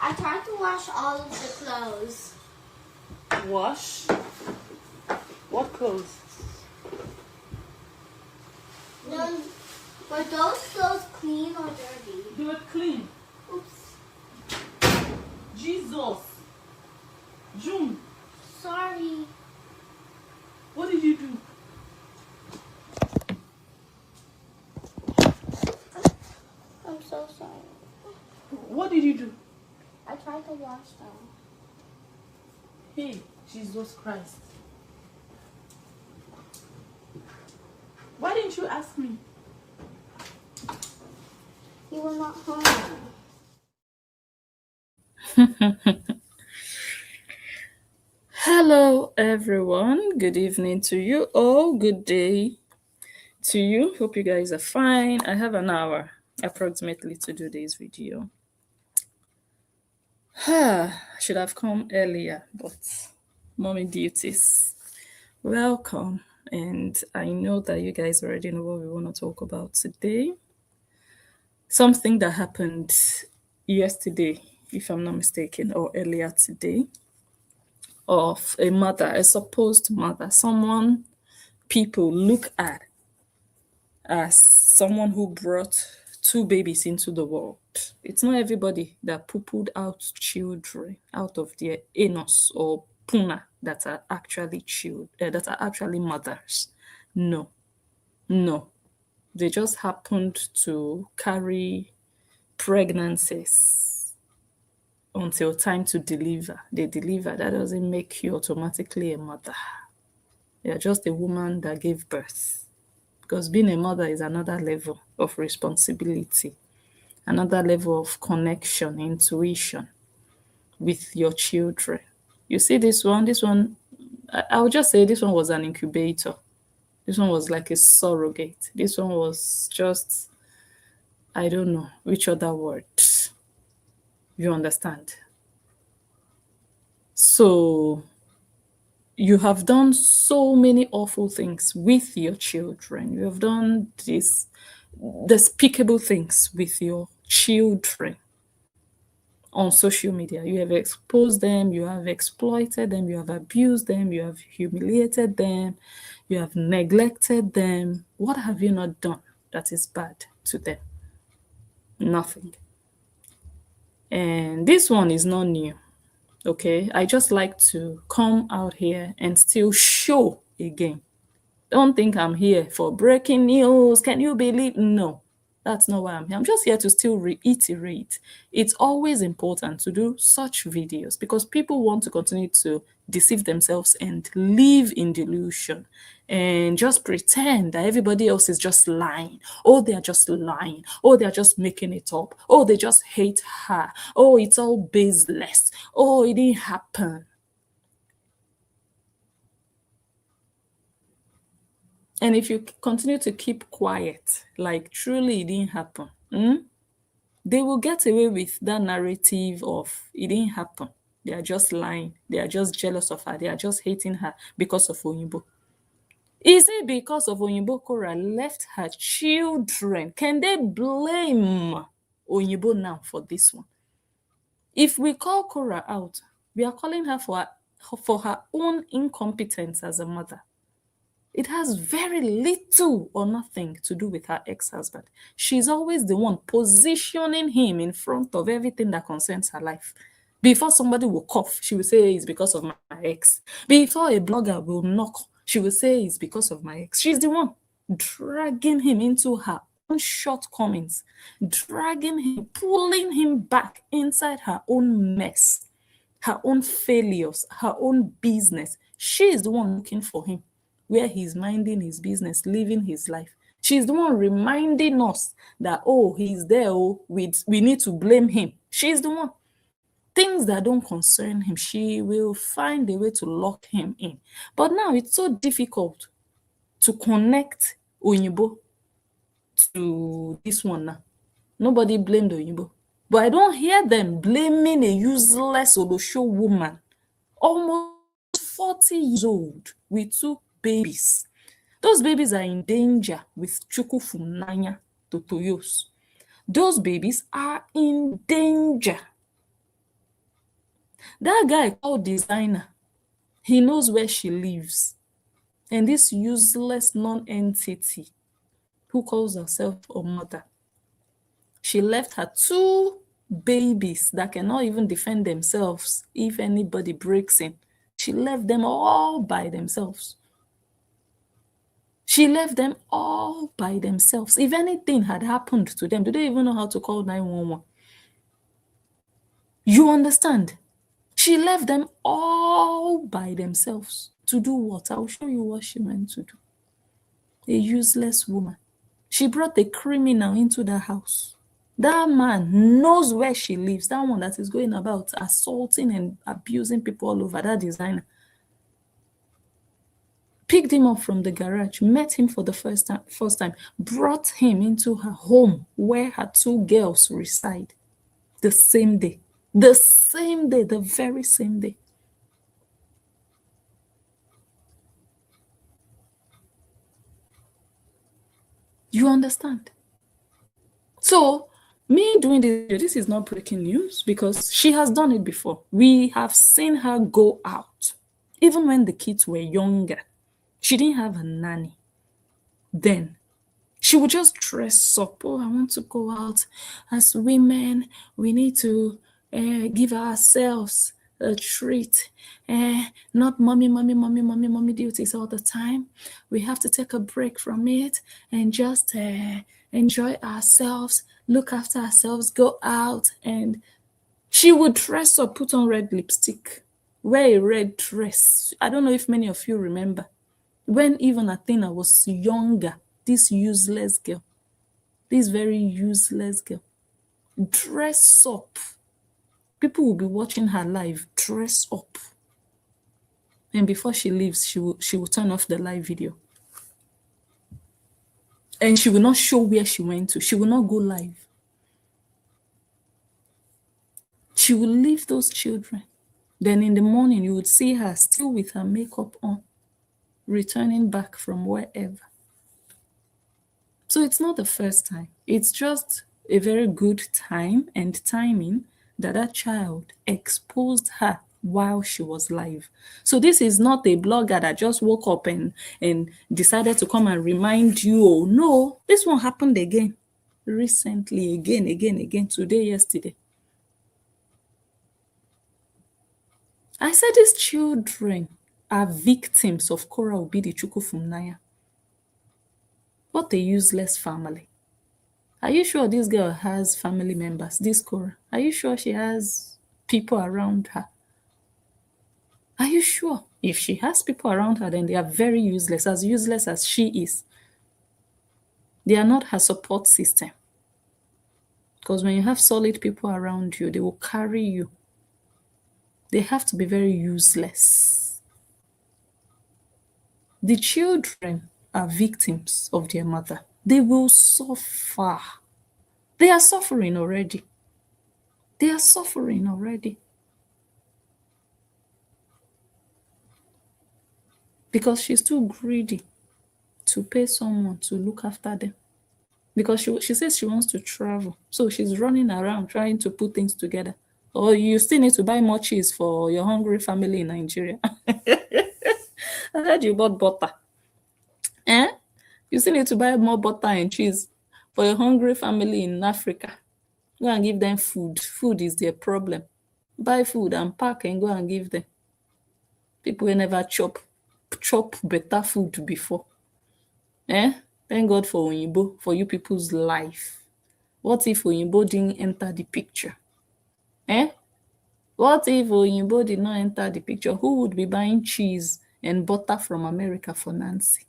I tried to wash all of the clothes. Wash? What clothes? No, were those clothes clean or dirty? They were clean. Oops. Jesus. June, Sorry. what did you do? I'm so sorry. What did you do? I tried to wash them. Hey, Jesus Christ. Why didn't you ask me? You were not home. Hello, everyone. Good evening to you all. Good day to you. Hope you guys are fine. I have an hour approximately to do this video. I should have come earlier, but mommy duties. Welcome. And I know that you guys already know what we want to talk about today. Something that happened yesterday, if I'm not mistaken, or earlier today, of a mother, a supposed mother, someone people look at as someone who brought two babies into the world. It's not everybody that poo-pooed out children out of their anus or puna that are actually that are actually mothers. No, no. They just happened to carry pregnancies until time to deliver. They deliver. That doesn't make you automatically a mother. You're just a woman that gave birth. Because being a mother is another level of responsibility, another level of connection, intuition with your children. You see this one, I would just say this one was an incubator. This one was like a surrogate. This one was just, I don't know which other word. You understand? So you have done so many awful things with your children. You have done these despicable things with your children on social media. You have exposed them, you have exploited them, you have abused them, you have humiliated them, you have neglected them. What have you not done that is bad to them? Nothing. And this one is not new. Okay, I just like to come out here and still show again. Don't think I'm here for breaking news. Can you believe? No, that's not why I'm here. I'm just here to still reiterate. It's always important to do such videos because people want to continue to deceive themselves and live in delusion and just pretend that everybody else is just lying. Oh, they're just lying. Oh, they're just making it up. Oh, they just hate her. Oh, it's all baseless. Oh, it didn't happen. And if you continue to keep quiet, like truly it didn't happen, they will get away with that narrative of it didn't happen. They are just lying. They are just jealous of her. They are just hating her because of Oyinbo. Is it because of Oyinbo Korra left her children? Can they blame Oyinbo now for this one? If we call Korra out, we are calling her for her own incompetence as a mother. It has very little or nothing to do with her ex-husband. She's always the one positioning him in front of everything that concerns her life. Before somebody will cough, she will say it's because of my ex. Before a blogger will knock, she will say it's because of my ex. She's the one dragging him into her own shortcomings, dragging him, pulling him back inside her own mess, her own failures, her own business. She is the one looking for him where he's minding his business, living his life. She's the one reminding us that, oh, he's there, oh, we need to blame him. She's the one. Things that don't concern him, she will find a way to lock him in. But now it's so difficult to connect Oyinbo to this one now. Nobody blamed Oyinbo. But I don't hear them blaming a useless Olosho woman, almost 40 years old, with two babies. Those babies are in danger with Chukwufunanya Totoyos. Those babies are in danger. That guy called designer, he knows where she lives. And this useless non-entity who calls herself a mother, she left her two babies that cannot even defend themselves if anybody breaks in. She left them all by themselves. She left them all by themselves. If anything had happened to them, do they even know how to call 911? You understand? She left them all by themselves. To do what? I'll show you what she went to do. A useless woman. She brought a criminal into the house. That man knows where she lives. That one that is going about assaulting and abusing people all over, that designer. Picked him up from the garage, met him for the first time, brought him into her home where her two girls reside the same day. The same day, the very same day. You understand? So, me doing this is not breaking news because she has done it before. We have seen her go out. Even when the kids were younger, she didn't have a nanny. Then she would just dress up. Oh, I want to go out. As women, we need to give ourselves a treat. Not mommy duties all the time. We have to take a break from it and just enjoy ourselves, look after ourselves, go out. And she would dress up, put on red lipstick, wear a red dress. I don't know if many of you remember. When even Athena was younger, this useless girl, this very useless girl, dress up. People will be watching her live, dress up. And before she leaves, she will turn off the live video. And she will not show where she went to. She will not go live. She will leave those children. Then in the morning, you would see her still with her makeup on, returning back from wherever. So it's not the first time. It's just a very good time and timing that that child exposed her while she was live. So this is not a blogger that just woke up and decided to come and remind you. Oh, no, this one happened again. Recently, again, today, yesterday. I said these children are victims of Korra Obidi Chukwufumnaya. What a useless family. Are you sure this girl has family members, this Korra? Are you sure she has people around her? Are you sure? If she has people around her, then they are very useless as she is. They are not her support system. Because when you have solid people around you, they will carry you. They have to be very useless. The children are victims of their mother. They will suffer. They are suffering already. They are suffering already. Because she's too greedy to pay someone to look after them. Because she says she wants to travel. So she's running around trying to put things together. Or you still need to buy more cheese for your hungry family in Nigeria. I heard you bought butter. You still need to buy more butter and cheese for a hungry family in Africa. Go and give them food. Food is their problem. Buy food and pack and go and give them. People will never chop better food before. Thank God for Oyinbo, for you people's life. What if Oyinbo didn't enter the picture? What if Oyinbo did not enter the picture? Who would be buying cheese and butter from America for Nancy?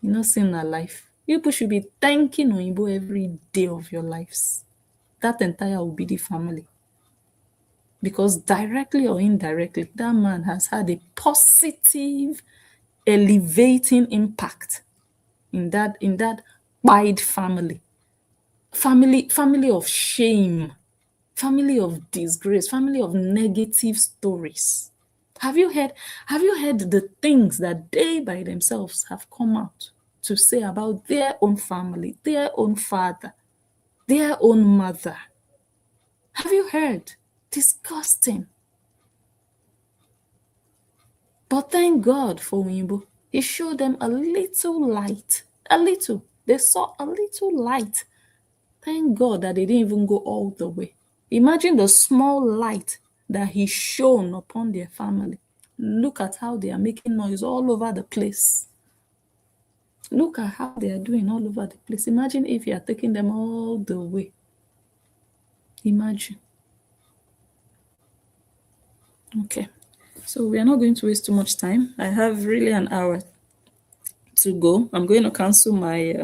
You know, seeing her life. You people should be thanking Oyinbo every day of your lives. That entire Obidi family. Because directly or indirectly, that man has had a positive, elevating impact in that wide family of shame, family of disgrace, family of negative stories. Have you heard the things that they by themselves have come out to say about their own family, their own father, their own mother? Have you heard? Disgusting. But thank God for Wimbo. He showed them a little light. A little. They saw a little light. Thank God that they didn't even go all the way. Imagine the small light that he shone upon their family. Look at how they are making noise all over the place. Look at how they are doing all over the place. Imagine if you are taking them all the way. Imagine. Okay. So we are not going to waste too much time. I have really an hour to go. I'm going to cancel my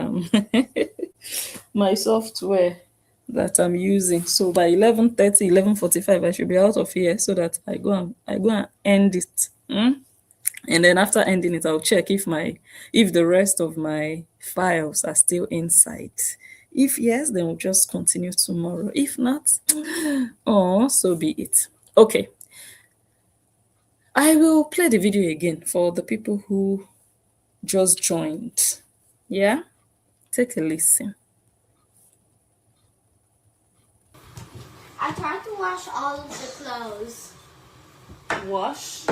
my software that I'm using. So by 11:30, 11:45, I should be out of here so that I go and end it. And then after ending it, I'll check if the rest of my files are still inside. If yes, then we'll just continue tomorrow. If not, oh, so be it. Okay. I will play the video again for the people who just joined. Yeah? Take a listen. I tried to wash all of the clothes. Wash?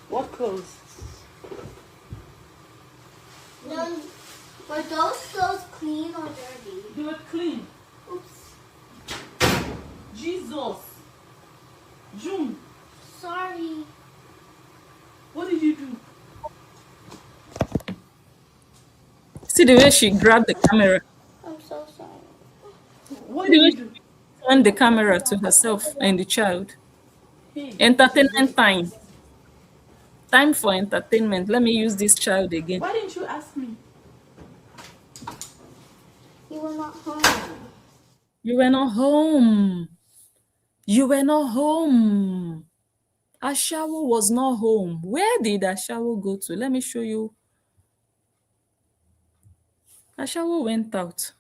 What clothes? No, were those clothes clean or dirty? They were clean. Oops. Jesus. June, Sorry. what did you do? See the way she grabbed the camera. I'm so sorry. What did you do? Turn the camera to herself and the child. Entertainment time. Time for entertainment. Let me use this child again. Why didn't you ask me? You were not home. You were not home. You were not home. Ashawo was not home. Where did Ashawo go to? Let me show you. Ashawo went out.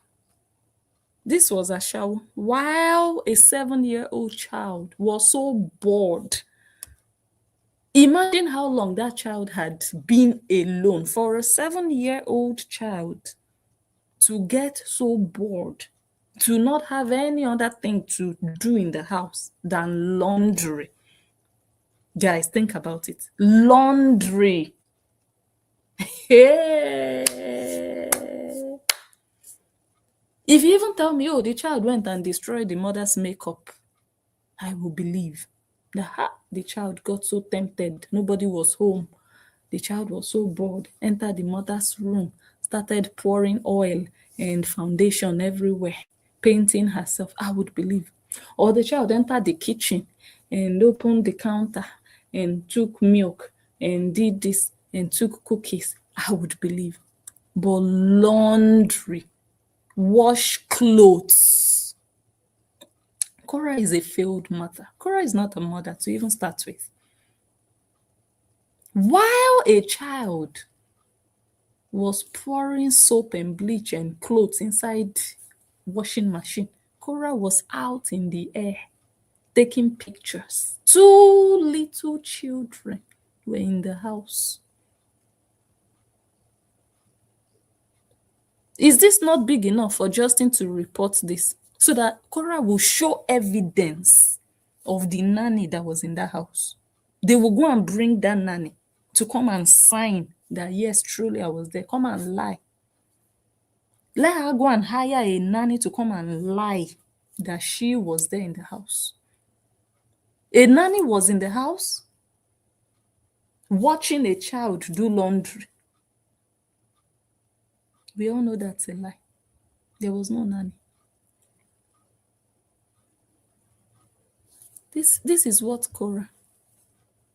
This was Ashawo. While a 7-year-old child was so bored. Imagine how long that child had been alone. For a 7-year-old child to get so bored, to not have any other thing to do in the house than laundry. Guys, think about it. Laundry. Hey. If you even tell me, oh, the child went and destroyed the mother's makeup, I will believe that the child got so tempted. Nobody was home. The child was so bored, entered the mother's room, started pouring oil and foundation everywhere, painting herself. I would believe. Or the child entered the kitchen and opened the counter and took milk and did this and took cookies. I would believe. But laundry, wash clothes. Korra is a failed mother. Korra is not a mother to even start with. While a child was pouring soap and bleach and clothes inside washing machine, Korra was out in the air taking pictures. 2 little children were in the house. Is this not big enough for Justin to report this so that Korra will show evidence of the nanny that was in that house? They will go and bring that nanny to come and sign that, yes, truly I was there. Come and lie. Let her go and hire a nanny to come and lie that she was there in the house. A nanny was in the house watching a child do laundry. We all know that's a lie. There was no nanny. This is what Korra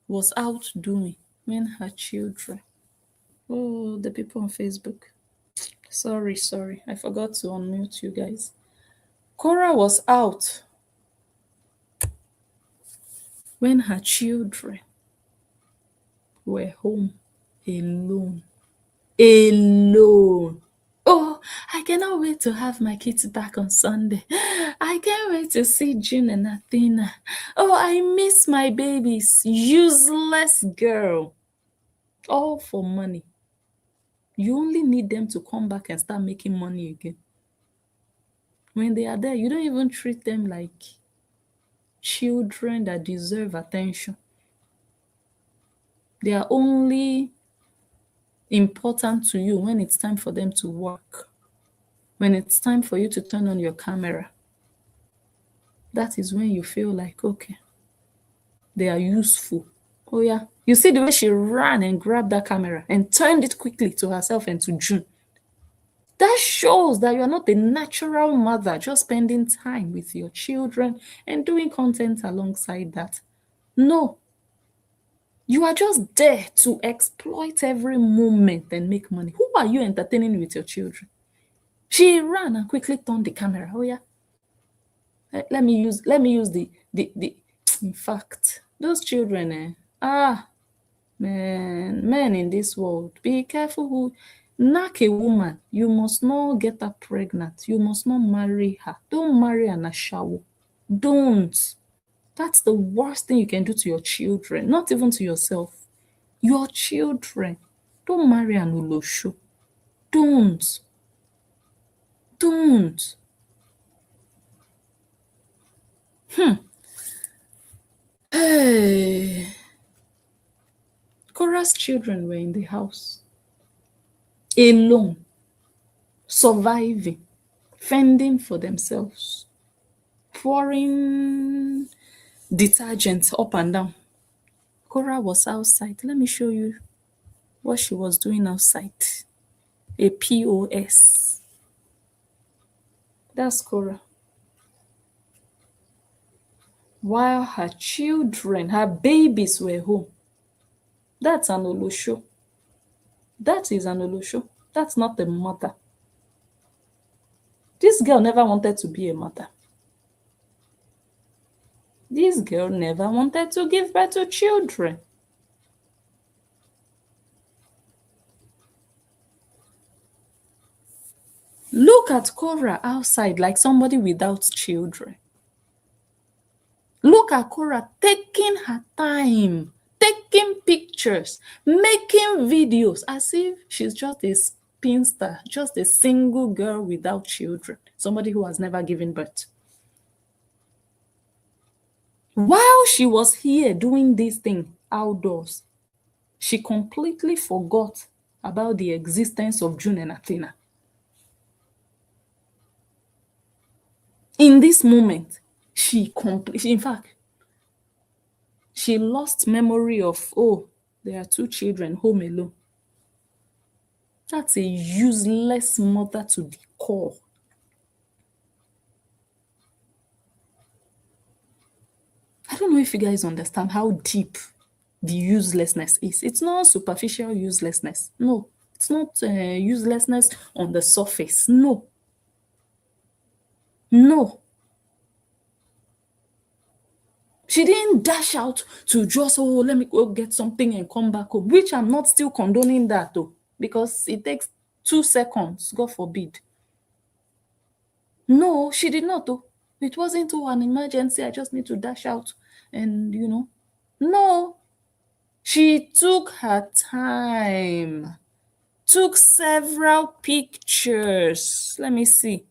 was out doing when her children. Oh, the people on Facebook. Sorry. I forgot to unmute you guys. Korra was out when her children were home alone. Alone. Oh, I cannot wait to have my kids back on Sunday. I can't wait to see June and Athena. Oh, I miss my babies. Useless girl. All for money. You only need them to come back and start making money again. When they are there, you don't even treat them like children that deserve attention. They are only important to you when it's time for them to work, when it's time for you to turn on your camera. That is when you feel like, okay, they are useful. Oh yeah. You see the way she ran and grabbed that camera and turned it quickly to herself and to June. That shows that you're not a natural mother just spending time with your children and doing content alongside that. No. You are just there to exploit every moment and make money. Who are you entertaining with your children? She ran and quickly turned the camera. Oh yeah. Let me use the in fact, those children, men in this world, be careful who knack a woman. You must not get her pregnant. You must not marry her. Don't marry an ashawo. Don't. That's the worst thing you can do to your children, not even to yourself. Your children. Don't marry an ulosho. Don't. Don't. Hey. Korra's children were in the house, alone, surviving, fending for themselves, pouring detergent up and down. Korra was outside. Let me show you what she was doing outside. A POS. That's Korra. While her children, her babies were home. That's an Olosho. That is an Olosho. That's not a mother. This girl never wanted to be a mother. This girl never wanted to give birth to children. Look at Korra outside like somebody without children. Look at Korra taking her time, taking pictures, making videos as if she's just a spinster, just a single girl without children, somebody who has never given birth. While she was here doing this thing outdoors, she completely forgot about the existence of June and Athena. In this moment, in fact, she lost memory of, oh, there are two children home alone. That's a useless mother to the core. I don't know if you guys understand how deep the uselessness is. It's not superficial uselessness. No, it's not uselessness on the surface. No. No. She didn't dash out to just, oh, let me go get something and come back home, which I'm not still condoning that though, because it takes 2 seconds, God forbid. No, she did not though. It wasn't an emergency. I just need to dash out and, No, she took her time, took several pictures. Let me see.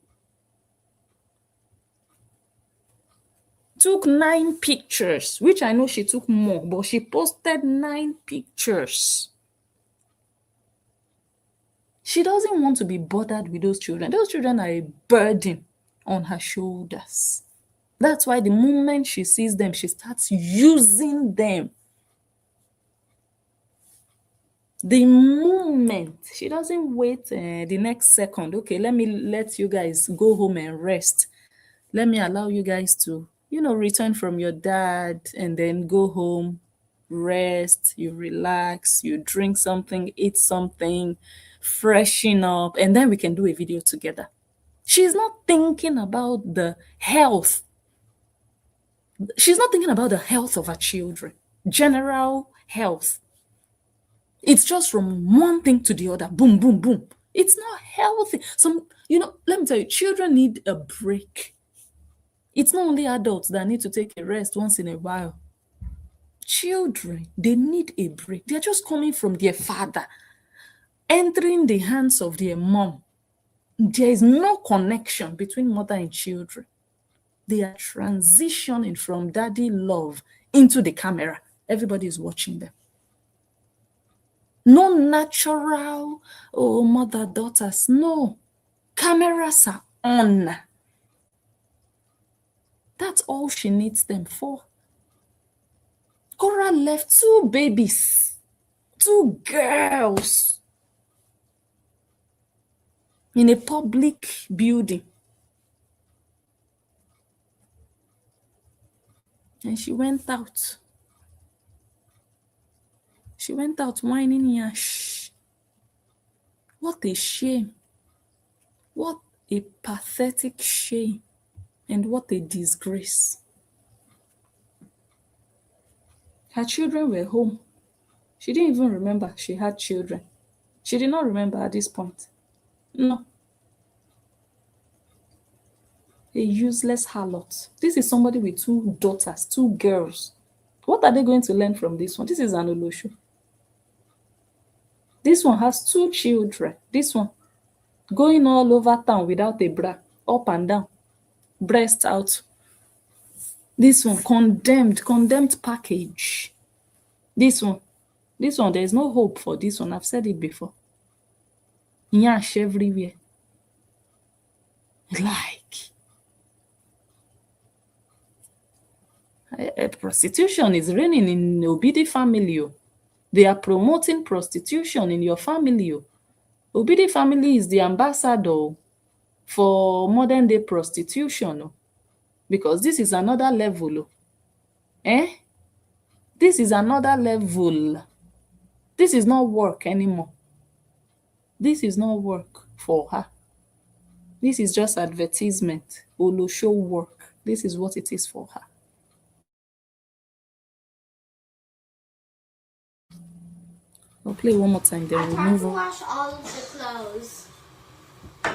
Took 9 pictures, which I know she took more, but she posted 9 pictures. She doesn't want to be bothered with those children. Those children are a burden on her shoulders. That's why the moment she sees them, she starts using them. The moment, she doesn't wait the next second. Okay, let me let you guys go home and rest. Let me allow you guys to, return from your dad and then go home, rest, you relax, you drink something, eat something, freshen up, and then we can do a video together. She's not thinking about the health. She's not thinking about the health of her children, general health. It's just from one thing to the other, boom, boom, boom. It's not healthy. Let me tell you, children need a break. It's not only adults that need to take a rest once in a while. Children, they need a break. They're just coming from their father, entering the hands of their mom. There is no connection between mother and children. They are transitioning from daddy love into the camera. Everybody is watching them. No natural, oh, mother, daughters. No. Cameras are on. That's all she needs them for. Korra left 2 babies, 2 girls in a public building. And she went out. She went out whining yash. What a shame. What a pathetic shame. And what a disgrace. Her children were home. She didn't even remember she had children. She did not remember at this point. No. A useless harlot. This is somebody with 2 daughters, 2 girls. What are they going to learn from this one? This is an Olosho. This one has 2 children. This one going all over town without a bra, up and down, breast out. This one condemned package. This one, there is no hope for this one. I've said it before. Nyash everywhere. Like, prostitution is reigning in Obidi family. They are promoting prostitution in your family. Obidi family is the ambassador for modern day prostitution. Because this is another level. This is another level. This is not work anymore. This is not work for her. This is just advertisement, Olosho work. This is what it is for her. I'll play one more time, then I we'll tried move to on. wash all of the clothes.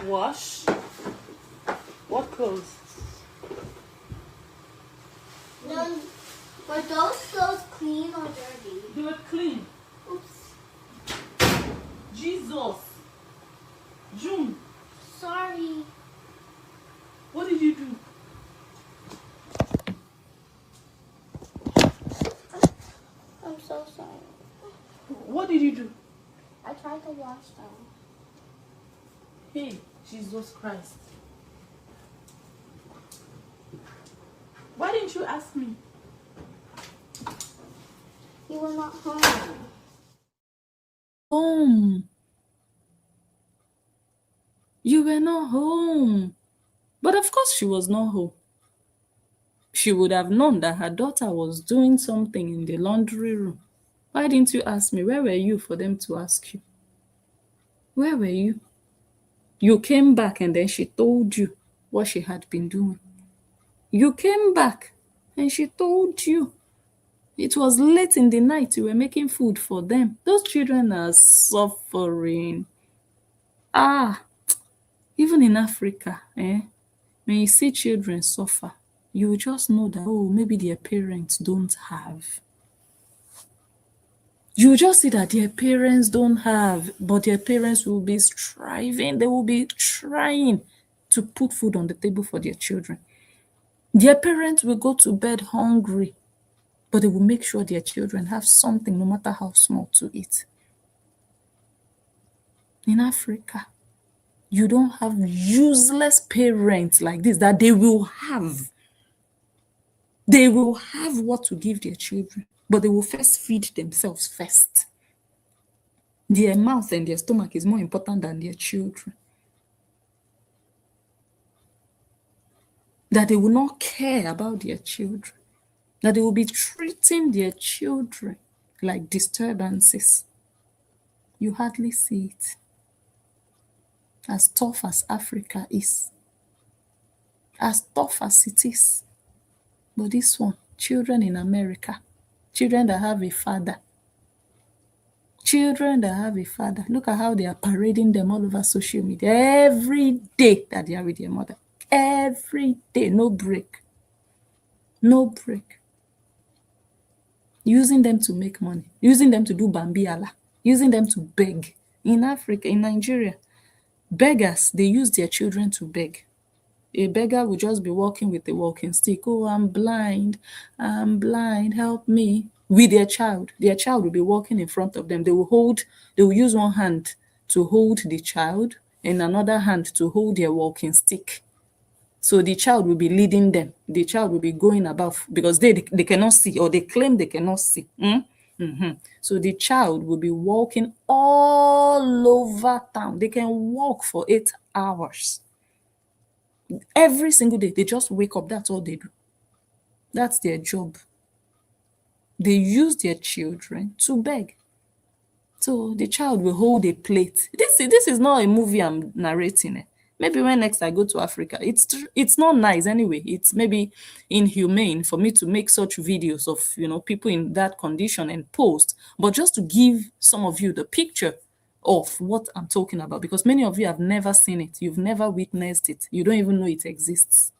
Wash? What clothes? No, were those clothes clean or dirty? They were clean. Oops. Jesus. June, Sorry. what did you do? I'm so sorry. What did you do? I tried to wash them. Hey, Jesus Christ. Why didn't you ask me? You were not home. Home. You were not home. But of course she was not home. She would have known that her daughter was doing something in the laundry room. Why didn't you ask me? Where were you for them to ask you? Where were you? You came back and then she told you what she had been doing. You came back and she told you. It was late in the night. You were making food for them. Those children are suffering. Even in Africa, when you see children suffer, you just know that, oh, maybe their parents don't have. You just see that their parents don't have, but their parents will be striving. They will be trying to put food on the table for their children. Their parents will go to bed hungry, but they will make sure their children have something, no matter how small, to eat. In Africa, you don't have useless parents like this that they will have. They will have what to give their children, but they will first feed themselves first. Their mouth and their stomach is more important than their children. That they will not care about their children. That they will be treating their children like disturbances. You hardly see it. As tough as Africa is, as tough as it is. But this one, children in America, children that have a father, children that have a father, look at how they are parading them all over social media every day that they are with their mother. Every day, no break. No break. Using them to make money, using them to do bambiala, using them to beg. In Africa, in Nigeria, beggars, they use their children to beg. A beggar will just be walking with a walking stick. Oh, I'm blind, help me. with their child. Their child will be walking in front of them. They will use one hand to hold the child and another hand to hold their walking stick. So the child will be leading them. The child will be going above because they cannot see, or they claim they cannot see. So the child will be walking all over town. They can walk for 8 hours. Every single day, they just wake up. That's all they do. That's their job. They use their children to beg. So the child will hold a plate. This is not a movie I'm narrating. Maybe when next I go to Africa, it's not nice anyway. It's maybe inhumane for me to make such videos of people in that condition and post, but just to give some of you the picture of what I'm talking about, because many of you have never seen it, you've never witnessed it, you don't even know it exists.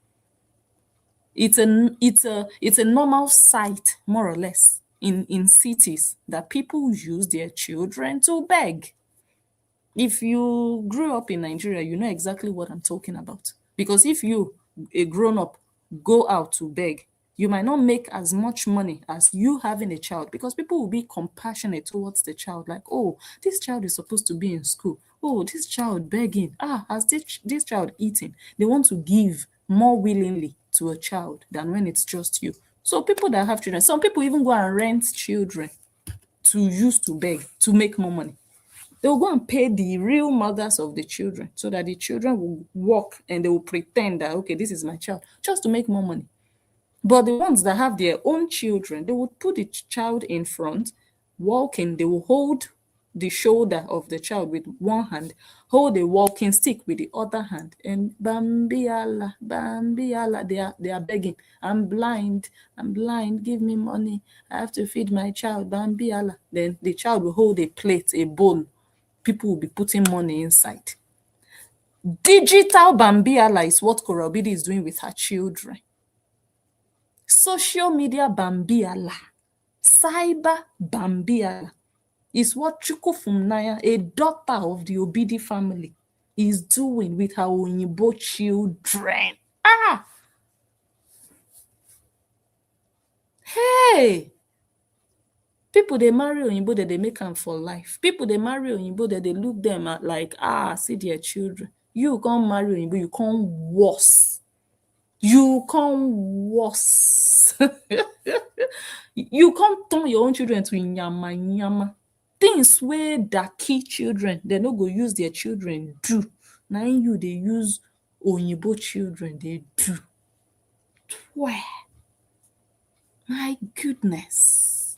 It's a normal sight, more or less, in cities, that people use their children to beg. If you grew up in Nigeria, you know exactly what I'm talking about. Because if you, a grown up, go out to beg, you might not make as much money as you having a child, because people will be compassionate towards the child. Like, oh, this child is supposed to be in school. Oh, this child begging. Has this child eating? They want to give more willingly to a child than when it's just you. So people that have children, some people even go and rent children to use to beg to make more money. They will go and pay the real mothers of the children so that the children will walk and they will pretend that, okay, this is my child, just to make more money. But the ones that have their own children, they would put the child in front, walking, they will hold the shoulder of the child with one hand, hold a walking stick with the other hand, and Bambiala, Bambiala, they are begging. I'm blind, give me money. I have to feed my child, Bambiala. Then the child will hold a plate, a bowl. People will be putting money inside. Digital Bambiala is what Korra is doing with her children. Social media Bambiala, cyber Bambiala is what Chukwufumnaya, a daughter of the Obidi family, is doing with her Onyibo children. Hey! People they marry Onyibo that they make them for life. People they marry Onyibo that they look them at like, see their children. You can't marry Onyibo, you can't worse. You can't worse. You can't turn your own children to nyama nyama. Things where that key children, they no go use their children do. Now you they use Onyibo children, they do. Where? My goodness.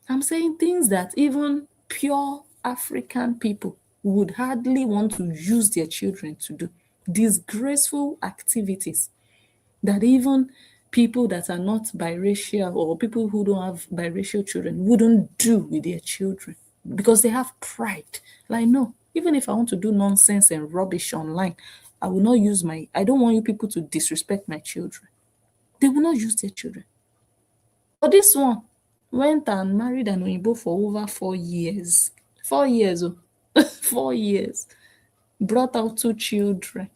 I'm saying things that even pure African people would hardly want to use their children to do. Disgraceful activities that even people that are not biracial or people who don't have biracial children wouldn't do with their children because they have pride. Like, no, even if I want to do nonsense and rubbish online, I will not use I don't want you people to disrespect my children. They will not use their children. But this one went and married an Oyibo for over 4 years. 4 years, 4 years. Brought out 2 children.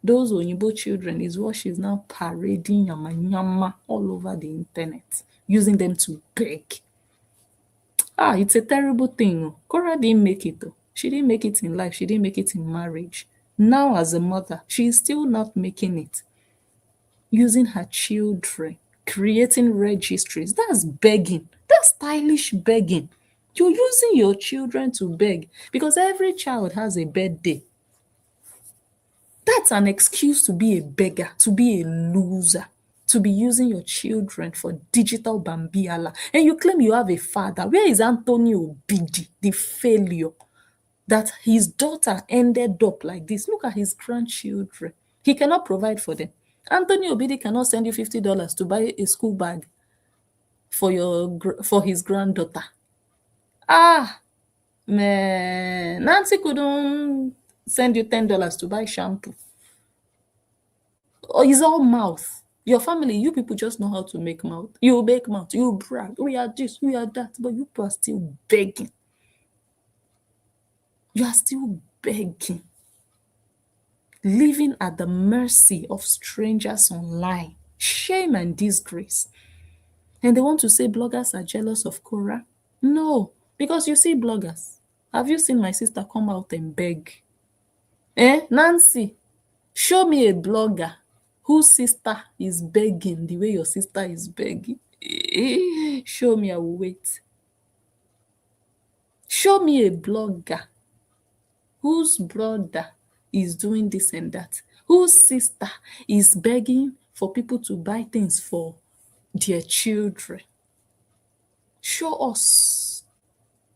Those Oyibo children is what she's now parading yama yama all over the internet, using them to beg. It's a terrible thing. Korra didn't make it though. She didn't make it in life. She didn't make it in marriage. Now as a mother, she's still not making it. Using her children, creating registries. That's begging. That's stylish begging. You're using your children to beg because every child has a birthday. That's an excuse to be a beggar, to be a loser, to be using your children for digital Bambiala. And you claim you have a father. Where is Antonio Bidi, the failure? That his daughter ended up like this. Look at his grandchildren. He cannot provide for them. Anthony Obidi cannot send you $50 to buy a school bag for his granddaughter. Man, Nancy couldn't send you $10 to buy shampoo. Or it's all mouth. Your family, you people just know how to make mouth. You make mouth, you brag. We are this, we are that, but you people are still begging. You are still begging. Living at the mercy of strangers online. Shame and disgrace. And they want to say bloggers are jealous of Korra. No, because you see bloggers. Have you seen my sister come out and beg? Nancy, show me a blogger whose sister is begging the way your sister is begging. Show me, I will wait. Show me a blogger whose brother is doing this and that, whose sister is begging for people to buy things for their children. Show us.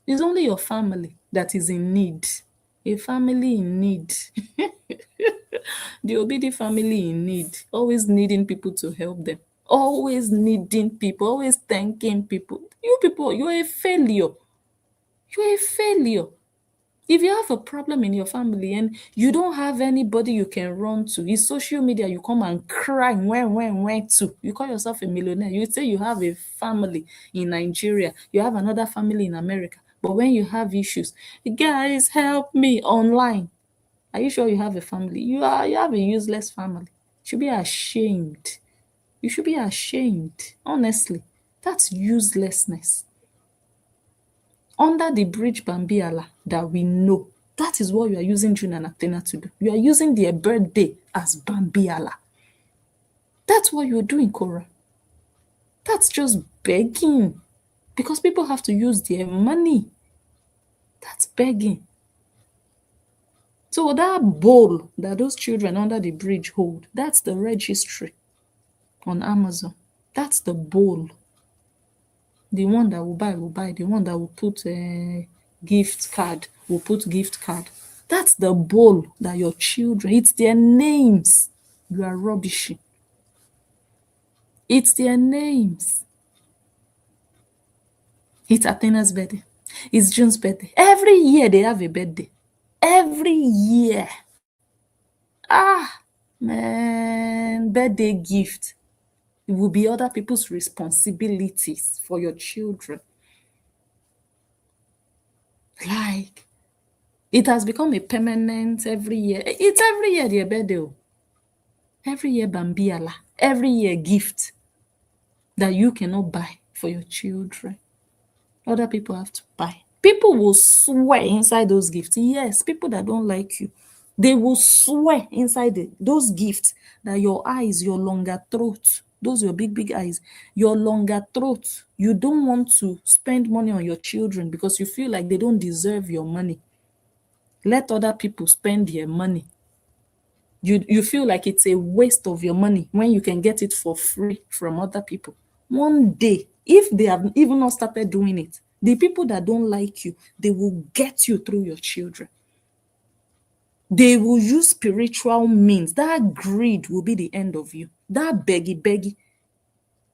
It's only your family that is in need. A family in need. The Obidi family in need, always needing people to help them, always needing people, always thanking people. You people, you're a failure. You're a failure. If you have a problem in your family and you don't have anybody you can run to, it's social media, you come and cry when to. You call yourself a millionaire. You say you have a family in Nigeria, you have another family in America. But when you have issues, guys, help me online. Are you sure you have a family? You have a useless family. You should be ashamed. You should be ashamed. Honestly, that's uselessness. Under the bridge Bambiala that we know, that is what you are using June and Athena to do. You are using their birthday as Bambiala. That's what you're doing, Korra. That's just begging. Because people have to use their money. That's begging. So that bowl that those children under the bridge hold, that's the registry on Amazon. That's the bowl. The one that will buy. The one that will put a gift card, will put gift card. That's the bowl that your children, it's their names. You are rubbishing. It's their names. It's Athena's birthday. It's June's birthday. Every year they have a birthday. Every year. Ah, man, birthday gift. It will be other people's responsibilities for your children. Like, it has become a permanent every year. It's every year their birthday. Every year Bambiala. Every year gift that you cannot buy for your children. Other people have to buy. People will swear inside those gifts. Yes, people that don't like you, they will swear inside those gifts that your eyes, your longer throat, those your big eyes, your longer throat, you don't want to spend money on your children because you feel like they don't deserve your money. Let other people spend their money. You feel like it's a waste of your money when you can get it for free from other people. One day, if they have even not started doing it, the people that don't like you, they will get you through your children. They will use spiritual means. That greed will be the end of you. That beggy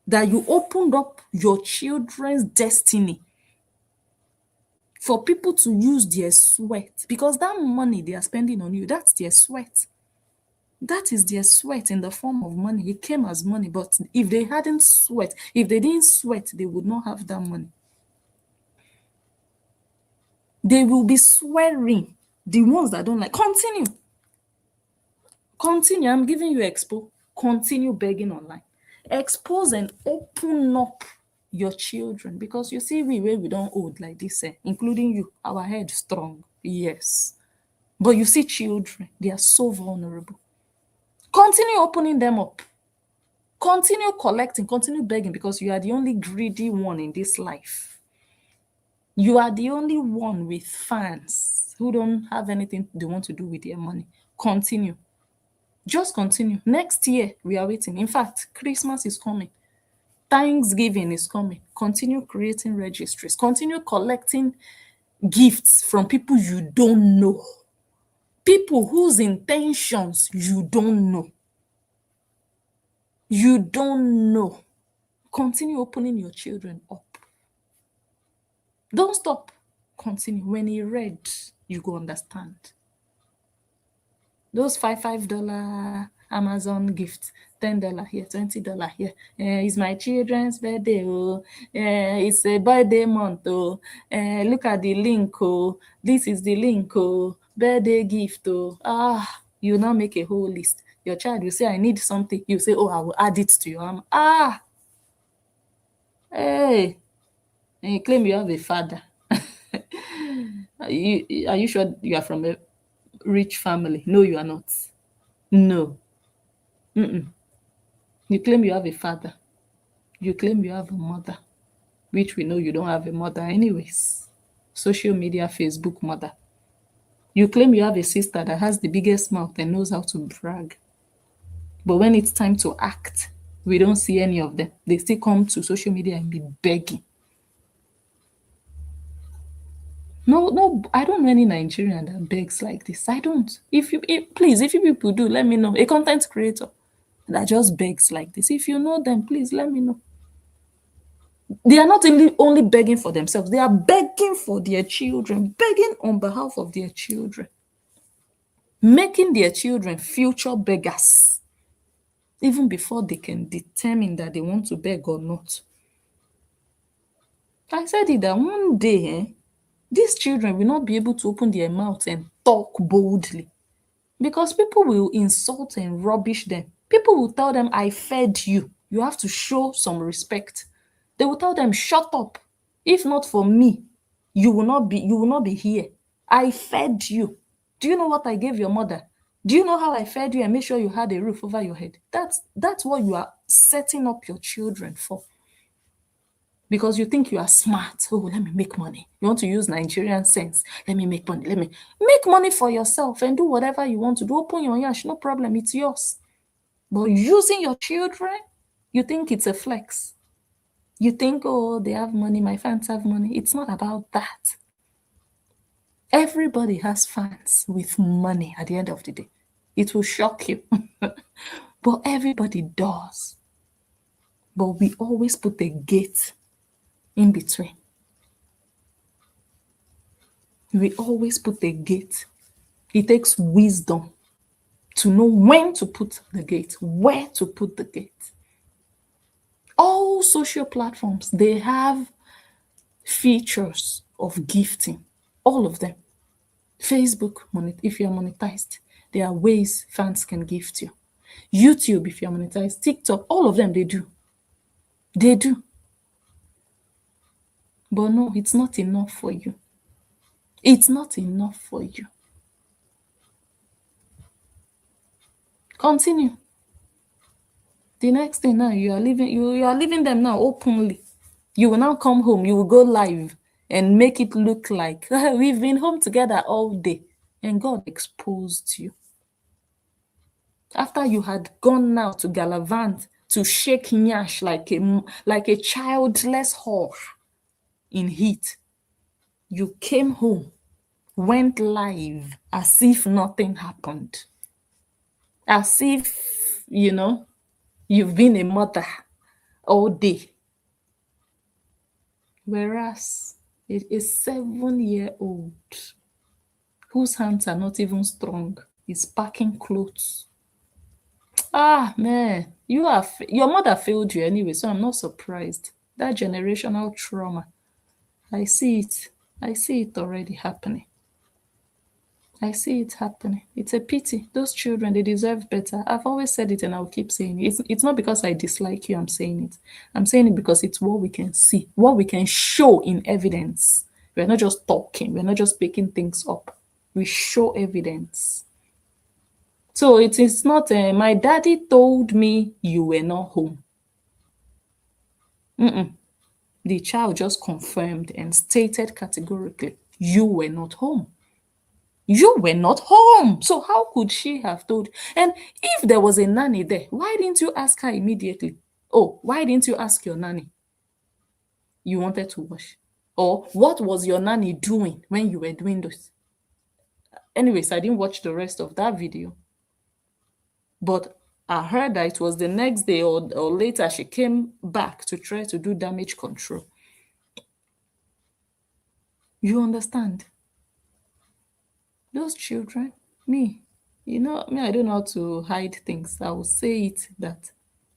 that you opened up your children's destiny for people to use their sweat, because that money they are spending on you, that's their sweat. That is their sweat in the form of money. It came as money, but if they hadn't sweat, if they didn't sweat, they would not have that money. They will be swearing. The ones that don't like, continue. Continue. I'm giving you expo. Continue begging online. Expose and open up your children, because you see, we don't hold like this, including you, our head strong. Yes. But you see children, they are so vulnerable. Continue opening them up. Continue collecting, continue begging, because you are the only greedy one in this life. You are the only one with fans who don't have anything they want to do with their money. Continue. Just continue. Next year, we are waiting. In fact, Christmas is coming. Thanksgiving is coming. Continue creating registries. Continue collecting gifts from people you don't know. People whose intentions you don't know. You don't know. Continue opening your children up. Don't stop. Continue. When he read, you go understand. Those $5 Amazon gifts, $10 here, $20 here. It's my children's birthday. Oh, it's a birthday month. Oh, look at the link. Oh, this is the link. Oh, birthday gift. Oh, you now make a whole list. Your child will say, I need something. You say, oh, I will add it to your arm. Hey, and you claim you have a father. Are you sure you are from a rich family? No, you are not. No. Mm-mm. You claim you have a father. You claim you have a mother, which we know you don't have a mother anyways. Social media, Facebook mother. You claim you have a sister that has the biggest mouth and knows how to brag. But when it's time to act, we don't see any of them. They still come to social media and be begging. No, no, I don't know any Nigerian that begs like this. I don't. Please, if you people do, let me know. A content creator that just begs like this. If you know them, please let me know. They are not only begging for themselves, they are begging for their children, begging on behalf of their children, making their children future beggars, even before they can determine that they want to beg or not. I said it that one day, these children will not be able to open their mouths and talk boldly because people will insult and rubbish them. People will tell them, I fed you. You have to show some respect. They will tell them, shut up. If not for me, you will not be here. I fed you. Do you know what I gave your mother? Do you know how I fed you and made sure you had a roof over your head? That's what you are setting up your children for. Because you think you are smart. Oh, let me make money. You want to use Nigerian sense. Let me make money. Let me make money for yourself and do whatever you want to do. Open your yash, no problem. It's yours. But using your children, you think it's a flex. You think, oh, they have money. My fans have money. It's not about that. Everybody has fans with money at the end of the day. It will shock you. But everybody does. But we always put a gate in between. We always put a gate. It takes wisdom to know when to put the gate, where to put the gate. All social platforms, they have features of gifting, all of them. Facebook, if you're monetized, there are ways fans can gift you. YouTube, if you're monetized, TikTok, all of them, they do. They do. But no, it's not enough for you. It's not enough for you. Continue. The next thing now, you are leaving them now openly. You will now come home, you will go live and make it look like we've been home together all day. And God exposed you. After you had gone now to gallivant, to shake nyash like a childless whore in heat, you came home, went live as if nothing happened. As if, you've been a mother all day. Whereas a 7-year-old whose hands are not even strong is packing clothes. Ah, man, your mother failed you anyway, so I'm not surprised. That generational trauma, I see it. I see it already happening. I see it happening. It's a pity. Those children, they deserve better. I've always said it and I'll keep saying it. It's not because I dislike you, I'm saying it. I'm saying it because it's what we can see, what we can show in evidence. We're not just talking, we're not just picking things up. We show evidence. So it is not, my daddy told me you were not home. The child just confirmed and stated categorically, you were not home. You were not home. So how could she have told? And if there was a nanny there, why didn't you ask her immediately? Oh, why didn't you ask your nanny? You wanted to wash. Or what was your nanny doing when you were doing this? Anyways, I didn't watch the rest of that video. But I heard that it was the next day or later she came back to try to do damage control. You understand? Those children, me, I don't know how to hide things. I will say it that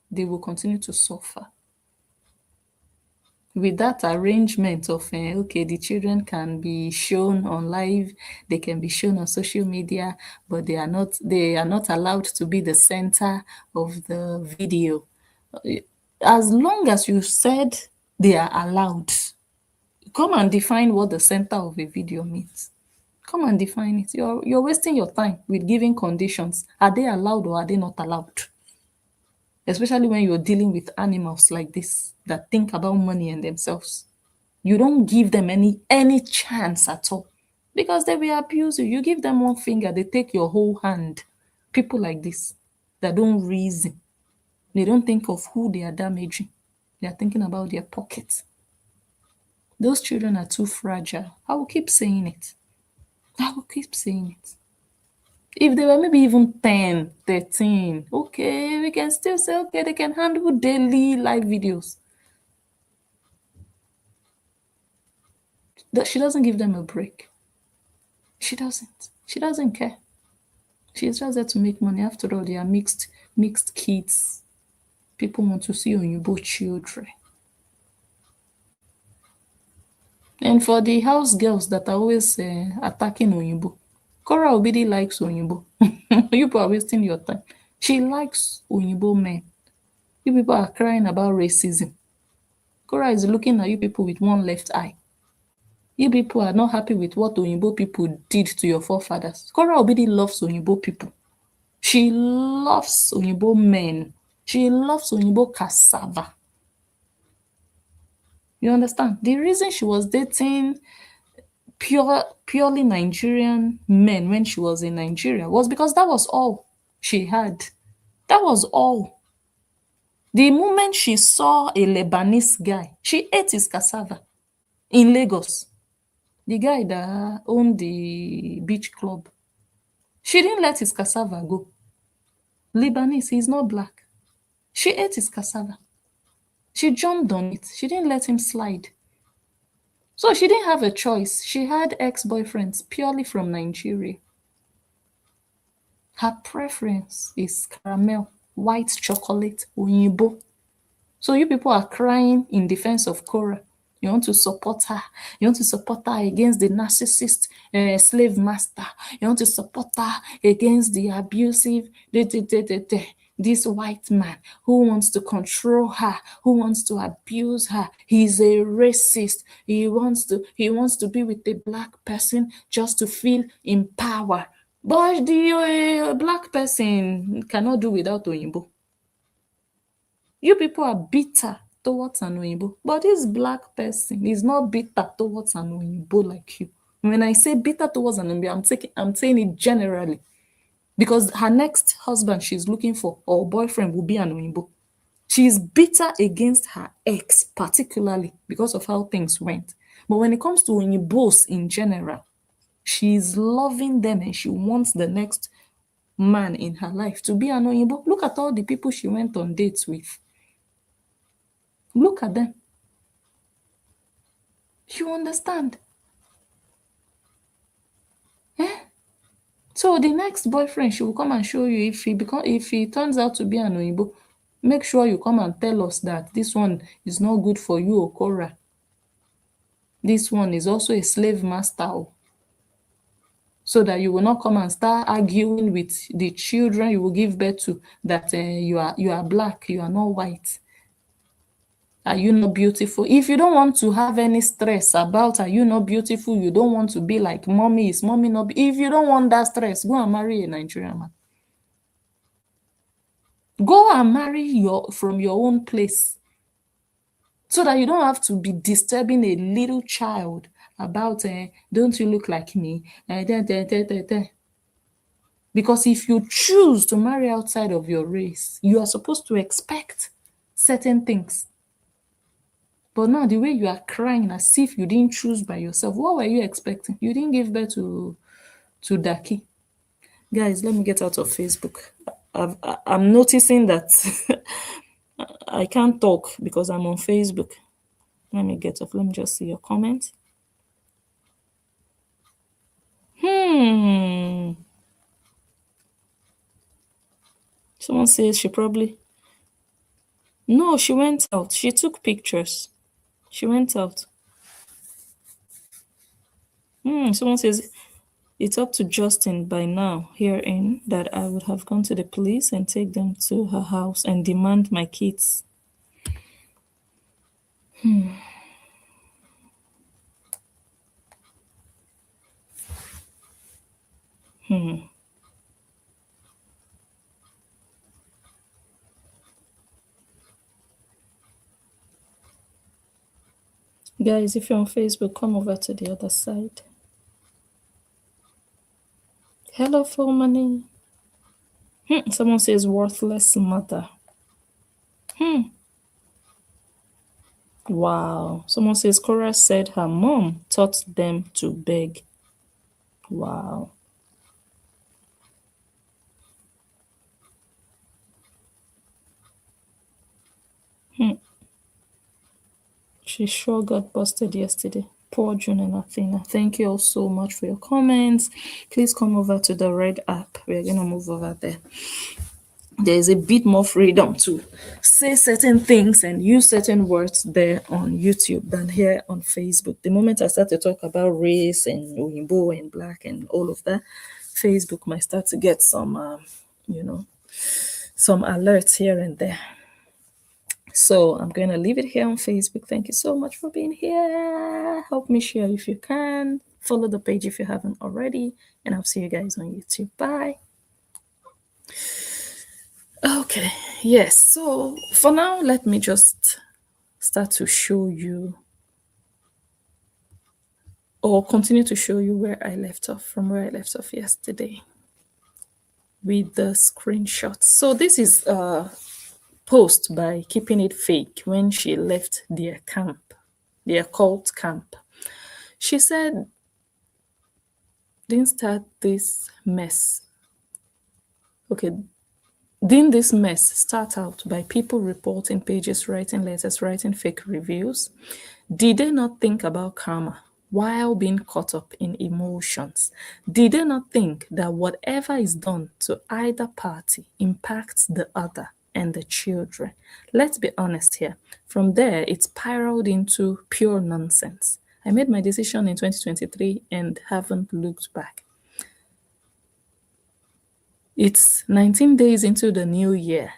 they will continue to suffer. With that arrangement of, okay, the children can be shown on live, they can be shown on social media, but they are not allowed to be the center of the video. As long as you said They are allowed. Come and define what the center of a video means. Come and define it. You're wasting your time with giving conditions. Are they allowed or are they not allowed? Especially when you're dealing with animals like this that think about money and themselves. You don't give them any chance at all because they will abuse you. You give them one finger, they take your whole hand. People like this that don't reason. They don't think of who they are damaging. They are thinking about their pockets. Those children are too fragile. I will keep saying it. I will keep saying it. If they were maybe even 10, 13, okay, we can still say, okay, they can handle daily live videos. That she doesn't give them a break. She doesn't. She doesn't care. She's just there to make money. After all, they are mixed kids. People want to see Oyinbo children. And for the house girls that are always attacking Oyinbo, Korra Obidi likes Oyinbo. You people are wasting your time. She likes Oyinbo men. You people are crying about racism. Korra is looking at you people with one left eye. You people are not happy with what Oyinbo people did to your forefathers. Korra Obidi loves Oyinbo people. She loves Oyinbo men. She loves Oyinbo cassava. You understand? The reason she was dating purely Nigerian men when she was in Nigeria was because that was all she had. That was all. The moment she saw a Lebanese guy, she ate his cassava in Lagos. The guy that owned the beach club. She didn't let his cassava go. Lebanese, he's not black. She ate his cassava. She jumped on it. She didn't let him slide. So she didn't have a choice. She had ex-boyfriends purely from Nigeria. Her preference is caramel, white chocolate, Oyinbo. So you people are crying in defense of Korra. You want to support her. You want to support her against the narcissist slave master. You want to support her against the abusive, this white man who wants to control her, who wants to abuse her. He's a racist. He wants to be with a black person just to feel in power. But the black person cannot do without Oyinbo. You people are bitter towards an Oyinbo, but this black person is not bitter towards an Oyinbo like you. When I say bitter towards an Oyinbo, I'm saying it generally. Because her next husband she's looking for or boyfriend will be an Oyinbo. She's bitter against her ex, particularly because of how things went. But when it comes to Oyinbos in general, she's loving them and she wants the next man in her life to be an Oyinbo. Look at all the people she went on dates with. Look at them. You understand? Eh? So the next boyfriend, she will come and show you if he turns out to be an Oyinbo, make sure you come and tell us that this one is not good for you, Okora. This one is also a slave master. So that you will not come and start arguing with the children you will give birth to that you are black, you are not white. Are you not beautiful? If you don't want to have any stress about are you not beautiful, you don't want to be like mommy, is mommy not? If you don't want that stress, go and marry a Nigerian man. Go and marry from your own place. So that you don't have to be disturbing a little child about don't you look like me? Because if you choose to marry outside of your race, you are supposed to expect certain things. But now the way you are crying as if you didn't choose by yourself, what were you expecting? You didn't give birth to Daki. Guys, let me get out of Facebook. I'm noticing that I can't talk because I'm on Facebook. Let me get off. Let me just see your comments. Someone says she probably... No, she went out. She took pictures. She went out. Someone says it's up to Justin by now, herein that I would have gone to the police and take them to her house and demand my kids. Guys, if you're on Facebook, come over to the other side. Hello, full money. Someone says worthless mother. Wow. Someone says Korra said her mom taught them to beg. Wow. She sure got busted yesterday. Poor June and Athena. Thank you all so much for your comments. Please come over to the red app. We're going to move over there. There is a bit more freedom to say certain things and use certain words there on YouTube than here on Facebook. The moment I start to talk about race and Oyinbo and black and all of that, Facebook might start to get some, some alerts here and there. So I'm going to leave it here on Facebook. Thank you so much for being here. Help me share if you can. Follow the page if you haven't already. And I'll see you guys on YouTube. Bye. Okay, yes. So for now, let me just start to show you or continue to show you where I left off from where I left off yesterday with the screenshots. So this is a post by Keeping It Fake when she left their camp, their cult camp. She said, didn't start this mess. Okay, didn't this mess start out by people reporting pages, writing letters, writing fake reviews? Did they not think about karma while being caught up in emotions? Did they not think that whatever is done to either party impacts the other and the children? Let's be honest here. From there, it spiraled into pure nonsense. I made my decision in 2023 and haven't looked back. It's 19 days into the new year,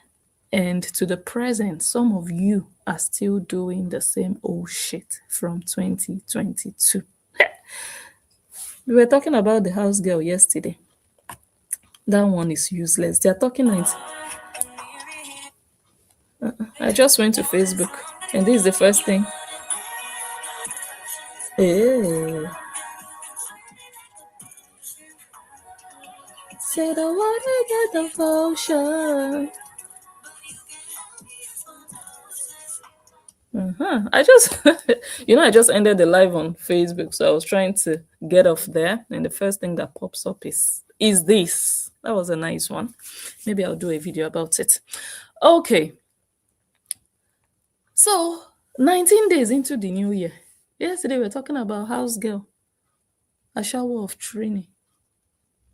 and to the present, some of you are still doing the same old shit from 2022. We were talking about the house girl yesterday. That one is useless. They're talking 90. I just went to Facebook, and this is the first thing. Hey. Say the water get the potion. I just, I just ended the live on Facebook, so I was trying to get off there, and the first thing that pops up is this. That was a nice one. Maybe I'll do a video about it. Okay. So 19 days into the new year. Yesterday we were talking about house girl, a shower of training.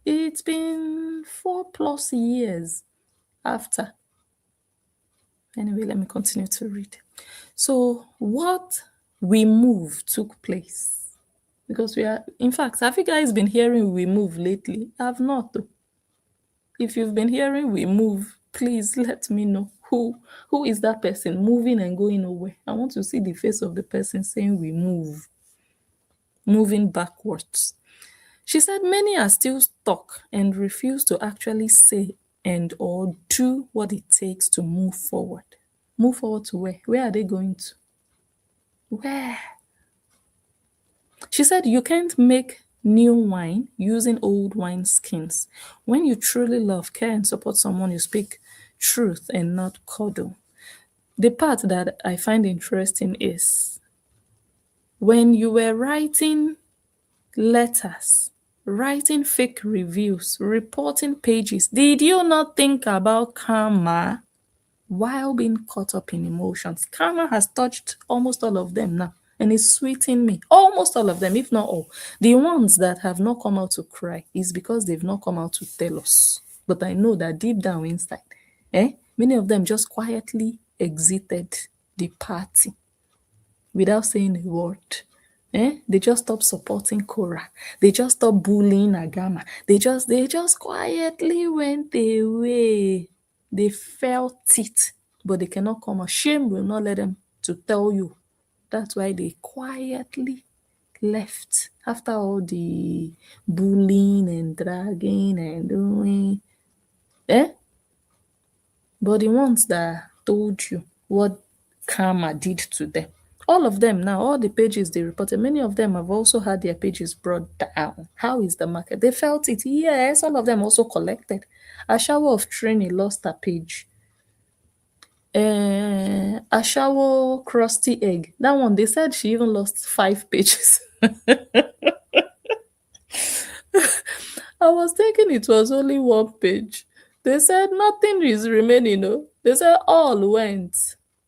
It's been 4+ years after. Anyway, let me continue to read. So what we move took place. Because we are, in fact, have you guys been hearing we move lately? I've not. If you've been hearing we move, please let me know who is that person moving and going nowhere. I want to see the face of the person saying we move, moving backwards. She said many are still stuck and refuse to actually say and or do what it takes to move forward. Move forward to where? Where are they going to? Where? She said you can't make new wine using old wine skins. When you truly love, care, and support someone, you speak truth and not coddle. The part that I find interesting is when you were writing letters, writing fake reviews, reporting pages, did you not think about karma while being caught up in emotions? Karma has touched almost all of them now, and it's sweeting me. Almost all of them, if not all. The ones that have not come out to cry is because they've not come out to tell us. But I know that deep down inside, many of them just quietly exited the party without saying a word. They just stopped supporting Korra. They just stopped bullying Agama. They just quietly went away. They felt it, but they cannot come out. Shame will not let them to tell you That's why they quietly left after all the bullying and dragging and doing. Eh? But the ones that told you what karma did to them, all of them now, all the pages they reported, many of them have also had their pages brought down. How is the market? They felt it. Yes, all of them also collected. A shower of training lost her page. A shower crusty egg. That one, they said she even lost 5 pages. I was thinking it was only 1 page. They said nothing is remaining. No, they said all went.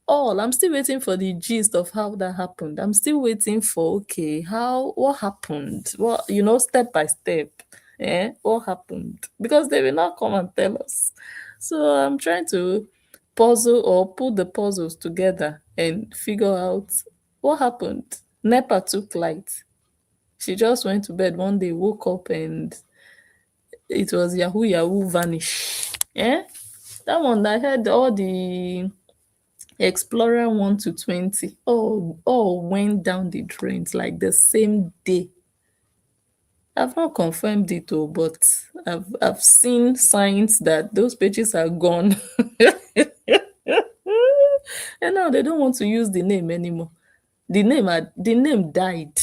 All. I'm still waiting for the gist of how that happened. I'm still waiting for okay, how what happened? What step by step. What happened? Because they will not come and tell us. So I'm trying to puzzle or put the puzzles together and figure out what happened. NEPA took light. She just went to bed one day, woke up, and it was Yahoo Yahoo vanish. That one I had all the Explorer 1 to 20. All went down the drains like the same day. I've not confirmed it though, but I've seen signs that those pages are gone. And now they don't want to use the name anymore. The name died.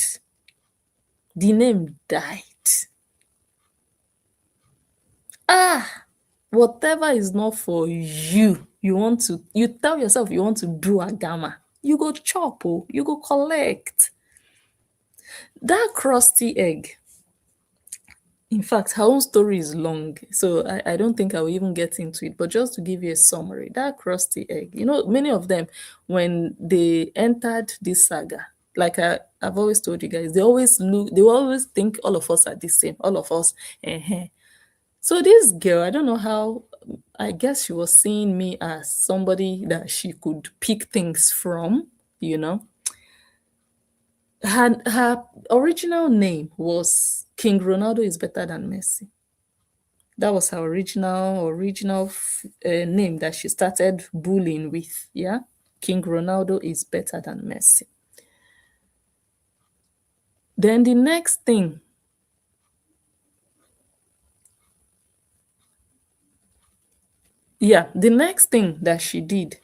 The name died. Whatever is not for you, you tell yourself you want to do a gamma. You go chop, you go collect. That crusty egg. In fact, her own story is long, so I don't think I will even get into it. But just to give you a summary, that crusty egg, many of them, when they entered this saga, like I've always told you guys, they always think all of us are the same, all of us. So this girl, I don't know how, I guess she was seeing me as somebody that she could pick things from, you know. Her original name was King Ronaldo is better than Messi. That was her original name that she started bullying with. Yeah, King Ronaldo is better than Messi. Then the next thing, the next thing that she did,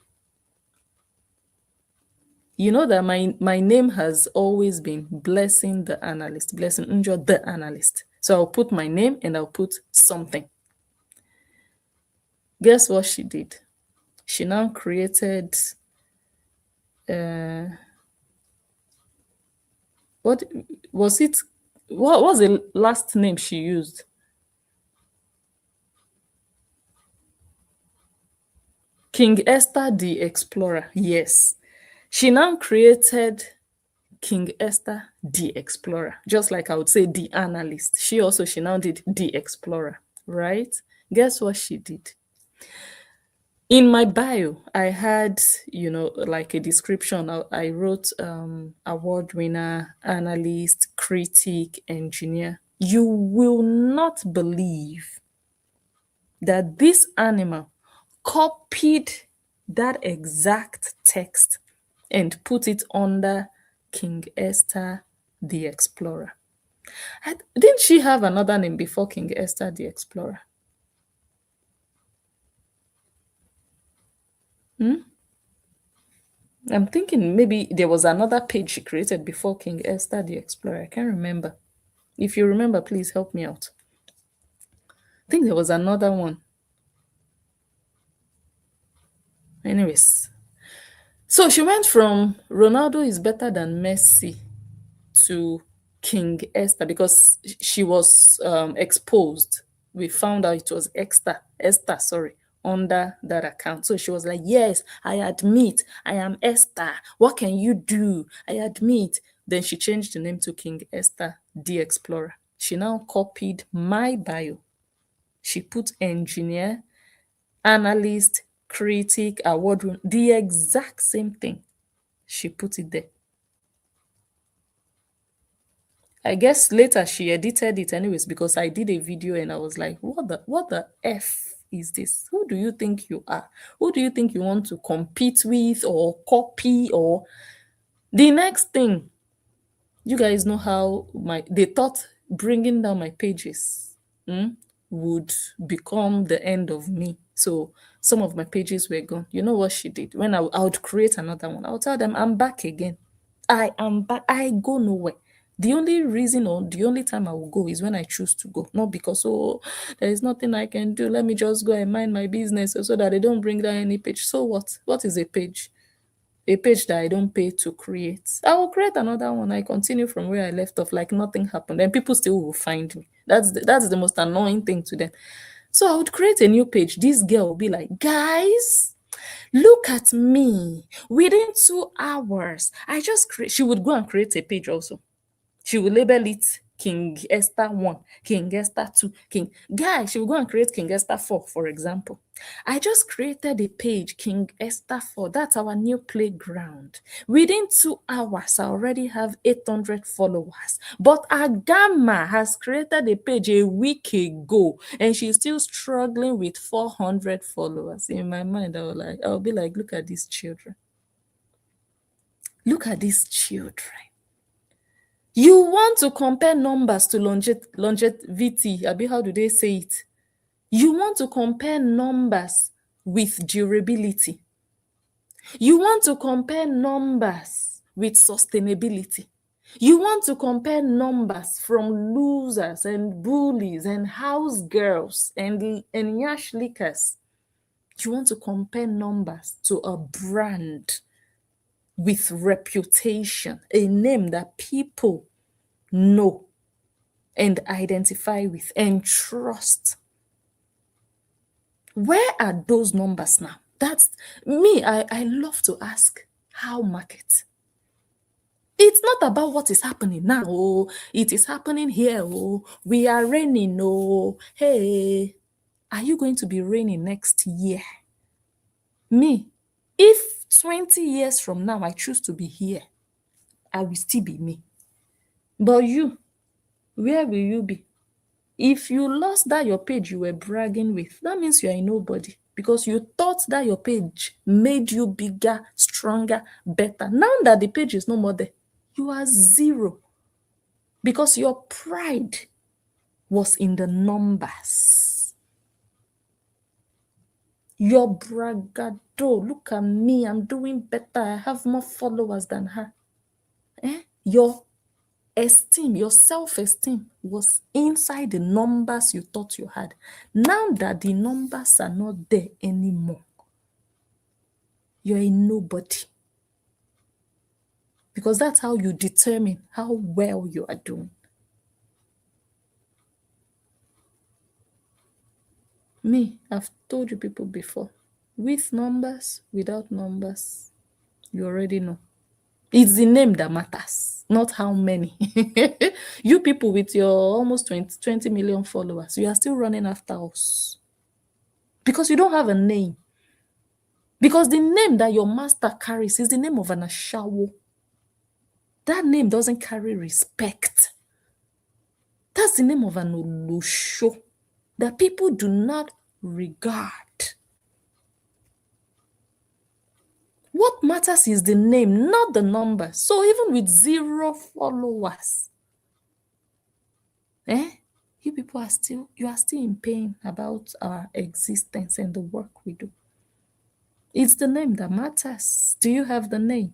you know that my name has always been Blessing the Analyst, Blessing Unjo the Analyst. So I'll put my name and I'll put something. Guess what she did? She now created what was it? What was the last name she used? King Esther the Explorer. Yes. She now created King Esther the Explorer, just like I would say the Analyst. She now did the Explorer, right? Guess what she did? In my bio, I had, like a description. I wrote award winner, analyst, critic, engineer. You will not believe that this animal copied that exact text and put it under King Esther the Explorer. Didn't she have another name before King Esther the Explorer? I'm thinking maybe there was another page she created before King Esther the Explorer. I can't remember. If you remember, please help me out. I think there was another one. Anyways, so she went from Ronaldo is better than Messi to King Esther because she was exposed. We found out it was Esther, sorry, under that account. So she was like, yes, I admit I am Esther. What can you do? I admit. Then she changed the name to King Esther the Explorer. She now copied my bio. She put engineer, analyst, critic, award winner, the exact same thing. She put it there. I guess later she edited it anyways because I did a video and I was like, what the F is this? Who do you think you are? Who do you think you want to compete with or copy or The next thing, you guys know how they thought bringing down my pages would become the end of me. So some of my pages were gone. You know what she did? When I would create another one, I would tell them, I'm back again. I am back. I go nowhere. The only reason or the only time I will go is when I choose to go. Not because, oh, there is nothing I can do. Let me just go and mind my business so that they don't bring down any page. So what? What is a page? A page that I don't pay to create. I will create another one. I continue from where I left off, like nothing happened. And people still will find me. That's the most annoying thing to them. So I would create a new page. This girl will be like, guys, look at me. Within 2 hours, I just create. She would go and create a page also. She will label it King Esther 1, King Esther 2, King. Guy, she will go and create King Esther 4, for example. I just created a page, King Esther 4. That's our new playground. Within 2 hours, I already have 800 followers. But Agama has created a page a week ago, and she's still struggling with 400 followers. In my mind, I'll be like, look at these children. Look at these children. You want to compare numbers to longevity. Abi, how do they say it? You want to compare numbers with durability. You want to compare numbers with sustainability. You want to compare numbers from losers and bullies and house girls and yash lickers. You want to compare numbers to a brand with reputation, a name that people know and identify with and trust. Where are those numbers now? That's me. I love to ask how market. It's not about what is happening now. Oh, it is happening here. Oh, we are raining. Oh, hey, are you going to be raining next year? Me, if 20 years from now I choose to be here, I will still be me. But you, where will you be? If you lost that your page you were bragging with, that means you are a nobody because you thought that your page made you bigger, stronger, better. Now that the page is no more there, you are zero because your pride was in the numbers. Your bragado, look at me, I'm doing better, I have more followers than her. Your esteem, your self-esteem was inside the numbers you thought you had. Now that the numbers are not there anymore, you're a nobody. Because that's how you determine how well you are doing. Me, I've told you people before, with numbers, without numbers, you already know. It's the name that matters, not how many. You people with your almost 20 million followers, you are still running after us. Because you don't have a name. Because the name that your master carries is the name of an ashawo. That name doesn't carry respect. That's the name of an olusho that people do not regard. What matters is the name, not the number. So even with 0 followers, you people are still in pain about our existence and the work we do. It's the name that matters. Do you have the name?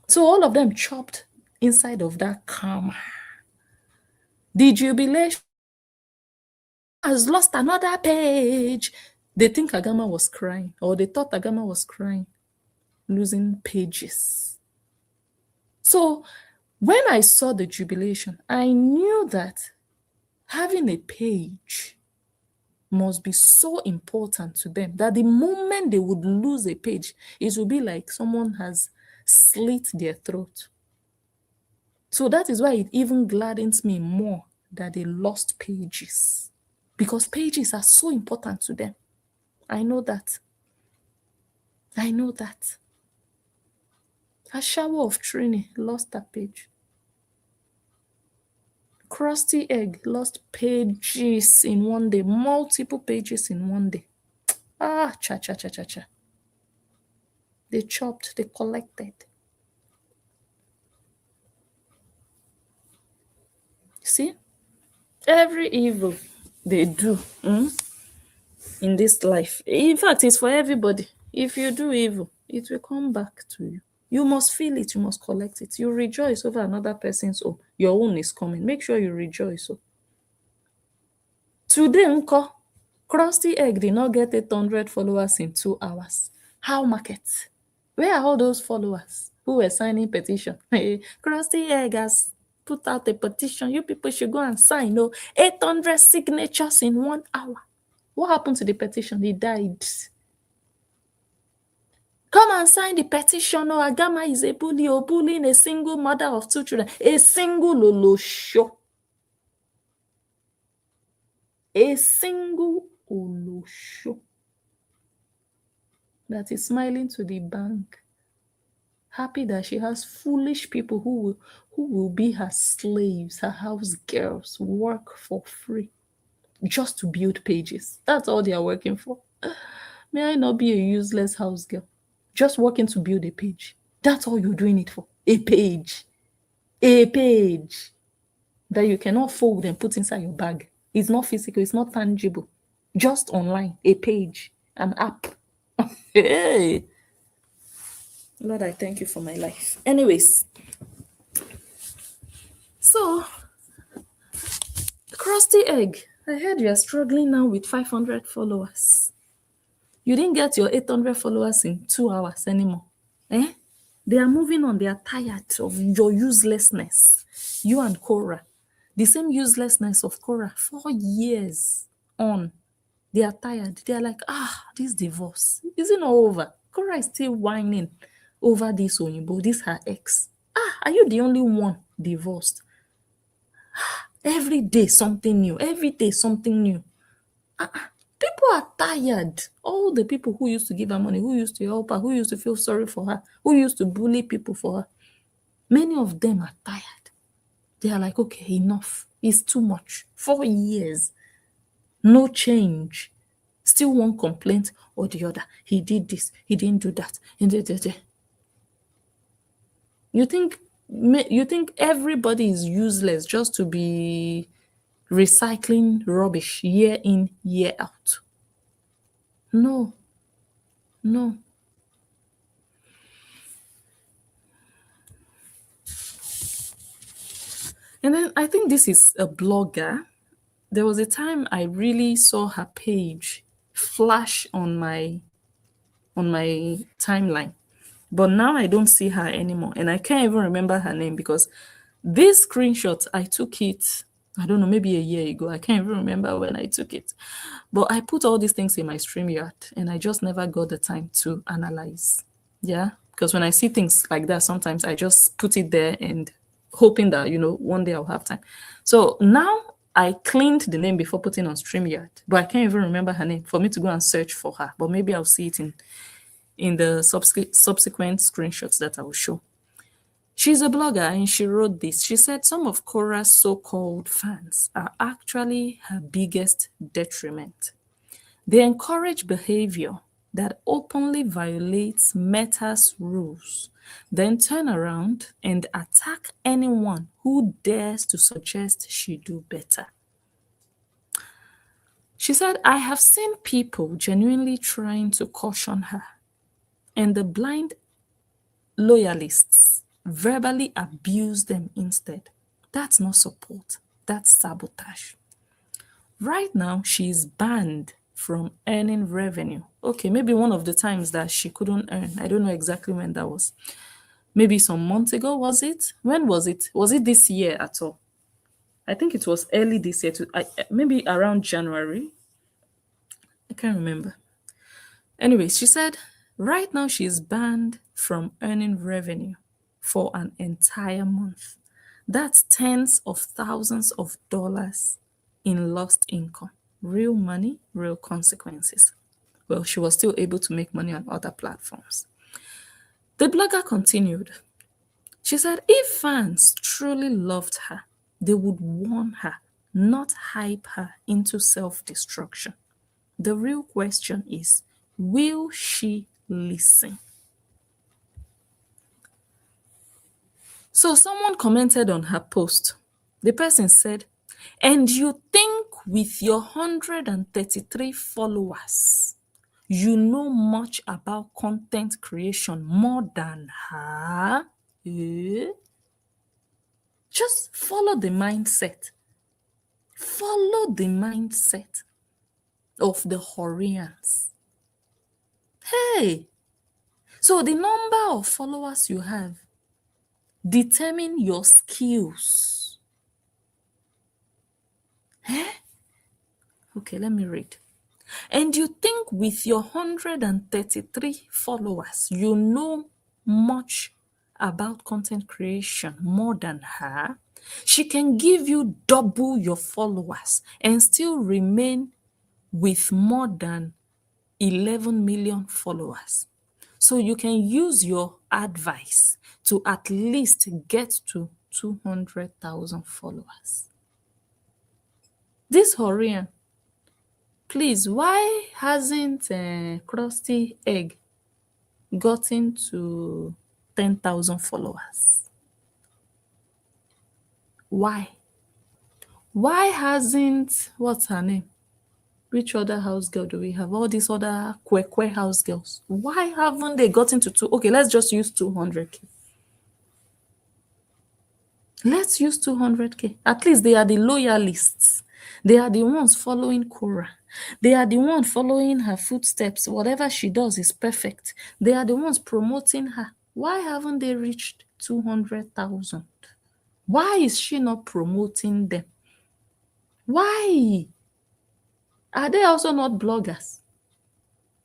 So all of them chopped inside of that karma. The jubilation has lost another page. They think Agama was crying, or they thought Agama was crying, losing pages. So when I saw the jubilation, I knew that having a page must be so important to them that the moment they would lose a page, it would be like someone has slit their throat. So that is why it even gladdens me more that they lost pages. Because pages are so important to them. I know that. I know that. A shower of Trini lost that page. Crusty Egg lost pages in one day, multiple pages in one day. Ah, cha cha cha cha cha. They chopped, they collected. See, every evil they do in this life. In fact, it's for everybody. If you do evil, it will come back to you. You must feel it, you must collect it. You rejoice over another person's own. Your own is coming. Make sure you rejoice. So today, Unko, Krusty Egg did not get 800 followers in 2 hours. How market? Where are all those followers who were signing petition? Hey, Krusty Egg has put out a petition. You people should go and sign. No, 800 signatures in 1 hour. What happened to the petition? He died. Come and sign the petition. Oh, Agama is a bully or bullying a single mother of 2 children. A single Olosho. A single Olosho that is smiling to the bank, happy that she has foolish people who will be her slaves, her house girls, work for free just to build pages. That's all they are working for. May I not be a useless house girl? Just working to build a page. That's all you're doing it for. A page. A page that you cannot fold and put inside your bag. It's not physical, it's not tangible. Just online. A page. An app. Hey. Lord, I thank you for my life. Anyways, so Krusty Egg, I heard you are struggling now with 500 followers. You didn't get your 800 followers in 2 hours anymore. Eh? They are moving on. They are tired of your uselessness. You and Korra. The same uselessness of Korra. 4 years on. They are tired. They are like, this divorce. Is it not over? Korra is still whining over this Oyinbo, this her ex. Are you the only one divorced? Every day something new. Every day something new. People are tired. All the people who used to give her money, who used to help her, who used to feel sorry for her, who used to bully people for her, many of them are tired. They are like, okay, enough. It's too much. 4 years. No change. Still one complaint or the other. He did this. He didn't do that. You think everybody is useless just to be recycling rubbish year in, year out? No. No. And then I think this is a blogger. There was a time I really saw her page flash on my timeline. But now I don't see her anymore. And I can't even remember her name because this screenshot, I took it, I don't know, maybe a year ago. I can't even remember when I took it. But I put all these things in my StreamYard and I just never got the time to analyze. Yeah. Because when I see things like that, sometimes I just put it there and hoping that, one day I'll have time. So now I cleaned the name before putting on StreamYard, but I can't even remember her name for me to go and search for her. But maybe I'll see it in the subsequent screenshots that I will show. She's a blogger and she wrote this. She said some of Korra's so-called fans are actually her biggest detriment. They encourage behavior that openly violates Meta's rules, then turn around and attack anyone who dares to suggest she do better. She said, I have seen people genuinely trying to caution her, and the blind loyalists verbally abuse them instead. That's not support, that's sabotage. Right now, she's banned from earning revenue. Okay, maybe one of the times that she couldn't earn. I don't know exactly when that was. Maybe some months ago, was it? When was it? Was it this year at all? I think it was early this year, maybe around January. I can't remember. Anyway, she said, right now she's banned from earning revenue for an entire month. That's tens of thousands of dollars in lost income. Real money, real consequences. Well, she was still able to make money on other platforms. The blogger continued. She said, if fans truly loved her, they would warn her, not hype her into self-destruction. The real question is, will she listen? So someone commented on her post. The person said, and you think with your 133 followers, you know much about content creation more than her? Eh? Just follow the mindset. Follow the mindset of the Horians. Hey, so the number of followers you have determine your skills. Eh? Okay, let me read. And you think with your 133 followers, you know much about content creation more than her? She can give you double your followers and still remain with more than 11 million followers. So you can use your advice to at least get to 200,000 followers. This Horian, please, why hasn't Krusty Egg gotten to 10,000 followers? Why? Why hasn't, what's her name? Which other house girl do we have? All these other Kwekwe house girls. Why haven't they gotten to two? Okay, let's just use 200K. Let's use 200K. At least they are the loyalists. They are the ones following Korra. They are the ones following her footsteps. Whatever she does is perfect. They are the ones promoting her. Why haven't they reached 200,000? Why is she not promoting them? Why? Are they also not bloggers?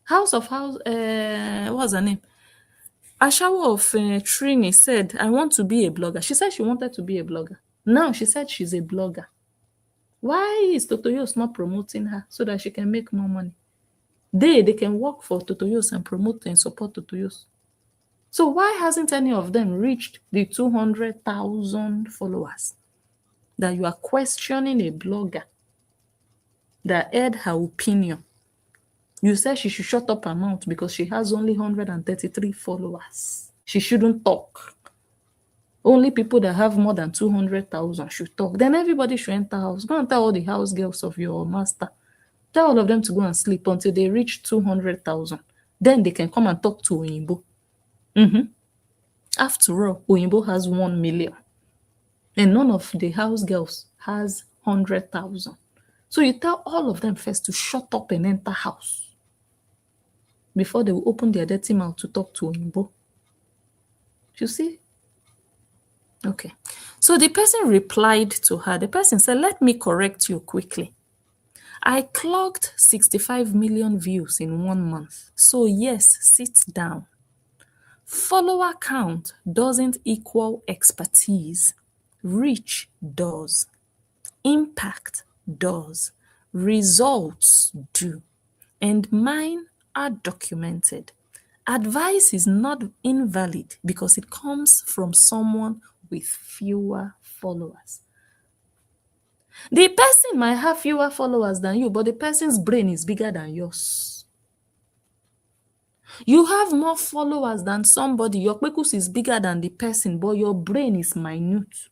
House of House, what's her name? Ashawo of Trini said, I want to be a blogger. She said she wanted to be a blogger. Now she said she's a blogger. Why is Totoyos not promoting her so that she can make more money? They can work for Totoyos and promote and support Totoyos. So why hasn't any of them reached the 200,000 followers? That you are questioning a blogger that aired her opinion. You said she should shut up her mouth because she has only 133 followers. She shouldn't talk. Only people that have more than 200,000 should talk. Then everybody should enter house. Go and tell all the house girls of your master. Tell all of them to go and sleep until they reach 200,000. Then they can come and talk to Oyinbo. After all, Oyinbo has 1 million. And none of the house girls has 100,000. So you tell all of them first to shut up and enter house before they will open their dirty mouth to talk to Oyinbo. You see? Okay. So the person replied to her. The person said, let me correct you quickly. I clocked 65 million views in 1 month. So yes, sit down. Follower count doesn't equal expertise. Reach does. Impact does. Results do. And mine are documented. Advice is not invalid because it comes from someone with fewer followers. The person might have fewer followers than you, but the person's brain is bigger than yours. You have more followers than somebody. Your pekus is bigger than the person, but your brain is minute.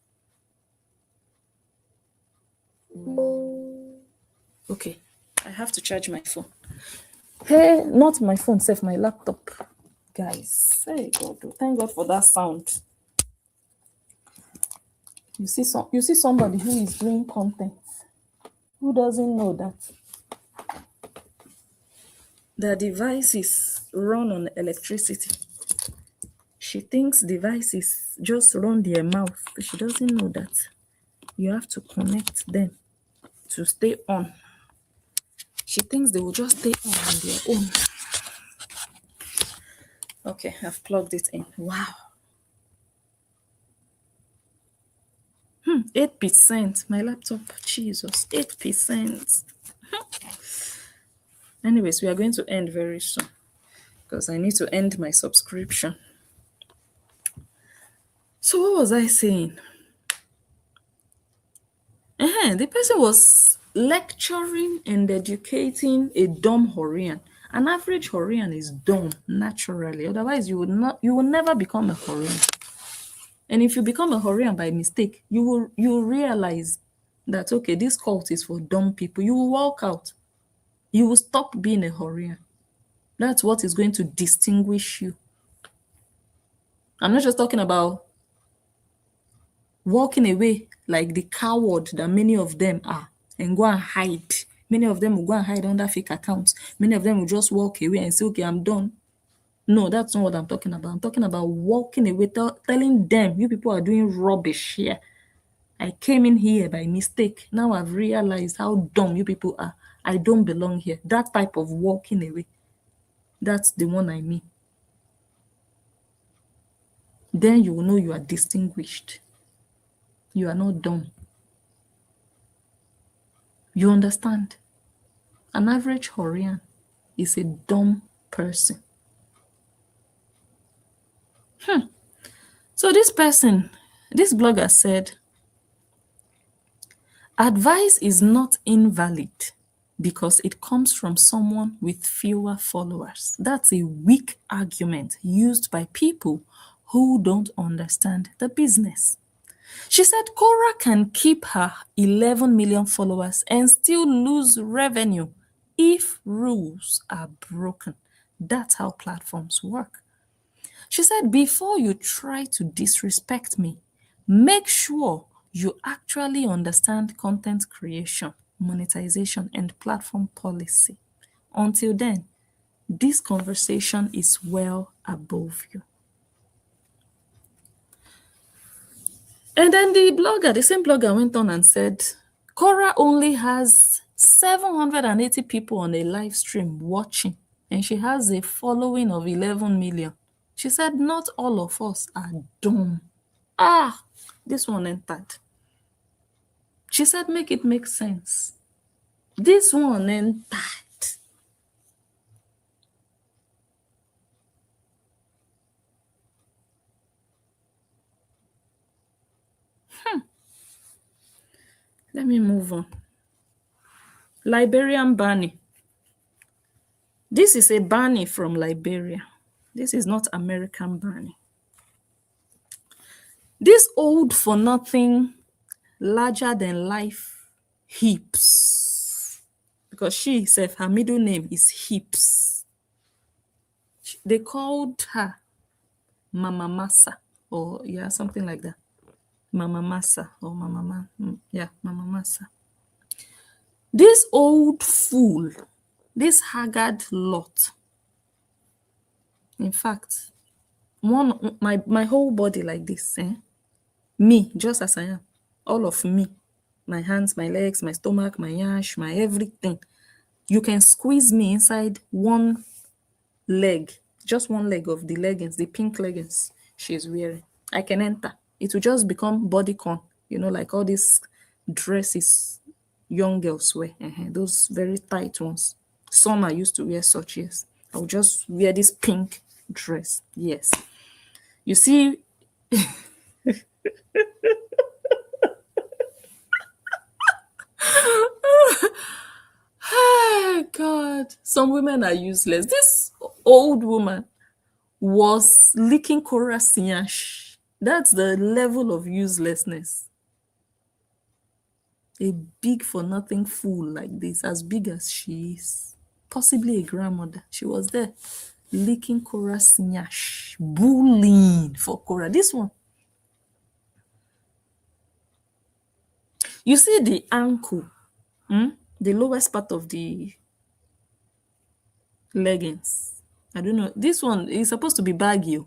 Okay, I have to charge my phone. Hey, not my phone, save my laptop. Guys, hey God, thank God for that sound. You see somebody who is doing content who doesn't know that the devices run on electricity. She thinks devices just run their mouth. She doesn't know that you have to connect them to stay on. She thinks they will just stay on their own. Okay, I've plugged it in. Wow. 8%. My laptop, Jesus, 8%. Anyways, we are going to end very soon because I need to end my subscription. So what was I saying? The person was lecturing and educating a dumb Horian. An average Horian is dumb naturally. Otherwise, you will never become a Horian. And if you become a Horian by mistake, you will realize that okay, this cult is for dumb people. You will walk out. You will stop being a Horian. That's what is going to distinguish you. I'm not just talking about walking away like the coward that many of them are and go and hide. Many of them will go and hide under fake accounts. Many of them will just walk away and say, okay, I'm done. No, that's not what I'm talking about. I'm talking about walking away, telling them, you people are doing rubbish here. I came in here by mistake. Now I've realized how dumb you people are. I don't belong here. That type of walking away, that's the one I mean. Then you will know you are distinguished. You are not dumb. You understand? An average Horian is a dumb person. So this person, this blogger said, advice is not invalid because it comes from someone with fewer followers. That's a weak argument used by people who don't understand the business. She said Korra can keep her 11 million followers and still lose revenue if rules are broken. That's how platforms work. She said, before you try to disrespect me, make sure you actually understand content creation, monetization, and platform policy. Until then, this conversation is well above you. And then the same blogger went on and said, Korra only has 780 people on a live stream watching, and she has a following of 11 million. She said, not all of us are dumb. This one entered. She said, make it make sense. This one entered. Let me move on. Liberian Barney. This is a Barney from Liberia. This is not American Barney. This old for nothing, larger than life hips. Because she said her middle name is Hips. They called her Mama Massa, or yeah, something like that. Mama Massa or Mama Massa. This old fool, this haggard lot. In fact, my whole body like this, me, just as I am, all of me, my hands, my legs, my stomach, my yash, my everything. You can squeeze me inside one leg, just one leg of the leggings, the pink leggings she's wearing. I can enter. It will just become bodycon, like all these dresses young girls wear, those very tight ones. Summer used to wear such, yes. I'll just wear this pink dress, yes. You see, oh God, some women are useless. This old woman was licking Korra Sinyash. That's the level of uselessness. A big for nothing fool like this, as big as she is, possibly a grandmother. She was there licking Korra Sinyash, bullying for Korra. This one. You see the ankle, the lowest part of the leggings. I don't know. This one is supposed to be baggy.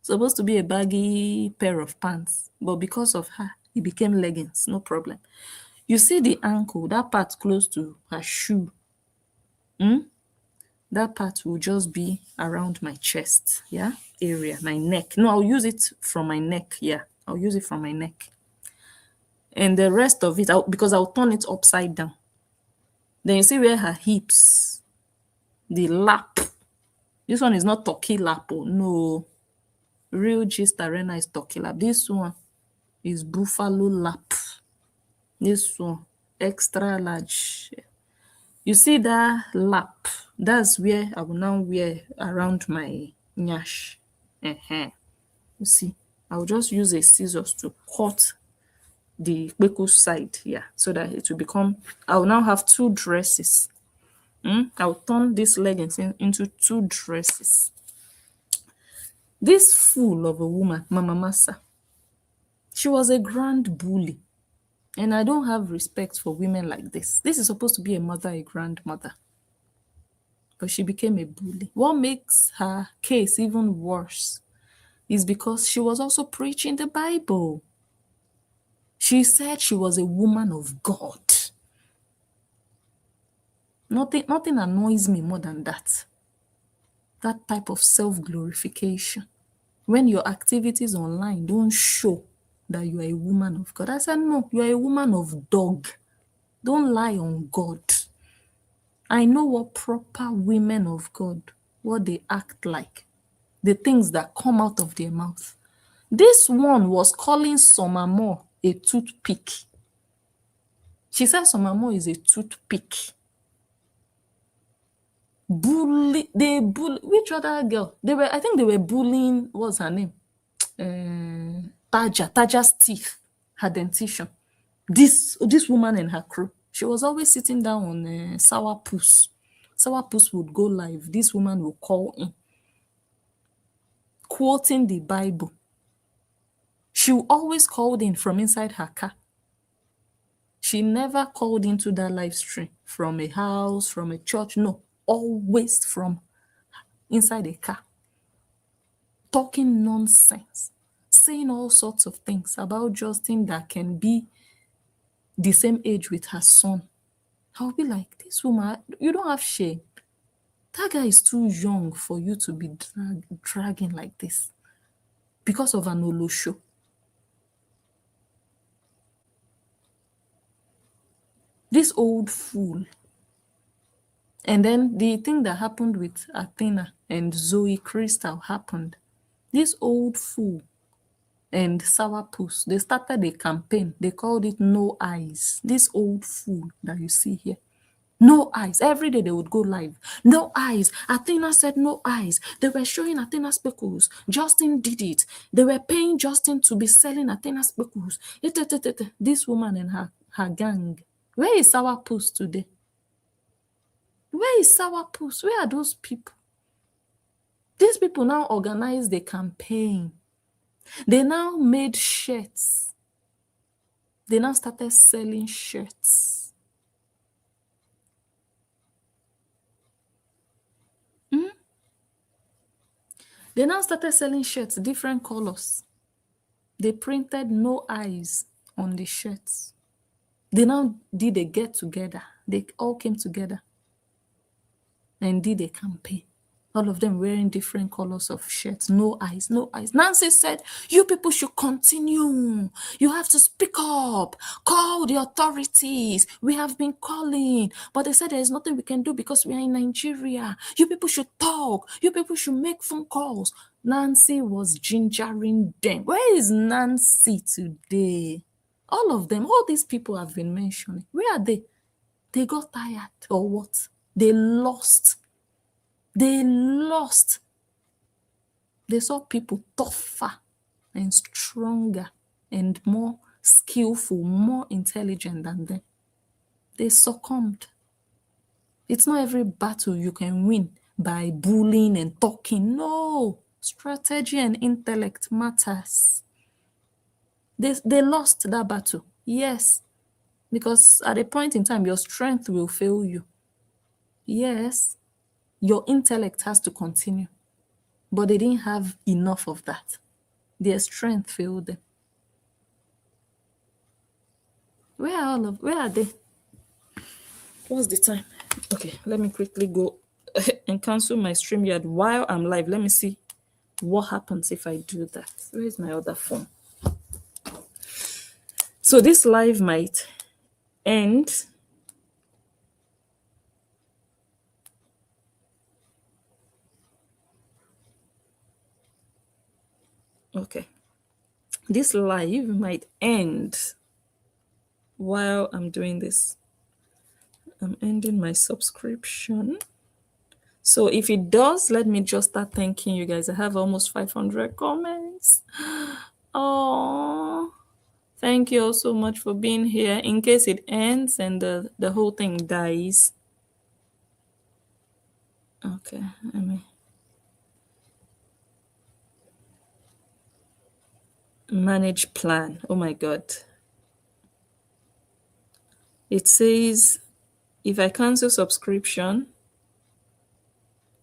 Supposed to be a baggy pair of pants. But because of her, it became leggings. No problem. You see the ankle, that part close to her shoe. That part will just be around my chest, area, my neck. No, I'll use it from my neck. I'll use it from my neck. And the rest of it, because I'll turn it upside down. Then you see where her hips, the lap. This one is not turkey lap. No. Real gist arena is turkey lap. This one is buffalo lap. This one, extra large. You see that lap? That's where I will now wear around my nyash. You see, I'll just use a scissors to cut the kpeku side here so that it will become, I'll now have two dresses. I'll turn this leggings into two dresses. This fool of a woman, Mama Masa, she was a grand bully. And I don't have respect for women like this. This is supposed to be a mother, a grandmother. But she became a bully. What makes her case even worse is because she was also preaching the Bible. She said she was a woman of God. Nothing annoys me more than that. That type of self-glorification. When your activities online don't show that you are a woman of God. I said, no, you are a woman of dog. Don't lie on God. I know what proper women of God, what they act like, the things that come out of their mouth. This one was calling Somamo a toothpick. She said Somamo is a toothpick. They bully, which other girl? I think they were bullying, what's her name? Taja's teeth, her dentition. This woman and her crew, she was always sitting down on Sour Puss. Sour Puss would go live. This woman will call in, quoting the Bible. She always called in from inside her car. She never called into that live stream from a house, from a church. No, always from inside a car. Talking nonsense, saying all sorts of things about Justin that can be the same age with her son. I'll be like, this woman, you don't have shame. That guy is too young for you to be dragging like this because of an Olosho. This old fool. And then the thing that happened with Athena and Zoe Crystal happened. This old fool and Sourpuss, they started a campaign. They called it No Eyes. This old fool that you see here. No eyes. Every day they would go live. No eyes. Athena said no eyes. They were showing Athena speckles. Justin did it. They were paying Justin to be selling Athena speckles. This woman and her gang. Where is Sourpuss today? Where is Sourpuss? Where are those people? These people now organized the campaign. They now made shirts. They now started selling shirts. They now started selling shirts, different colors. They printed no eyes on the shirts. They now did a get together. They all came together and did a campaign. All of them wearing different colors of shirts. No eyes, no eyes. Nancy said, you people should continue. You have to speak up. Call the authorities. We have been calling. But they said there is nothing we can do because we are in Nigeria. You people should talk. You people should make phone calls. Nancy was gingering them. Where is Nancy today? All of them, all these people have been mentioning. Where are they? They got tired or what? They lost. They lost. They saw people tougher and stronger and more skillful, more intelligent than them. They succumbed. It's not every battle you can win by bullying and talking. No, strategy and intellect matters. They lost that battle. Yes, because at a point in time, your strength will fail you. Yes, your intellect has to continue. But they didn't have enough of that. Their strength failed them. Where are they? What's the time? Okay, let me quickly go and cancel my StreamYard while I'm live. Let me see what happens if I do that. Where is my other phone? So this live might end. Okay. This live might end while I'm doing this. I'm ending my subscription. So if it does, let me just start thanking you guys. I have almost 500 comments. Oh, thank you all so much for being here. In case it ends and the whole thing dies. Okay, let me manage plan. Oh my God. It says if I cancel subscription,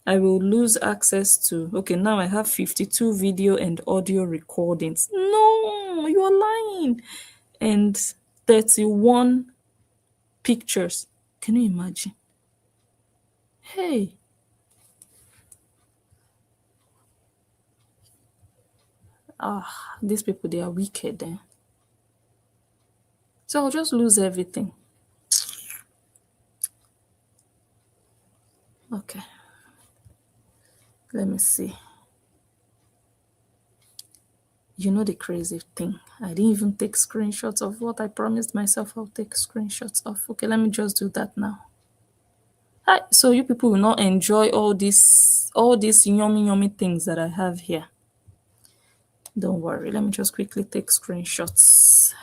I will lose access to. Okay, now I have 52 video and audio recordings. No, you are lying. And 31 pictures. Can you imagine? Hey, these people, they are wicked. Eh? So I'll just lose everything. Okay, let me see. You know the crazy thing. I didn't even take screenshots of what I promised myself I'll take screenshots of. Okay, let me just do that now. Hi, so you people will not enjoy all these yummy yummy things that I have here. Don't worry, let me just quickly take screenshots.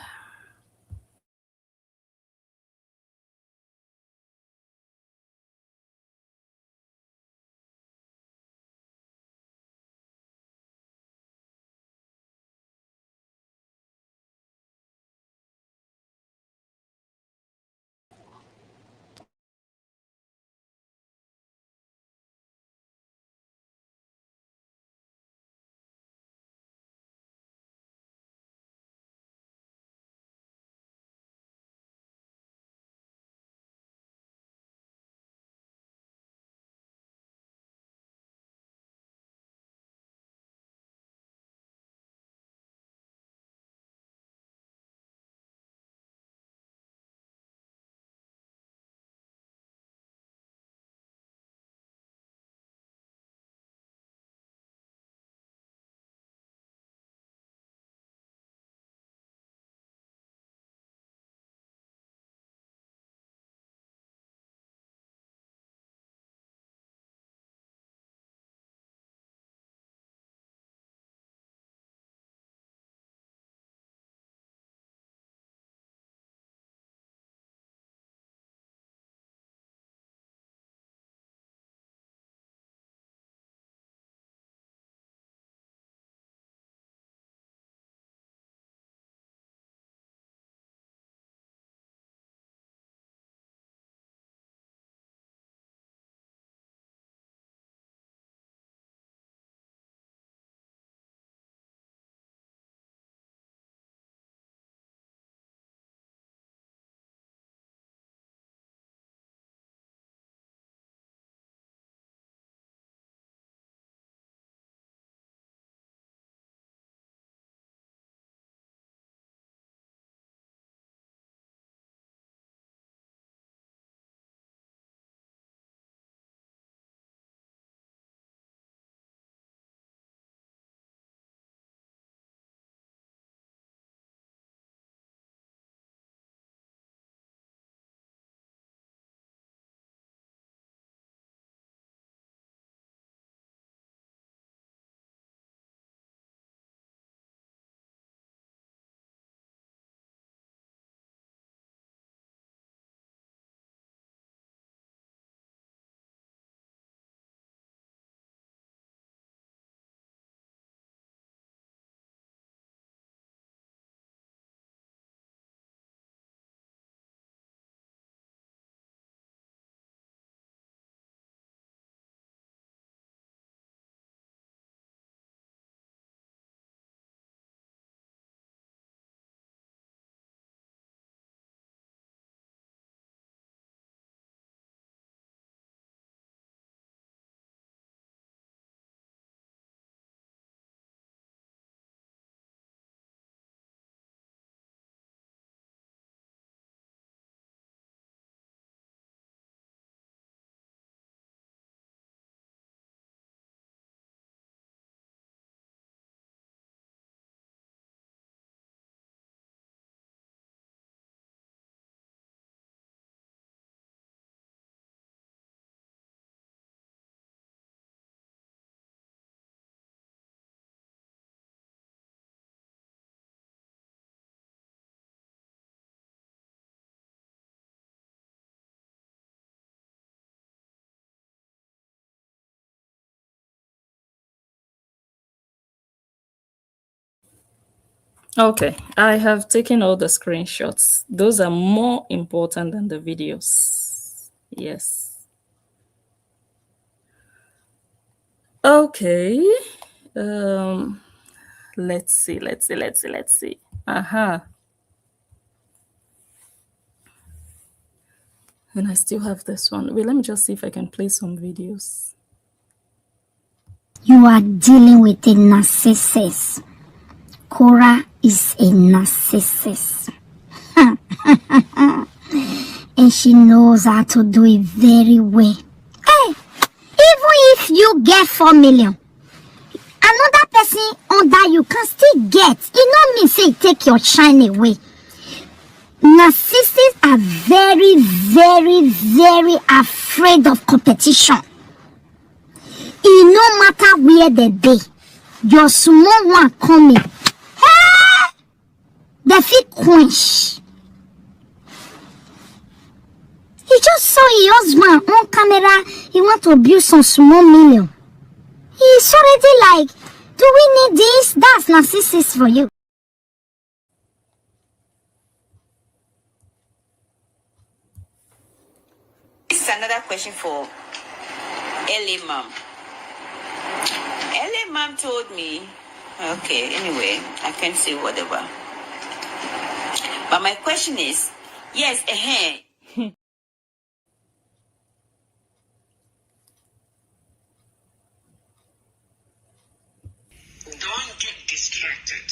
Okay, I have taken all the screenshots. Those are more important than the videos. Yes. Okay. Um, let's see. Uh-huh. And I still have this one. Wait, let me just see if I can play some videos. You are dealing with a narcissist. Korra is a narcissist. And she knows how to do it very well. Hey, even if you get 4 million, another person under you can still get. It no mean say take your shine away. Narcissists are very, very, very afraid of competition. It no matter where they be, your small one coming, hey, they feel quench. He just saw his husband on camera. He want to build some small million. He's already like, do we need this? That's narcissist for you. This is another question for LA mom. LA mom told me, okay, anyway, I can't say whatever. But my question is, yes, Don't get distracted.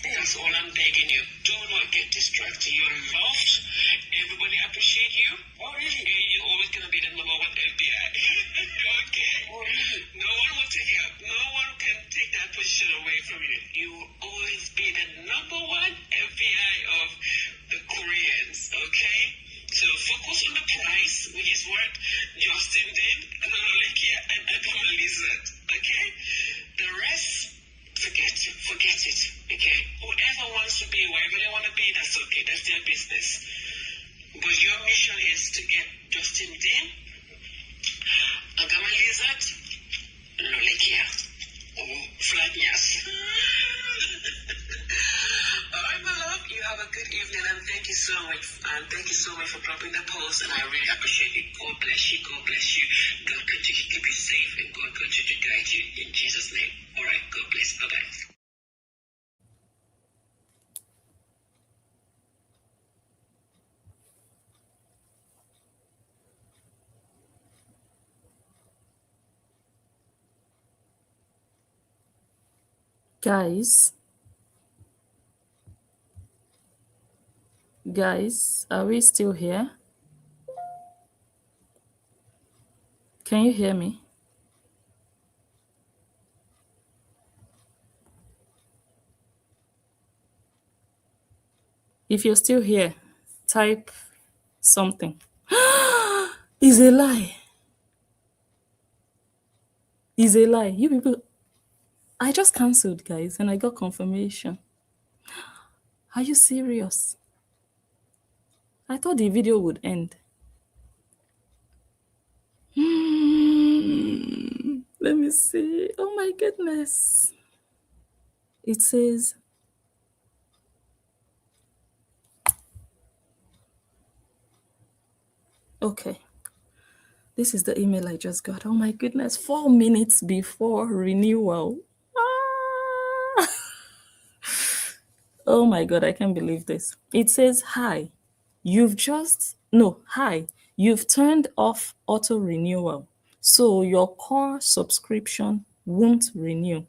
That's all I'm begging you. Do not get distracted. You're loved. Everybody appreciate you. Oh, really? And you're always going to be the number one FBI. Okay? Oh, really? No one will take you. No one can take that position away from you. You will always be the number one FBI of the Koreans. Okay? So focus on the prize, which is what Justin did, Lekia, and Adama Lizard. Okay? The rest, forget it. Okay? Whoever wants to be wherever they want to be, that's okay. That's their business. But your mission is to get Justin Dean, Agama Lizard, Lolekia, or Flatnyas. Alright, my love, you have a good evening and thank you so much. And thank you so much for dropping the post and I really appreciate it. God bless you, God bless you. God continue to keep you safe and God continue to guide you in Jesus' name. Alright, God bless. Bye-bye. Guys, are we still here? Can you hear me? If you're still here, type something. It's a lie. It's a lie. You people, I just cancelled, guys, and I got confirmation. Are you serious? I thought the video would end. Let me see. Oh my goodness. It says, okay. This is the email I just got. Oh my goodness. 4 minutes before renewal. Ah! Oh my God, I can't believe this. It says, hi, you've turned off auto renewal. So your core subscription won't renew.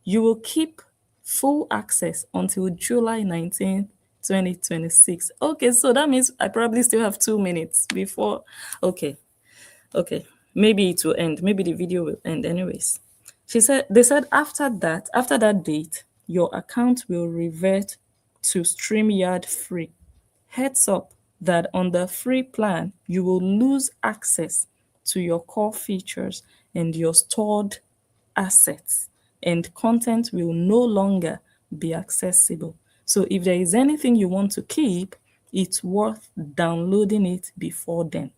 You will keep full access until July 19th, 2026. Okay, so that means I probably still have 2 minutes before. Okay, maybe it will end. Maybe the video will end anyways. They said after that date, your account will revert to StreamYard free. Heads up that on the free plan, you will lose access to your core features and your stored assets, and content will no longer be accessible. So if there is anything you want to keep, it's worth downloading it before then.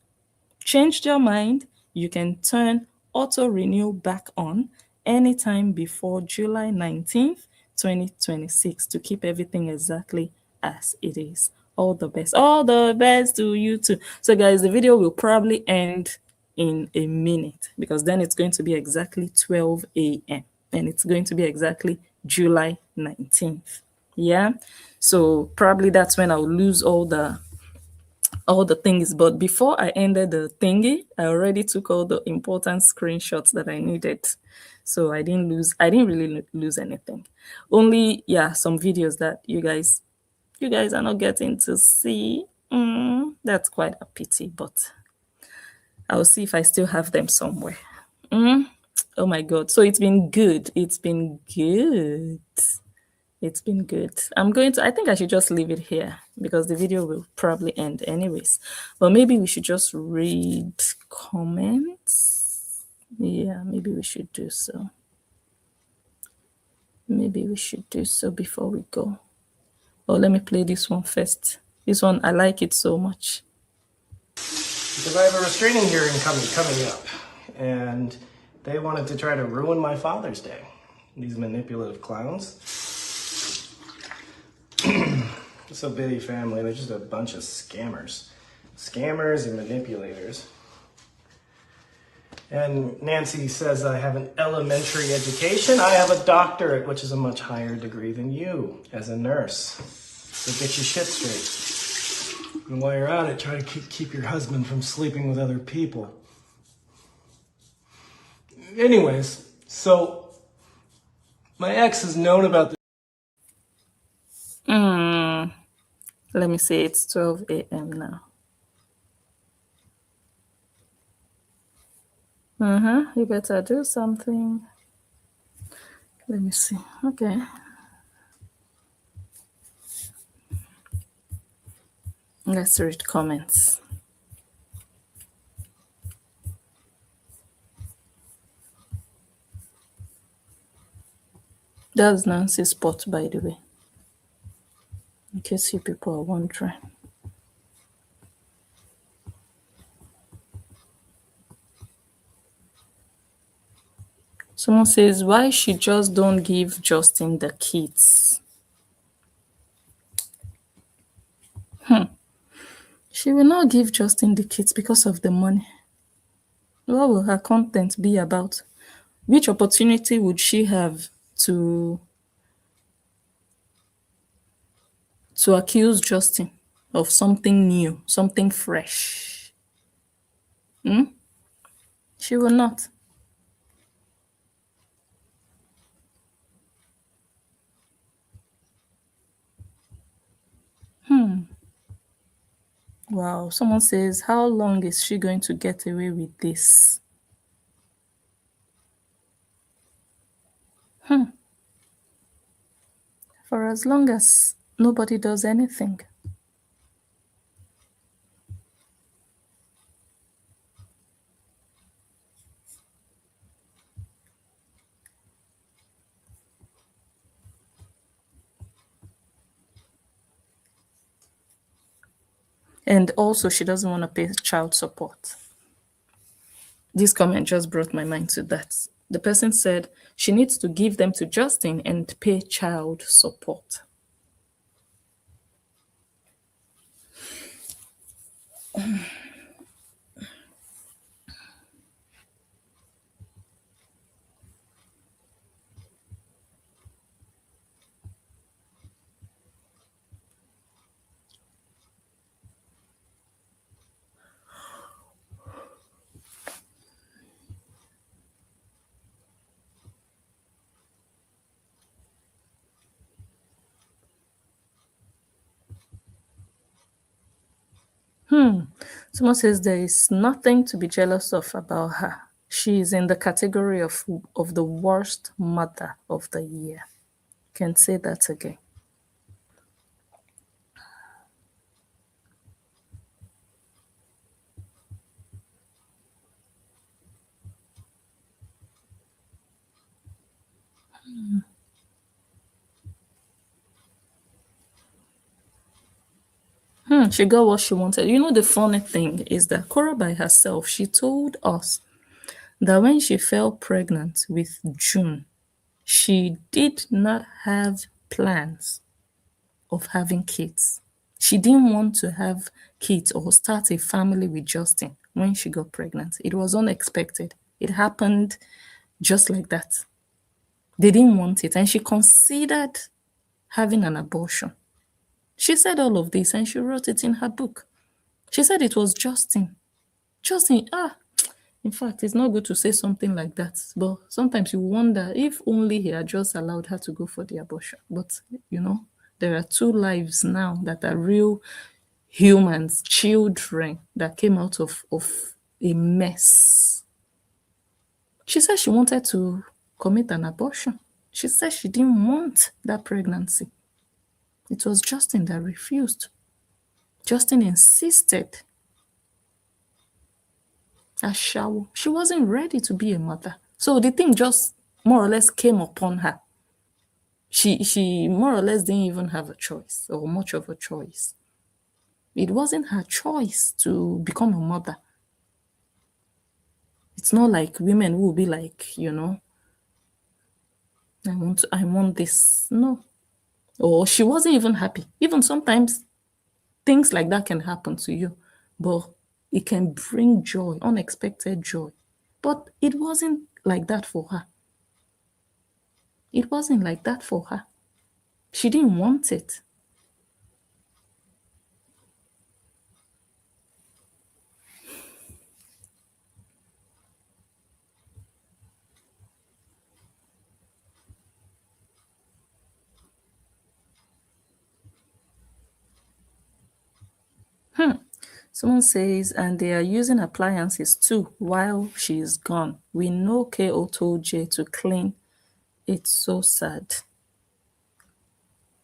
Changed your mind, you can turn auto renew back on anytime before July 19th, 2026 to keep everything exactly as it is. All the best. All the best to you too. So, guys, the video will probably end in a minute because then it's going to be exactly 12 a.m. and it's going to be exactly July 19th. Yeah. So, probably that's when I'll lose all the things. But before I ended the thingy, I already took all the important screenshots that I needed. So I didn't really lose anything. Only, yeah, some videos that you guys are not getting to see. That's quite a pity, but I'll see if I still have them somewhere. Oh my God. So it's been good. It's been good. It's been good. I think I should just leave it here because the video will probably end anyways. But maybe we should just read comments. Yeah, maybe we should do so. Maybe we should do so before we go. Oh, let me play this one first. This one, I like it so much. Because I have a restraining hearing coming up, and they wanted to try to ruin my Father's Day. These manipulative clowns. So Biddy family, they're just a bunch of scammers. Scammers and manipulators. And Nancy says I have an elementary education. I have a doctorate, which is a much higher degree than you as a nurse. So get your shit straight. And while you're at it, try to keep your husband from sleeping with other people. Anyways, so my ex has known about this. Let me see, it's 12 a.m. now. You better do something. Let me see. Okay. Let's read comments. That's Nancy's spot, by the way. In case you people are wondering. Someone says, why she just don't give Justin the kids? She will not give Justin the kids because of the money. What will her content be about? Which opportunity would she have to accuse Justin of something new, something fresh? She will not. Wow. Someone says, how long is she going to get away with this? For as long as nobody does anything. And also, she doesn't want to pay child support. This comment just brought my mind to that. The person said she needs to give them to Justin and pay child support. Someone says there is nothing to be jealous of about her. She is in the category of the worst mother of the year. Can say that again. She got what she wanted. You know, the funny thing is that Korra by herself, she told us that when she fell pregnant with June, She did not have plans of having kids. She didn't want to have kids or start a family with Justin when she got pregnant. It was unexpected. It happened just like that. They didn't want it, and she considered having an abortion. She said all of this and she wrote it in her book. She said it was Justin. Justin, in fact, it's not good to say something like that, but sometimes you wonder if only he had just allowed her to go for the abortion. But, there are two lives now that are real humans, children that came out of a mess. She said she wanted to commit an abortion. She said she didn't want that pregnancy. It was Justin that refused. Justin insisted. Ashawo. She wasn't ready to be a mother. So the thing just more or less came upon her. She more or less didn't even have a choice or much of a choice. It wasn't her choice to become a mother. It's not like women who will be like, I want this. No. Or she wasn't even happy. Even sometimes things like that can happen to you, but it can bring joy, unexpected joy. But it wasn't like that for her. It wasn't like that for her. She didn't want it. Someone says, and they are using appliances too while she is gone. We know KO told Jay to clean. It's so sad.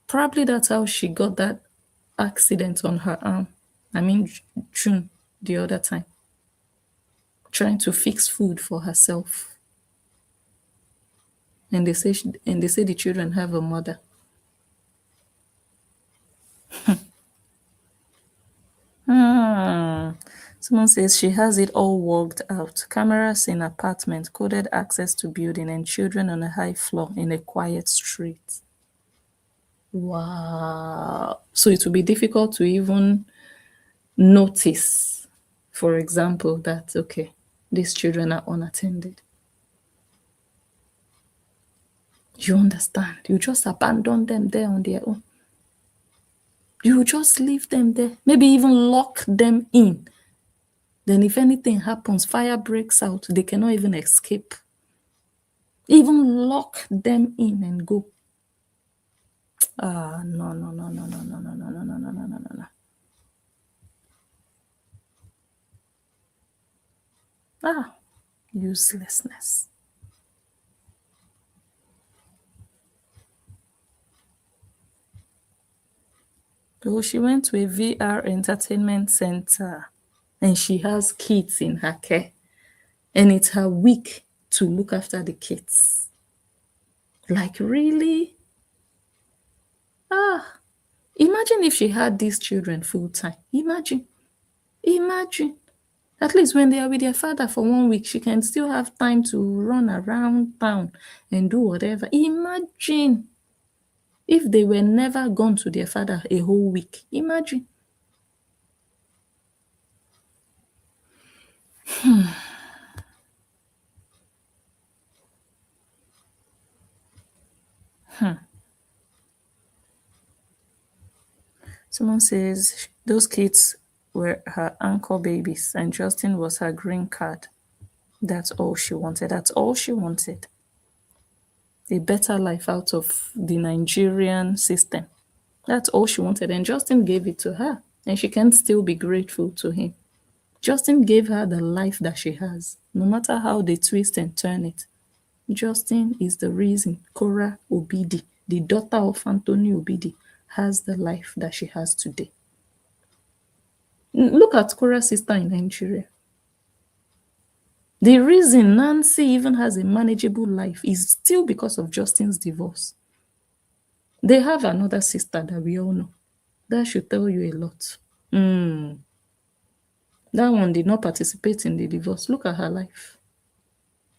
Probably that's how she got that accident on her arm. I mean, June, the other time. Trying to fix food for herself. And they say the children have a mother. Someone says she has it all worked out. Cameras in apartment, coded access to building, and children on a high floor in a quiet street. Wow. So it will be difficult to even notice, for example, that, okay, these children are unattended. You understand? You just abandon them there on their own. You just leave them there. Maybe even lock them in. Then if anything happens, fire breaks out, they cannot even escape. Even lock them in and go. No, no, no, no, no, no, no, no, no, no, no, no, no, no. Uselessness. So she went to a VR entertainment center and she has kids in her care. And it's her week to look after the kids. Like, really? Imagine if she had these children full time. Imagine. At least when they are with their father for 1 week, she can still have time to run around town and do whatever. Imagine if they were never gone to their father a whole week. Imagine. Someone says those kids were her anchor babies and Justin was her green card. That's all she wanted. That's all she wanted. A better life out of the Nigerian system. That's all she wanted. And Justin gave it to her. And she can still be grateful to him. Justin gave her the life that she has, no matter how they twist and turn it. Justin is the reason Korra Obidi, the daughter of Anthony Obidi, has the life that she has today. Look at Korra's sister in Nigeria. The reason Nancy even has a manageable life is still because of Justin's divorce. They have another sister that we all know. That should tell you a lot. That one did not participate in the divorce. Look at her life.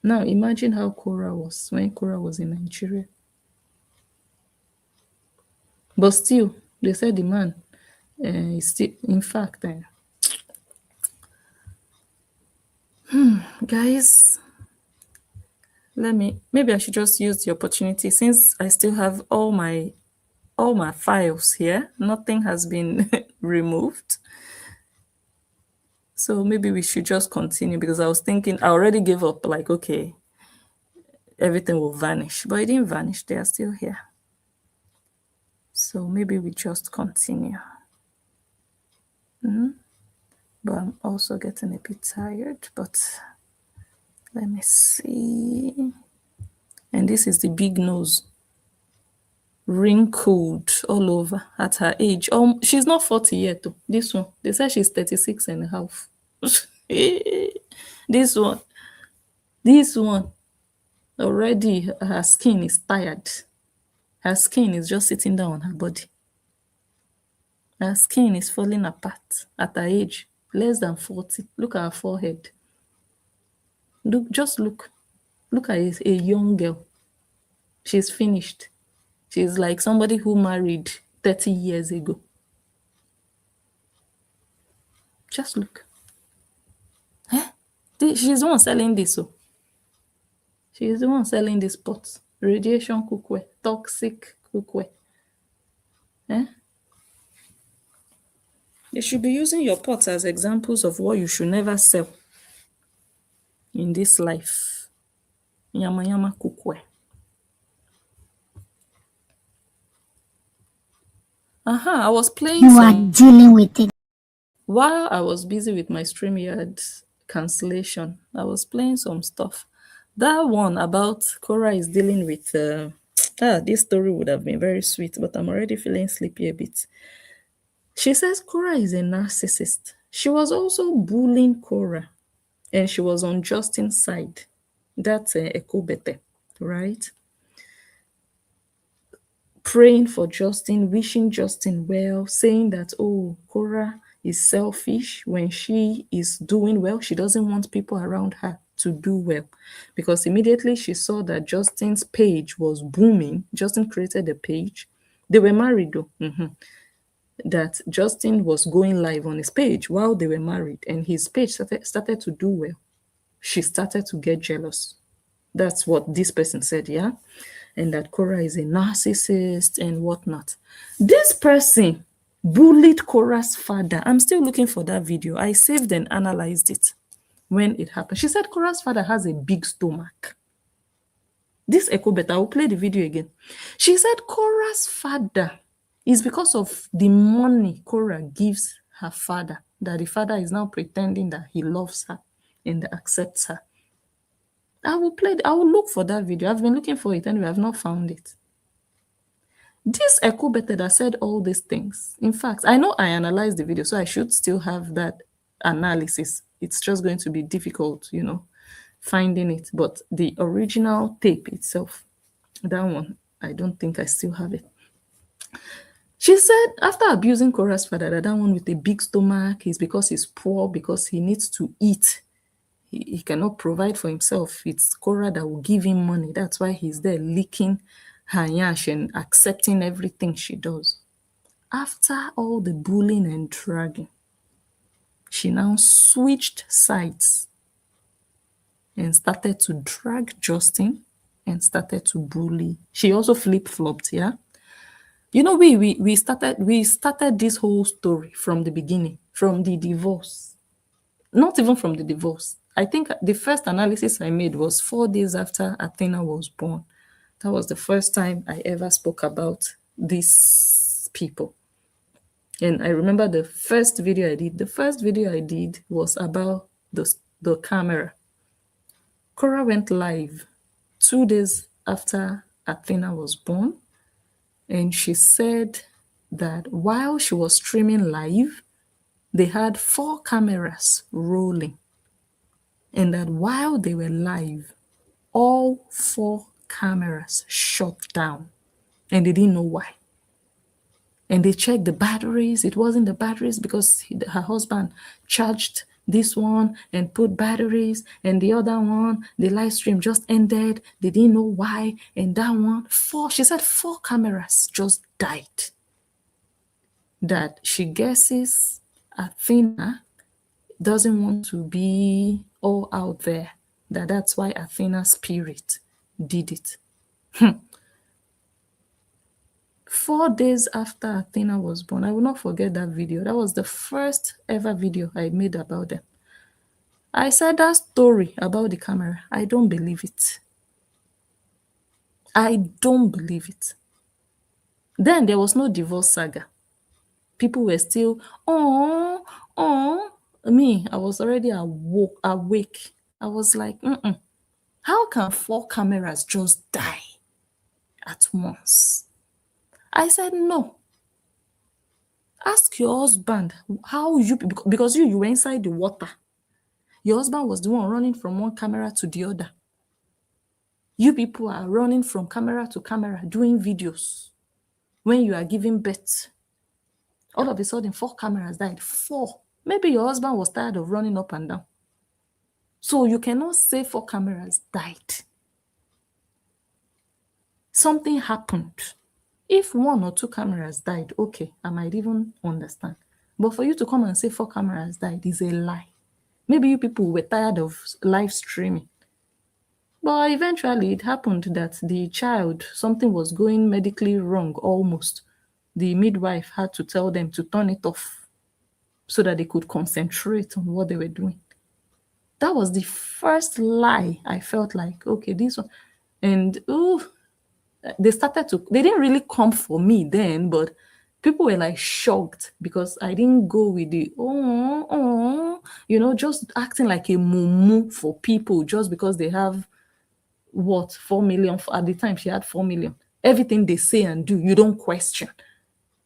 Now imagine how Korra was when Korra was in Nigeria. But still, they said the man is still, in fact, guys, maybe I should just use the opportunity since I still have all my files here. Nothing has been removed. So maybe we should just continue because I was thinking I already gave up, like, okay, everything will vanish, but it didn't vanish. They are still here. So maybe we just continue. But I'm also getting a bit tired, but let me see. And this is the big nose, wrinkled all over at her age. She's not 40 yet though. This one, they say she's 36 and a half. This one already, her skin is tired. Her skin is just sitting down on her body. Her skin is falling apart at her age, less than 40. Look at her forehead. Look at a young girl. She's finished. She's like somebody who married 30 years ago. Just look. She's the one selling this. So she's the one selling this pot. Radiation cookware, toxic cookware. You should be using your pots as examples of what you should never sell in this life. Yama yama cookware. I was playing You are dealing with it. While I was busy with my StreamYard cancellation, I was playing some stuff. That one about Korra is dealing with this story would have been very sweet, but I'm already feeling sleepy a bit. She says Korra is a narcissist. She was also bullying Korra, and she was on Justin's side. That's Ekobete, right? Praying for Justin, wishing Justin well, saying that, oh, Korra is selfish. When she is doing well, she doesn't want people around her to do well. Because immediately she saw that Justin's page was booming. Justin created a page. They were married though. That Justin was going live on his page while they were married, and his page started to do well. She started to get jealous. That's what this person said, yeah? And that Korra is a narcissist and whatnot. This person bullied Korra's father. I'm still looking for that video. I saved and analyzed it when it happened. She said Korra's father has a big stomach. This Ekobeta, I will play the video again. She said Korra's father is because of the money Korra gives her father, that the father is now pretending that he loves her and accepts her. I will look for that video. I've been looking for it anyway. I've not found it. This Ekobete that said all these things. In fact, I know I analyzed the video, so I should still have that analysis. It's just going to be difficult, finding it. But the original tape itself, that one, I don't think I still have it. She said after abusing Korra's father, that one with a big stomach is because he's poor, because he needs to eat. He cannot provide for himself. It's Korra that will give him money. That's why he's there licking her yash and accepting everything she does. After all the bullying and dragging, she now switched sides and started to drag Justin and started to bully. She also flip-flopped, yeah? We started this whole story from the beginning, from the divorce. Not even from the divorce. I think the first analysis I made was 4 days after Athena was born. That was the first time I ever spoke about these people. And I remember the first video I did. The first video I did was about the camera. Korra went live 2 days after Athena was born. And she said that while she was streaming live, they had 4 cameras rolling. And that while they were live, all 4 cameras shut down. And they didn't know why. And they checked the batteries. It wasn't the batteries because her husband charged this one and put batteries, and the other one, the live stream just ended. They didn't know why. And that one, she said 4 cameras just died. That she guesses Athena doesn't want to be all out there. That's why Athena's spirit did it. 4 days after Athena was born, I will not forget that video. That was the first ever video I made about them. I said that story about the camera. I don't believe it. I don't believe it. Then there was no divorce saga. People were still, oh, me, I was already awake. I was like, how can 4 cameras just die at once? I said, no. Ask your husband how you, because you were inside the water. Your husband was the one running from one camera to the other. You people are running from camera to camera, doing videos. When you are giving birth, all of a sudden 4 cameras died. 4. Maybe your husband was tired of running up and down. So you cannot say 4 cameras died. Something happened. If 1 or 2 cameras died, okay, I might even understand. But for you to come and say 4 cameras died is a lie. Maybe you people were tired of live streaming. But eventually it happened that the child, something was going medically wrong almost. The midwife had to tell them to turn it off so that they could concentrate on what they were doing. That was the first lie I felt like, okay, this one. And they didn't really come for me then, but people were like shocked because I didn't go with the, just acting like a mumu for people just because they have, 4 million? At the time, she had 4 million. Everything they say and do, you don't question.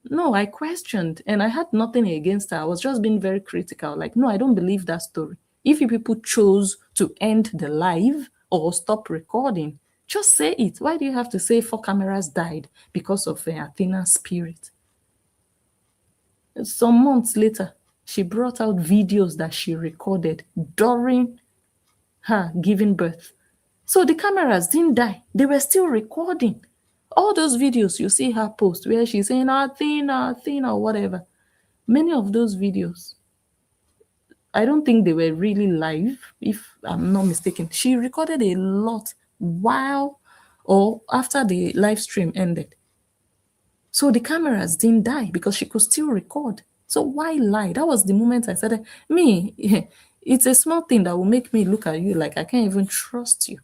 No, I questioned, and I had nothing against her. I was just being very critical. Like, no, I don't believe that story. If you people chose to end the live or stop recording, just say it. Why do you have to say 4 cameras died because of Athena's spirit? Some months later, she brought out videos that she recorded during her giving birth. So the cameras didn't die. They were still recording. All those videos you see her post where she's saying Athena, Athena, or whatever. Many of those videos, I don't think they were really live, if I'm not mistaken. She recorded a lot while or after the live stream ended. So the cameras didn't die because she could still record. So why lie? That was the moment I said, it's a small thing that will make me look at you like I can't even trust you.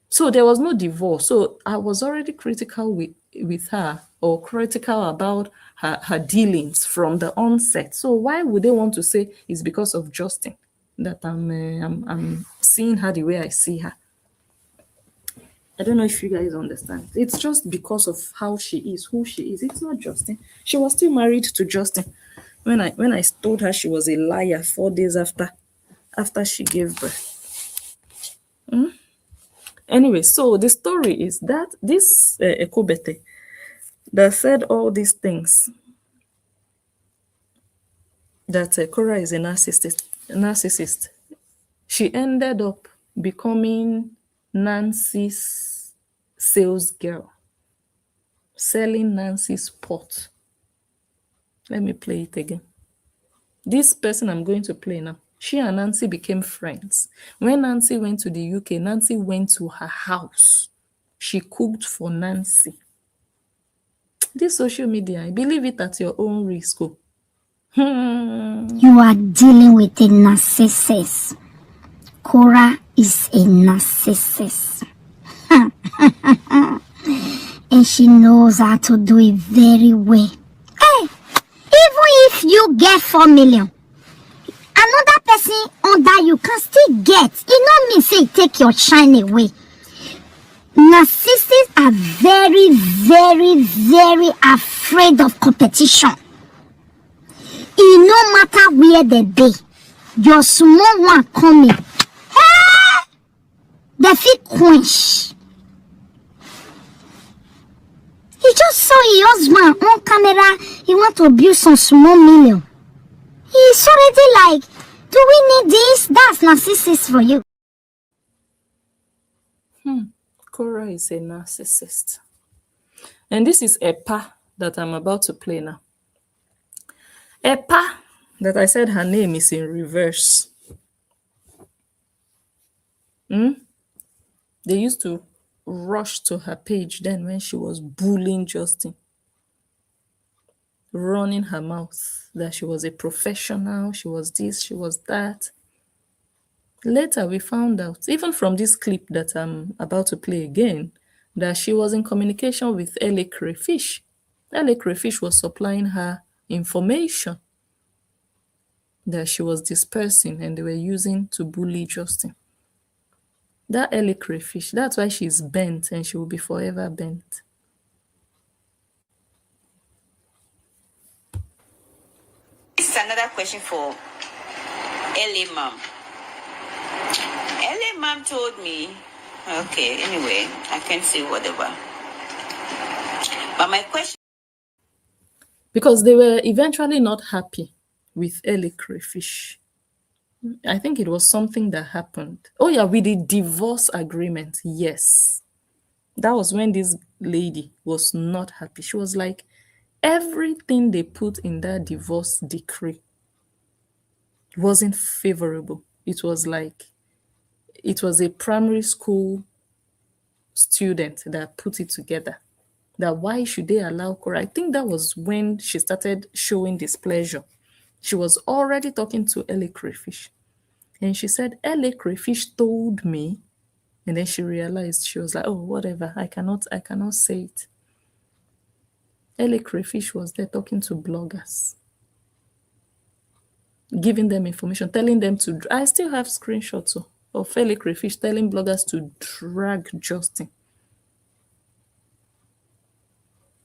So there was no divorce. So I was already critical with her, or critical about her dealings from the onset. So why would they want to say it's because of Justin that I'm seeing her the way I see her? I don't know if you guys understand. It's just because of how she is, who she is. It's not Justin. She was still married to Justin when I told her she was a liar 4 days after she gave birth. Anyway, so the story is that this Ekobete that said all these things, that Korra is a narcissist, she ended up becoming Nancy's sales girl, selling Nancy's pot. Let me play it again. This person I'm going to play now, she and Nancy became friends. When Nancy went to the UK, Nancy went to her house. She cooked for Nancy. This social media, I believe it at your own risk. You are dealing with a narcissist. Korra is a narcissist. And she knows how to do it very well. Hey, even if you get 4 million, another person under you can still get. It don't mean say take your shine away. Narcissists are very, very, very afraid of competition. It no matter where they be, your small one coming, hey, they feel quench. He just saw his husband on camera. He want to build some small million. He's already like, do we need this? That's narcissist for you. Korra is a narcissist. And this is Epa that I'm about to play now. Epa, that I said her name is in reverse. They used to rush to her page then when she was bullying Justin, running her mouth that she was a professional, she was this, she was that. Later, we found out, even from this clip that I'm about to play again, that she was in communication with LA Crayfish. LA Crayfish was supplying her information that she was dispersing and they were using to bully Justin. That LA Crayfish, that's why she's bent and she will be forever bent. This is another question for LA Mom. LA Mom told me, okay, anyway, I can say whatever. But my question, Because they were eventually not happy with LA Crayfish. I think it was something that happened. Oh yeah, with the divorce agreement, yes. That was when this lady was not happy. She was like, everything they put in that divorce decree wasn't favorable. It was like, it was a primary school student that put it together. That why should they allow Korra? I think that was when she started showing displeasure. She was already talking to LA Crayfish. And she said, LA Crayfish told me. And then she realized, she was like, oh, whatever, I cannot say it. LA Crayfish was there talking to bloggers, giving them information, telling them to, I still have screenshots of LA Crayfish telling bloggers to drag Justin.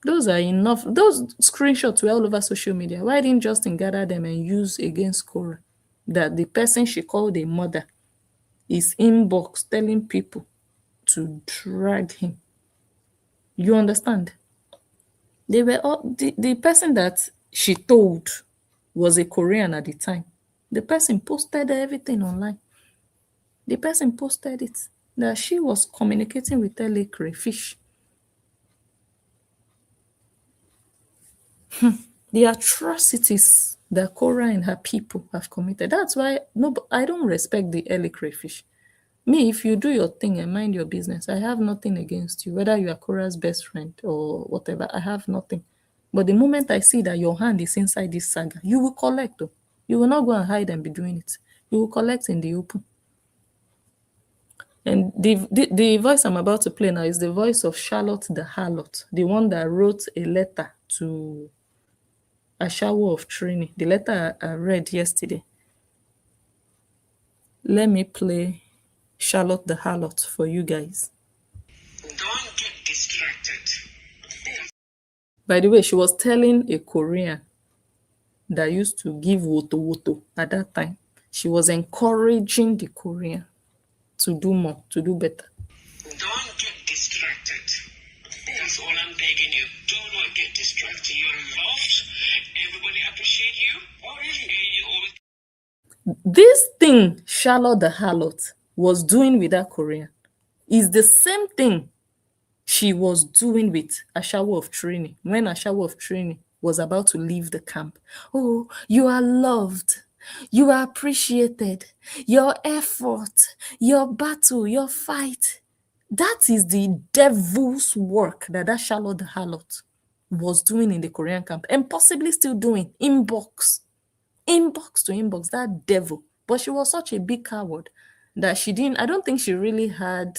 Those are enough. Those screenshots were all over social media. Why didn't Justin gather them and use against Korra? That the person she called a mother is inbox telling people to drag him. You understand? They were all the person that she told was a Korean at the time. The person posted everything online. The person posted it that she was communicating with LA Crayfish. The atrocities that Korra and her people have committed. That's why I don't respect the LA Crayfish. Me, if you do your thing and mind your business, I have nothing against you. Whether you are Korra's best friend or whatever, I have nothing. But the moment I see that your hand is inside this saga, you will collect. Though. You will not go and hide and be doing it. You will collect in the open. And the voice I'm about to play now is the voice of Charlotte the Harlot, the one that wrote a letter to a shower of training. The letter I read yesterday. Let me play Charlotte the Harlot for you guys. Don't get distracted. By the way, she was telling a Korean that used to give woto woto at that time. She was encouraging the Korean to do more, to do better. Don't get distracted. That's all I'm begging you. Do not get distracted. You're loved. Everybody appreciate you. Oh, really? You always This thing Charlotte the Harlot was doing with that Korean is the same thing she was doing with a shower of training when a shower of training was about to leave the camp. Oh, you are loved. You are appreciated. Your effort, your battle, your fight. That is the devil's work that Charlotte the Harlot was doing in the Korean camp and possibly still doing. Inbox to inbox, that devil. But she was such a big coward that I don't think she really had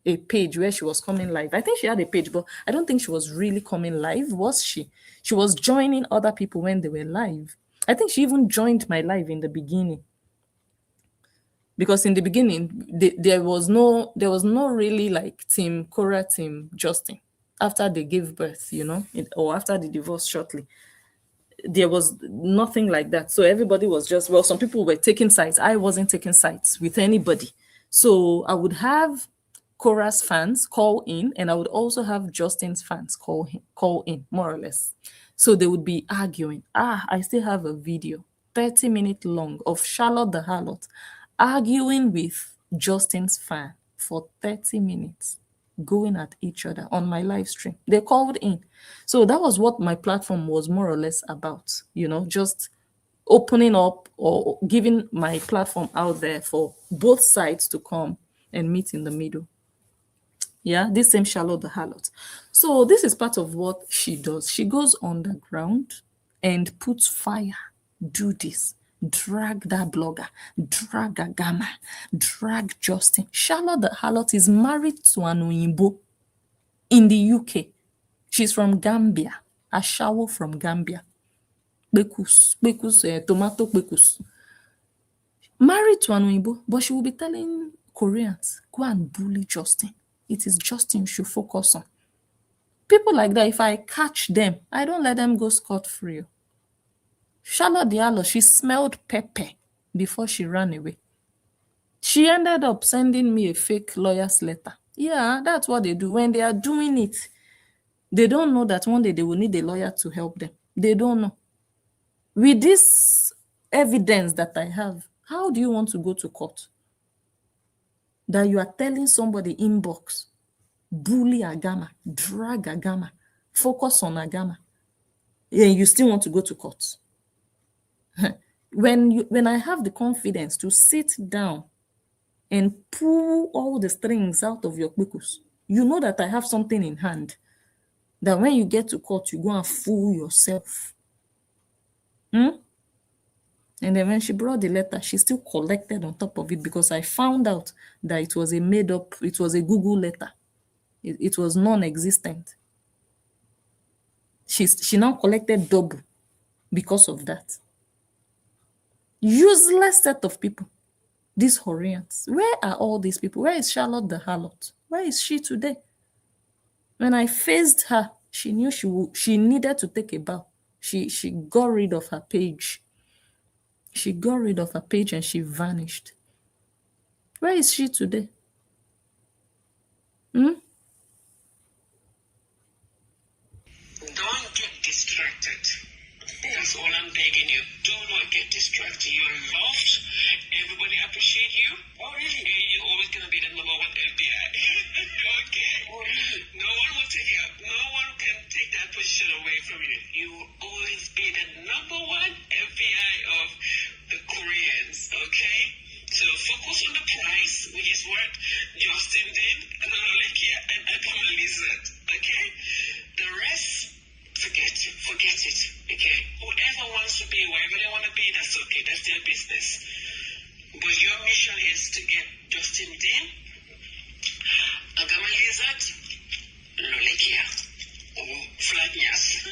a page where she was coming live. I think she had a page, but I don't think she was really coming live, was she? She was joining other people when they were live. I think she even joined my live in the beginning. Because in the beginning, there was no really like team Korra, team Justin. After they gave birth, or after the divorce shortly. There was nothing like that. So everybody was just, some people were taking sides. I wasn't taking sides with anybody. So I would have Korra's fans call in, and I would also have Justin's fans call in, more or less. So they would be arguing. I still have a video 30 minutes long of Charlotte the Harlot arguing with Justin's fan for 30 minutes, going at each other on my live stream. They called in. So that was what my platform was more or less about, just opening up or giving my platform out there for both sides to come and meet in the middle. Yeah, this same Charlotte the Harlot. So this is part of what she does. She goes underground and puts fire. Do this. Drag that blogger. Drag Agama. Drag Justin. Charlotte the Harlot is married to an Oyinbo in the UK. She's from Gambia. Ashawo from Gambia. Tomato bekus. Married to an Oyinbo, but she will be telling Koreans, go and bully Justin. It is Justin you should focus on. People like that, if I catch them, I don't let them go scot-free. Charlotte Diallo, she smelled pepper before she ran away. She ended up sending me a fake lawyer's letter. Yeah, that's what they do. When they are doing it, they don't know that one day they will need a lawyer to help them. They don't know. With this evidence that I have, how do you want to go to court? That you are telling somebody inbox, bully Agama, drag Agama, focus on Agama, and you still want to go to court. When I have the confidence to sit down and pull all the strings out of your kpikus, you know that I have something in hand, that when you get to court, you go and fool yourself. And then when she brought the letter, she still collected on top of it, because I found out that it was a made-up, it was a Google letter. It was non-existent. She now collected double because of that. Useless set of people. These Horians. Where are all these people? Where is Charlotte the Harlot? Where is she today? When I faced her, she knew she needed to take a bow. She got rid of her page. She got rid of her page and she vanished. Where is she today? Don't get distracted. That's all I'm begging you. Do not get distracted. You're loved. Everybody appreciate you. Oh, really? You're always going to be the number one FBI. Okay? Oh, really? No one will take it. No one can take that position away from you. You will always be the number one FBI of the Koreans. Okay? So focus on the prize, which is what Justin did, and Ololekia and Akama Lizard. Okay? The rest, forget it. Okay? Whoever wants to be, wherever they want to be, that's okay. That's their business. But your mission is to get Justin Dean, Agama Lizard, Lolekia, or Flatnyas.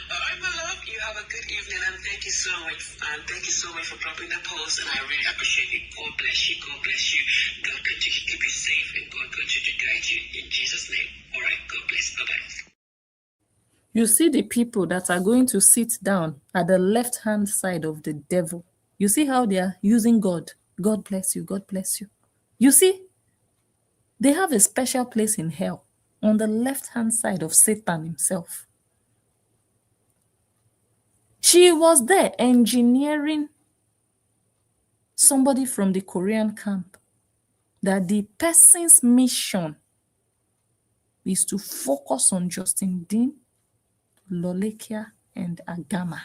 All right, my love, you have a good evening, and thank you so much. And thank you so much for dropping the post, and I really appreciate it. God bless you. God bless you. God continue to keep you safe, and God continue to guide you in Jesus' name. All right, God bless. Bye-bye. You see the people that are going to sit down at the left-hand side of the devil. You see how they are using God. God bless you. God bless you. You see, they have a special place in hell on the left-hand side of Satan himself. She was there engineering somebody from the Korean camp, that the person's mission is to focus on Justin Dean, Lolekia, and Agama.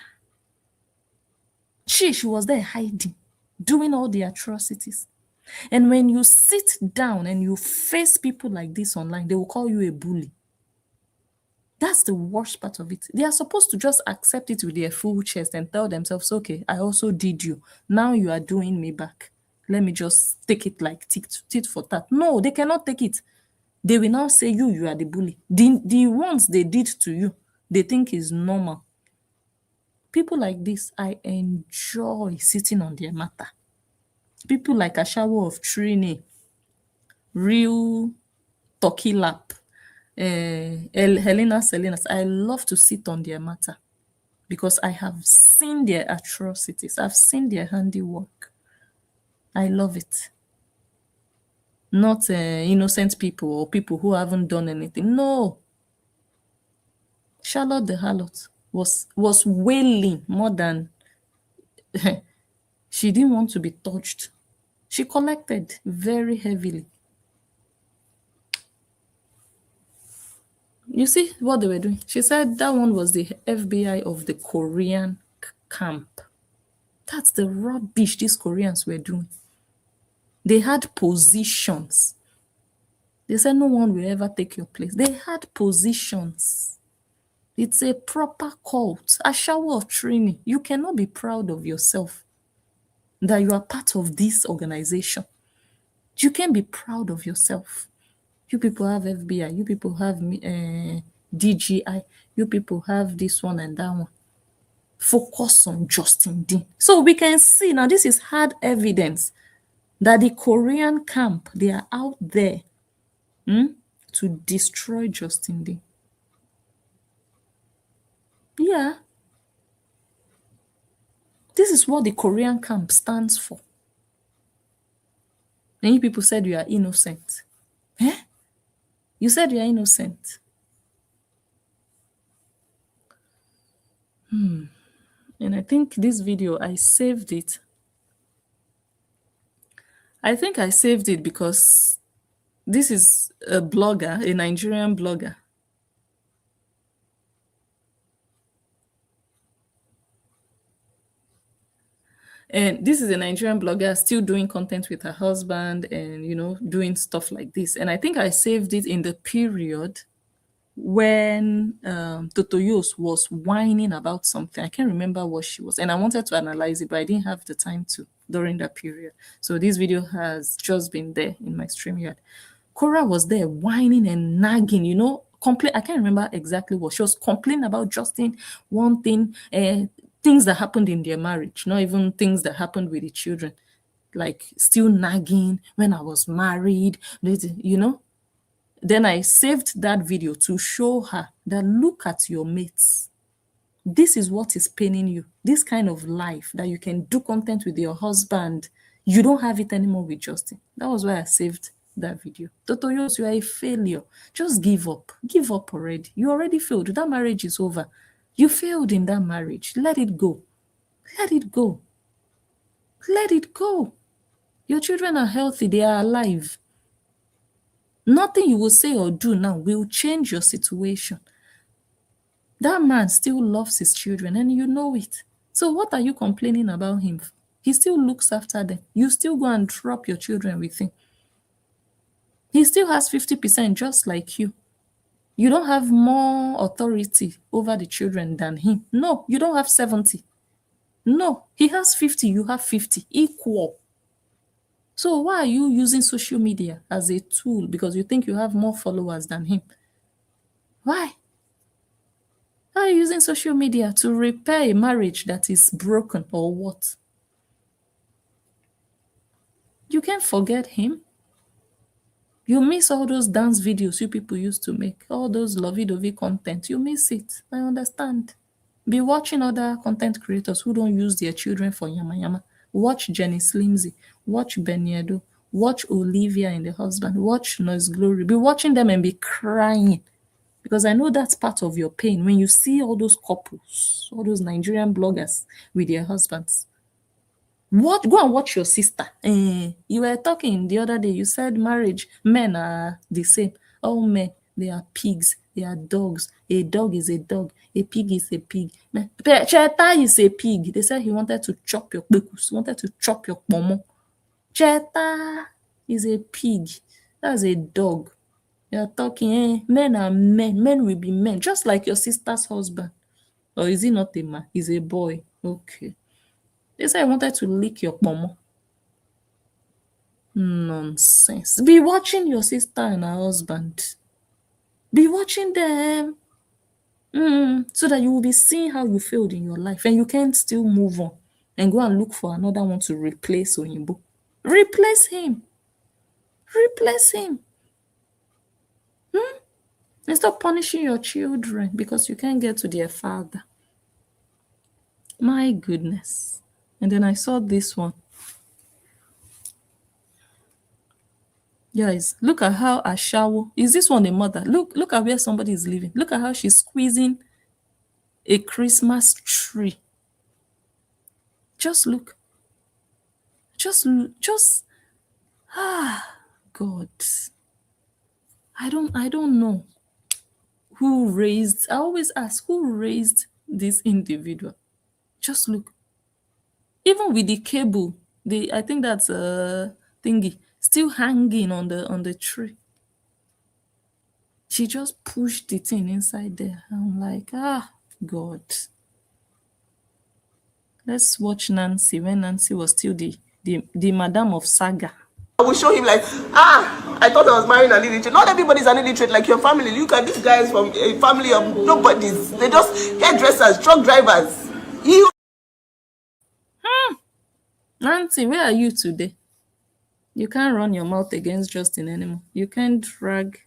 She was there hiding, doing all the atrocities. And when you sit down and you face people like this online, they will call you a bully. That's the worst part of it. They are supposed to just accept it with their full chest and tell themselves, okay, I also did you. Now you are doing me back. Let me just take it like tit for tat. No, they cannot take it. They will now say you are the bully. The ones they did to you, they think is normal. People like this, I enjoy sitting on their matter. People like Ashawo of Trini, Real Turkey Lap, Helena Salinas, I love to sit on their matter because I have seen their atrocities. I've seen their handiwork. I love it. Not innocent people or people who haven't done anything. No. Charlotte the Harlot was wailing more than she didn't want to be touched. She collected very heavily. You see what they were doing? She said that one was the FBI of the Korean camp. That's the rubbish these Koreans were doing. They had positions. They said no one will ever take your place. They had positions. It's a proper cult, a shower of training. You cannot be proud of yourself that you are part of this organization. You can be proud of yourself. You people have FBI. You people have DGI. You people have this one and that one. Focus on Justin Dean. So we can see now this is hard evidence that the Korean camp, they are out there to destroy Justin Dean. Yeah. This is what the Korean camp stands for. And you people said you are innocent. Eh? You said you are innocent. And I think this video, I saved it. I think I saved it because this is a blogger, a Nigerian blogger. And this is a Nigerian blogger still doing content with her husband and, you know, doing stuff like this. And I think I saved it in the period when Totoyos was whining about something. I can't remember what she was. And I wanted to analyze it, but I didn't have the time to during that period. So this video has just been there in my StreamYard. Korra was there whining and nagging, you know, I can't remember exactly what. She was complaining about Justin, one thing, things that happened in their marriage, not even things that happened with the children. Like still nagging when I was married, you know. Then I saved that video to show her that look at your mates. This is what is paining you. This kind of life that you can do content with your husband. You don't have it anymore with Justin. That was why I saved that video. Totoyos, you are a failure. Just give up. Give up already. You already failed. That marriage is over. You failed in that marriage. Let it go. Let it go. Let it go. Your children are healthy. They are alive. Nothing you will say or do now will change your situation. That man still loves his children and you know it. So what are you complaining about him? He still looks after them. You still go and drop your children with him. He still has 50% just like you. You don't have more authority over the children than him. No, you don't have 70. No, he has 50, you have 50. Equal. So why are you using social media as a tool because you think you have more followers than him? Why? Why are you using social media to repair a marriage that is broken or what? You can't forget him. You miss all those dance videos you people used to make, all those lovey-dovey content. You miss it. I understand. Be watching other content creators who don't use their children for yama yama. Watch Jenny Slimsy. Watch Beniedo. Watch Olivia and the husband. Watch Noise Glory. Be watching them and be crying. Because I know that's part of your pain when you see all those couples, all those Nigerian bloggers with their husbands. What? Go and watch your sister. You were talking the other day. You said marriage, men are the same. All men, they are pigs. They are dogs. A dog is a dog. A pig is a pig. Cheta is a pig. They said he wanted to chop your bekus, wanted to chop your pomo. Cheta is a pig. That's a dog. You're talking, men are men. Men will be men, just like your sister's husband. Or is he not a man? He's a boy. Okay. They said I wanted to lick your pomo. Nonsense. Be watching your sister and her husband. Be watching them. So that you will be seeing how you failed in your life and you can still move on and go and look for another one to replace Oyinbo. Replace him. Replace him. And stop punishing your children because you can't get to their father. My goodness. And then I saw this one. Guys, look at how Ashawo, is this one a mother? Look at where somebody is living. Look at how she's squeezing a Christmas tree. Just look. Just God. I don't know who raised. I always ask who raised this individual. Just look. Even with the cable, I think that's a thingy still hanging on the tree. She just pushed it in inside there. I'm like, God. Let's watch Nancy when Nancy was still the Madame of Saga. I will show him like, I thought I was marrying an illiterate. Not everybody's an illiterate like your family. Look at these guys from a family of nobodies. They just hairdressers, truck drivers. You. Nancy, where are you today? You can't run your mouth against Justin anymore. You can't drag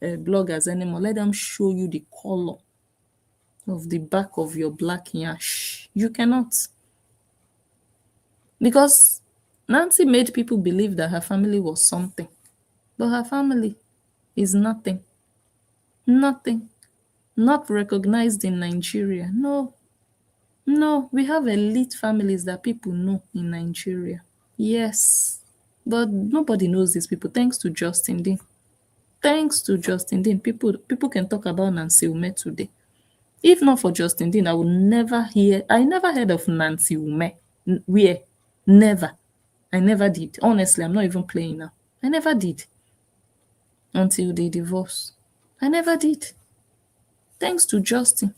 bloggers anymore. Let them show you the color of the back of your black yash. You cannot. Because Nancy made people believe that her family was something. But her family is nothing. Nothing. Not recognized in Nigeria. No. No, we have elite families that people know in Nigeria. Yes. But nobody knows these people, thanks to Justin Dean. Thanks to Justin Dean, people can talk about Nancy Ume today. If not for Justin Dean, I never heard of Nancy Ume. Where? Never. I never did. Honestly, I'm not even playing now. I never did. Until they divorced. I never did. Thanks to Justin.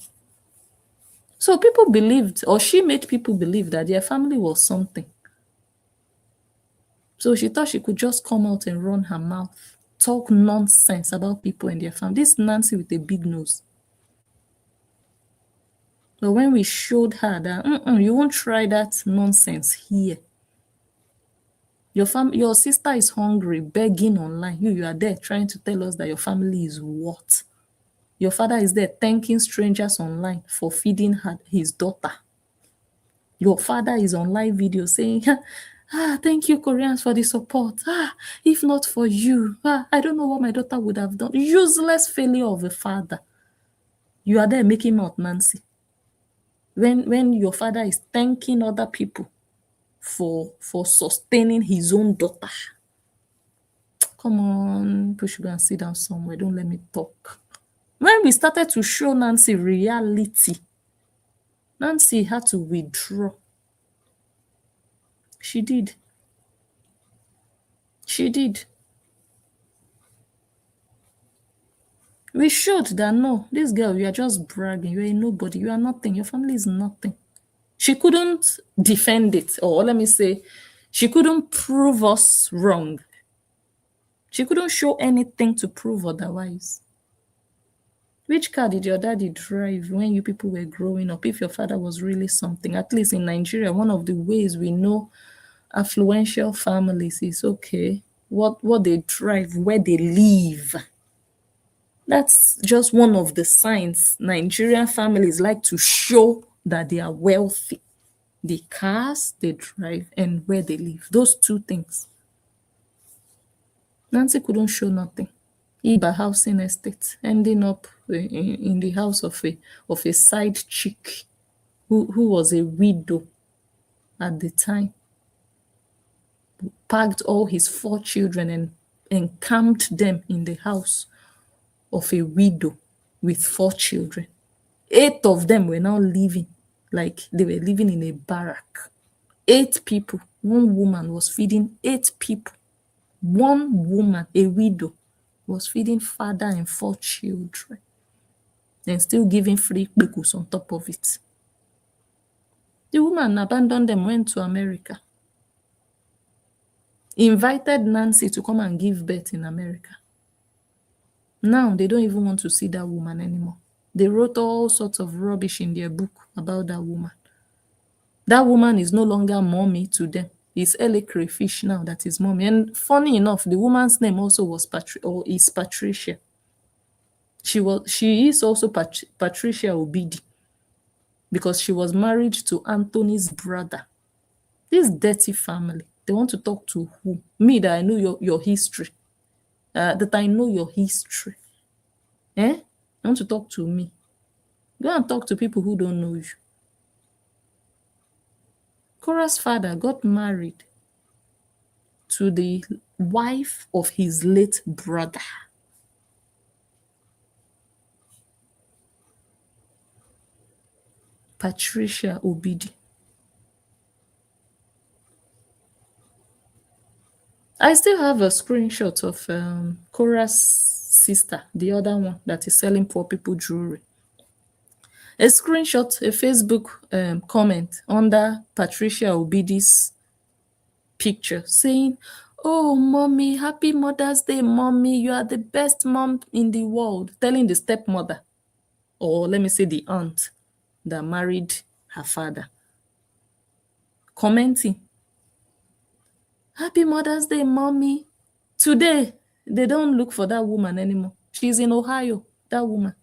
So people believed, or she made people believe that their family was something. So she thought she could just come out and run her mouth, talk nonsense about people and their family. This Nancy with a big nose. But when we showed her that you won't try that nonsense here. Your sister is hungry, begging online. You are there trying to tell us that your family is what? Your father is there thanking strangers online for feeding his daughter. Your father is on live video saying, thank you, Koreans, for the support. If not for you, I don't know what my daughter would have done. Useless failure of a father. You are there making out Nancy. When your father is thanking other people for sustaining his own daughter. Come on, push go and sit down somewhere. Don't let me talk. When we started to show Nancy reality, Nancy had to withdraw. She did. She did. We showed that no, this girl, you are just bragging. You are a nobody. You are nothing. Your family is nothing. She couldn't defend it, or let me say, she couldn't prove us wrong. She couldn't show anything to prove otherwise. Which car did your daddy drive when you people were growing up? If your father was really something, at least in Nigeria, one of the ways we know affluential families is okay, what they drive, where they live. That's just one of the signs Nigerian families like to show that they are wealthy. The cars they drive and where they live. Those two things. Nancy couldn't show nothing. Iba housing estate, ending up in the house of a side chick who was a widow at the time. Packed all his 4 children and encamped them in the house of a widow with 4 children. 8 of them were now living like they were living in a barrack. 8 people. One woman was feeding 8 people. One woman, a widow, was feeding father and 4 children and still giving free pickles on top of it. The woman abandoned them, went to America. Invited Nancy to come and give birth in America. Now they don't even want to see that woman anymore. They wrote all sorts of rubbish in their book about that woman. That woman is no longer mommy to them. It's L.A. Crayfish now that is mommy. And funny enough, the woman's name also was is Patricia. She is also Patricia Obidi because she was married to Anthony's brother. This dirty family. They want to talk to who? Me, that I know your history. That I know your history. They want to talk to me. Go and talk to people who don't know you. Korra's father got married to the wife of his late brother. Patricia Obidi. I still have a screenshot of Korra's sister, the other one that is selling poor people jewelry. A screenshot, a Facebook comment under Patricia Obidi's picture saying, "Oh, mommy, happy Mother's Day, mommy. You are the best mom in the world." Telling the stepmother, or let me say the aunt that married her father. Commenting, "Happy Mother's Day, mommy." Today, they don't look for that woman anymore. She's in Ohio, that woman.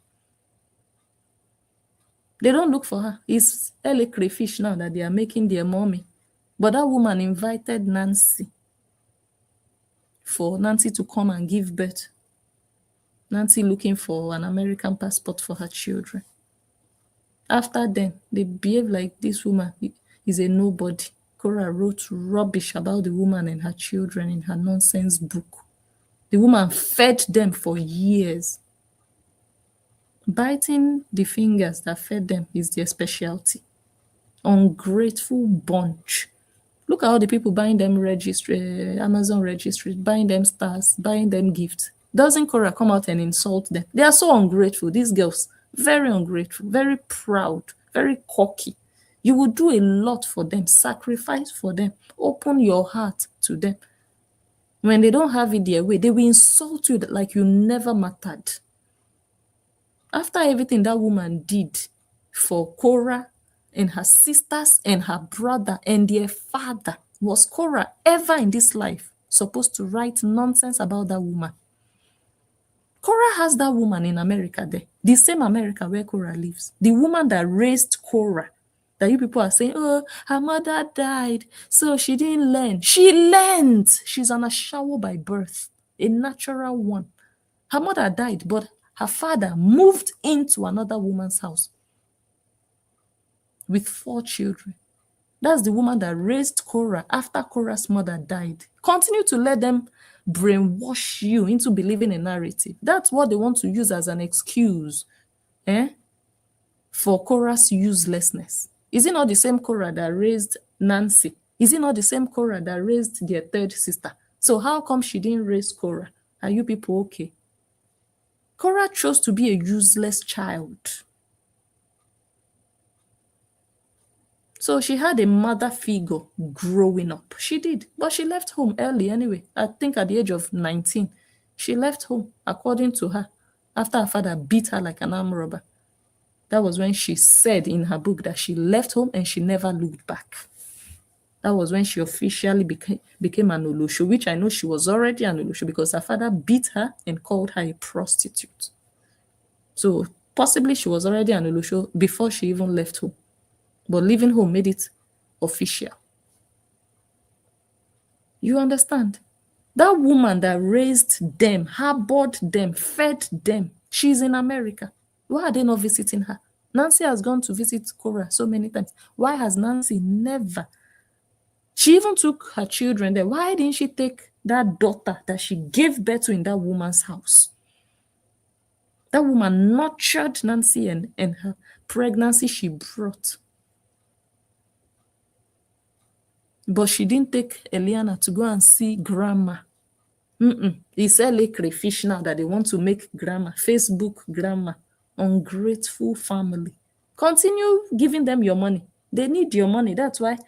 They don't look for her. It's LA Crayfish now that they are making their mommy. But that woman invited Nancy for Nancy to come and give birth. Nancy looking for an American passport for her children. After then, they behave like this woman is a nobody. Korra wrote rubbish about the woman and her children in her nonsense book. The woman fed them for years. Biting the fingers that fed them is their specialty. Ungrateful bunch. Look at all the people buying them registry, Amazon registry, buying them stars, buying them gifts. Doesn't Korra come out and insult them? They are so ungrateful, these girls. Very ungrateful, very proud, very cocky. You will do a lot for them, sacrifice for them, open your heart to them. When they don't have it their way, they will insult you like you never mattered. After everything that woman did for Korra and her sisters and her brother and their father, was Korra ever in this life supposed to write nonsense about that woman? Korra has that woman in America there, the same America where Korra lives. The woman that raised Korra, that you people are saying, "Oh, her mother died, so she didn't learn." She learned. She's an Ashawo by birth, a natural one. Her mother died, but her father moved into another woman's house with 4 children. That's the woman that raised Korra after Korra's mother died. Continue to let them brainwash you into believing a narrative. That's what they want to use as an excuse for Korra's uselessness. Is it not the same Korra that raised Nancy? Is it not the same Korra that raised their 3rd sister? So how come she didn't raise Korra? Are you people okay? Korra chose to be a useless child. So she had a mother figure growing up. She did, but she left home early anyway. I think at the age of 19, she left home, according to her, after her father beat her like an arm robber. That was when she said in her book that she left home and she never looked back. That was when she officially became an Olosho, which I know she was already an Olosho because her father beat her and called her a prostitute. So possibly she was already an Olosho before she even left home. But leaving home made it official. You understand? That woman that raised them, harbored them, fed them, she's in America. Why are they not visiting her? Nancy has gone to visit Korra so many times. Why has Nancy never? She even took her children there. Why didn't she take that daughter that she gave birth to in that woman's house? That woman nurtured Nancy and her pregnancy she brought. But she didn't take Eliana to go and see grandma. It's LA Crayfish now that they want to make grandma, Facebook grandma, ungrateful family. Continue giving them your money. They need your money. That's why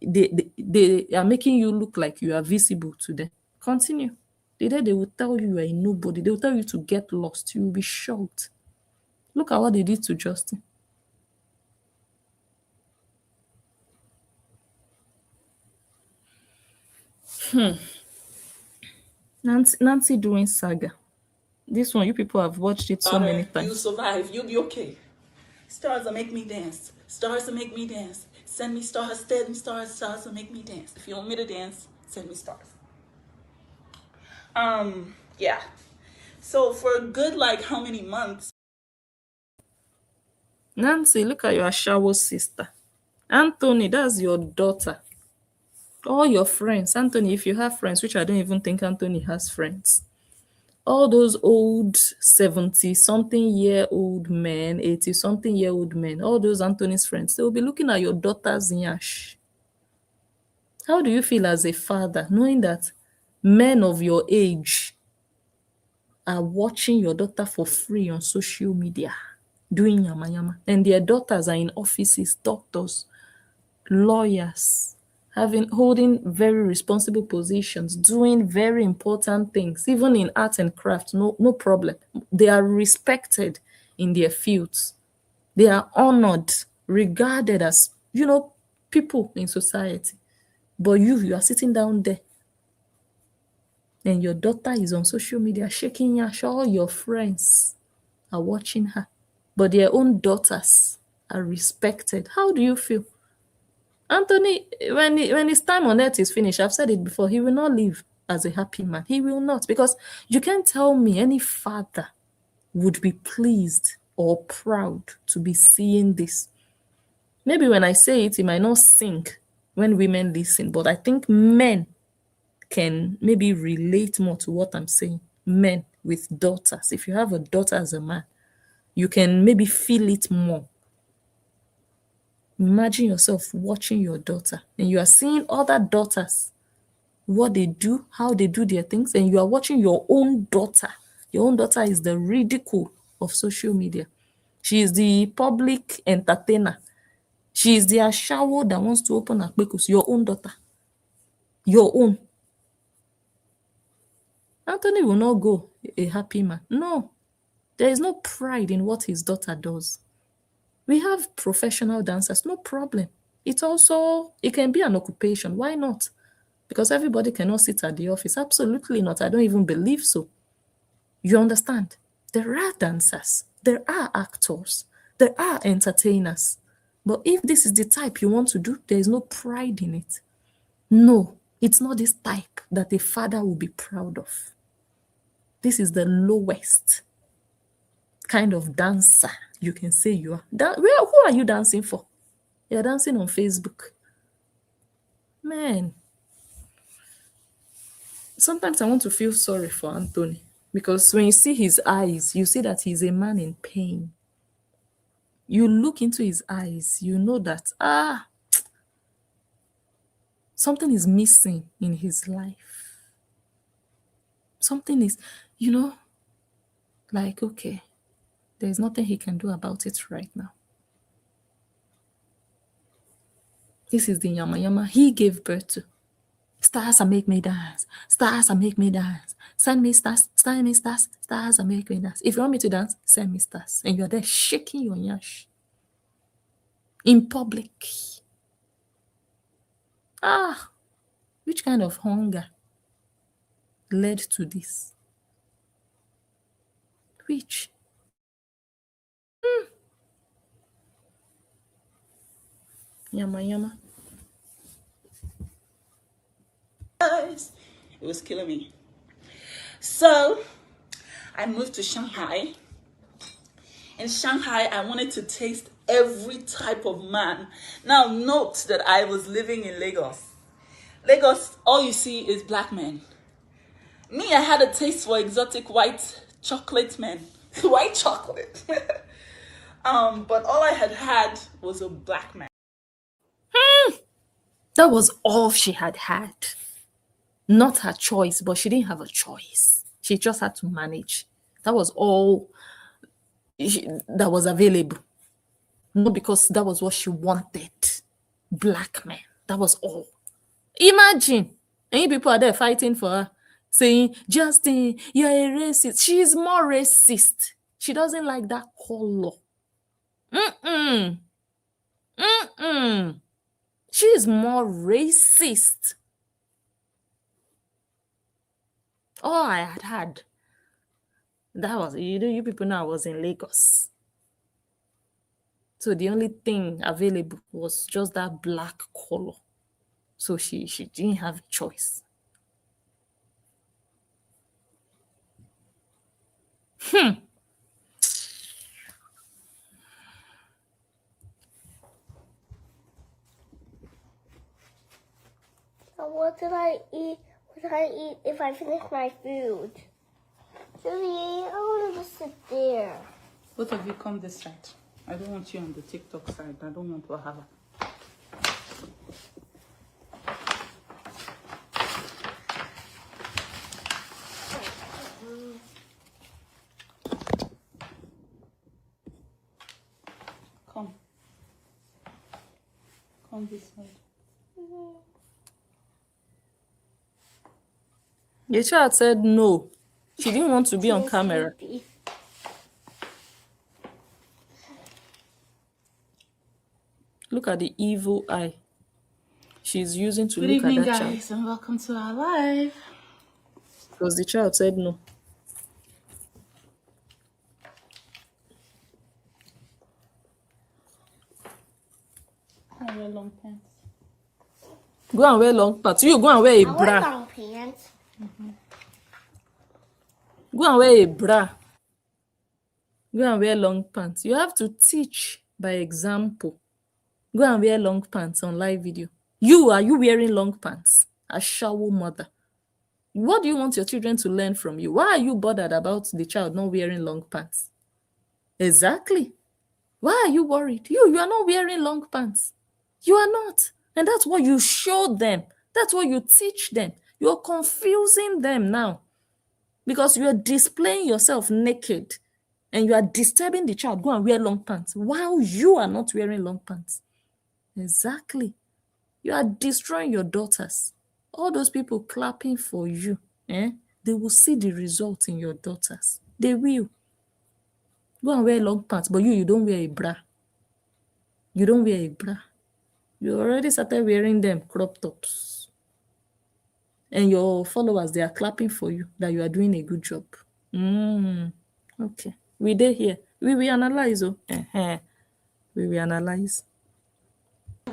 they are making you look like you are visible to them. Continue. The day they will tell you you are a nobody, they will tell you to get lost. You will be shocked. Look at what they did to Justin. Nancy doing saga. This one, you people have watched it so many times. You survive. You'll be okay. Stars will make me dance. Stars will make me dance. Send me stars, send me stars. Stars will make me dance. If you want me to dance, send me stars. Yeah. So for a good, like, how many months? Nancy, look at your shower sister. Anthony, that's your daughter. All your friends. Anthony, if you have friends, which I don't even think Anthony has friends. All those old 70-something-year-old men, 80-something-year-old men, all those Anthony's friends, they will be looking at your daughter's nyash. How do you feel as a father knowing that men of your age are watching your daughter for free on social media, doing yama yama, and their daughters are in offices, doctors, lawyers, holding very responsible positions, doing very important things, even in art and craft, no problem. They are respected in their fields. They are honored, regarded as, people in society. But you are sitting down there and your daughter is on social media shaking yash. All your friends are watching her, but their own daughters are respected. How do you feel? Anthony, when his time on earth is finished, I've said it before, he will not live as a happy man. He will not, because you can't tell me any father would be pleased or proud to be seeing this. Maybe when I say it might not sink when women listen, but I think men can maybe relate more to what I'm saying. Men with daughters. If you have a daughter as a man, you can maybe feel it more. Imagine yourself watching your daughter and you are seeing other daughters, what they do, how they do their things, and you are watching your own daughter. Your own daughter is the ridicule of social media. She is the public entertainer. She is the ashawo that wants to open her kpekus. Your own daughter. Your own. Anthony will not go a happy man. No. There is no pride in what his daughter does. We have professional dancers, no problem. It can be an occupation. Why not? Because everybody cannot sit at the office. Absolutely not. I don't even believe so. You understand? There are dancers. There are actors. There are entertainers. But if this is the type you want to do, there is no pride in it. No, it's not this type that a father will be proud of. This is the lowest kind of dancer you can say you are. Who are you dancing for? You're dancing on Facebook. Man. Sometimes I want to feel sorry for Anthony, because when you see his eyes, you see that he's a man in pain. You look into his eyes, you know that, something is missing in his life. Something is, like, okay, there's nothing he can do about it right now. This is the yama yama he gave birth to. Stars are make me dance. Stars are make me dance. Send me stars. Send me stars. Stars are make me dance. If you want me to dance, send me stars. And you're there shaking your yash in public. Which kind of hunger led to this? Which? Yama yama. It was killing me. So I moved to Shanghai. In Shanghai, I wanted to taste every type of man. Now note that I was living in Lagos. Lagos, all you see is black men. Me, I had a taste for exotic white chocolate men. White chocolate. But all I had was a black man. That was all she had. Not her choice, but she didn't have a choice. She just had to manage. That was all that was available. Not because that was what she wanted. Black men. That was all. Imagine. And people are there fighting for her, saying, Justin, you're a racist. She is more racist. She doesn't like that color. She is more racist. All I had, that was, you people know I was in Lagos. So the only thing available was just that black color. So she didn't have a choice. what did I eat? What did I eat if I finish my food? Julie, I want to just sit there. Both of you come this side. I don't want you on the TikTok side. I don't want Wahala. Come. Come this side. The child said no. She didn't want to be on camera. Sleepy. Look at the evil eye she's using to Good look evening, at that child. guys, and welcome to our live. Because the child said no. I wear long pants. Go and wear long pants. You go and wear a I wear bra. long pants. Go and wear a bra. Go and wear long pants. You have to teach by example. Go and wear long pants on live video. Are you wearing long pants? A shower mother. What do you want your children to learn from you? Why are you bothered about the child not wearing long pants? Exactly. Why are you worried? You are not wearing long pants. You are not. And that's what you show them. That's what you teach them. You're confusing them now. Because you are displaying yourself naked and you are disturbing the child. Go and wear long pants while you are not wearing long pants. Exactly. You are destroying your daughters. All those people clapping for you, they will see the result in your daughters. They will. Go and wear long pants, but you don't wear a bra. You don't wear a bra. You already started wearing them crop tops. And your followers, they are clapping for you that you are doing a good job. Okay. We did here. We will analyze. We will analyze.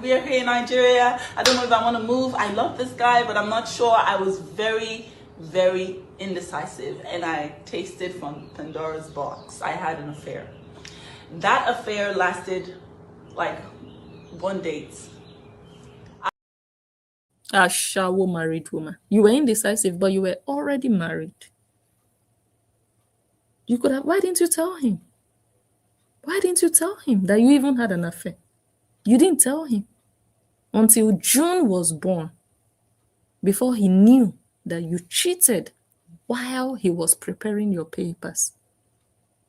We're here in Nigeria. I don't know if I want to move. I love this guy, but I'm not sure. I was very, very indecisive, and I tasted from Pandora's box. I had an affair. That affair lasted like one date. A shallow married woman. You were indecisive, but you were already married. You could have. Why didn't you tell him? Why didn't you tell him that you even had an affair? You didn't tell him until June was born, before he knew that you cheated while he was preparing your papers.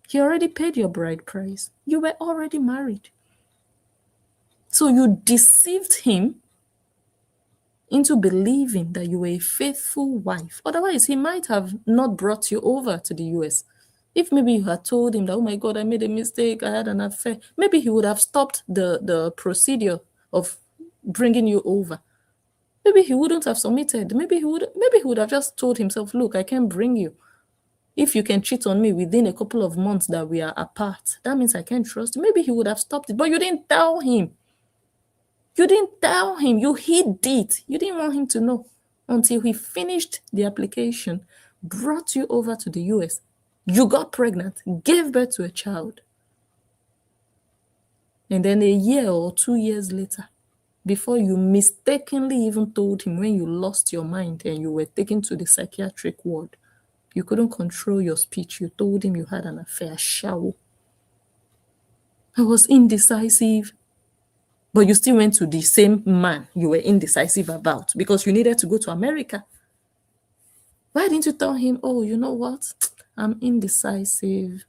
He already paid your bride price. You were already married. So you deceived him into believing that you were a faithful wife. Otherwise, he might have not brought you over to the US. If maybe you had told him that, oh my God, I made a mistake, I had an affair, maybe he would have stopped the procedure of bringing you over. Maybe he wouldn't have submitted. Maybe he would have just told himself, look, I can't bring you. If you can cheat on me within a couple of months that we are apart, that means I can't trust you. Maybe he would have stopped it, but you didn't tell him. You didn't tell him. You hid it. You didn't want him to know until he finished the application, brought you over to the US. You got pregnant, gave birth to a child. And then a year or 2 years later, before you mistakenly even told him when you lost your mind and you were taken to the psychiatric ward, you couldn't control your speech. You told him you had an affair. Shower. I was indecisive. But you still went to the same man you were indecisive about because you needed to go to America. Why didn't you tell him, oh, you know what? I'm indecisive.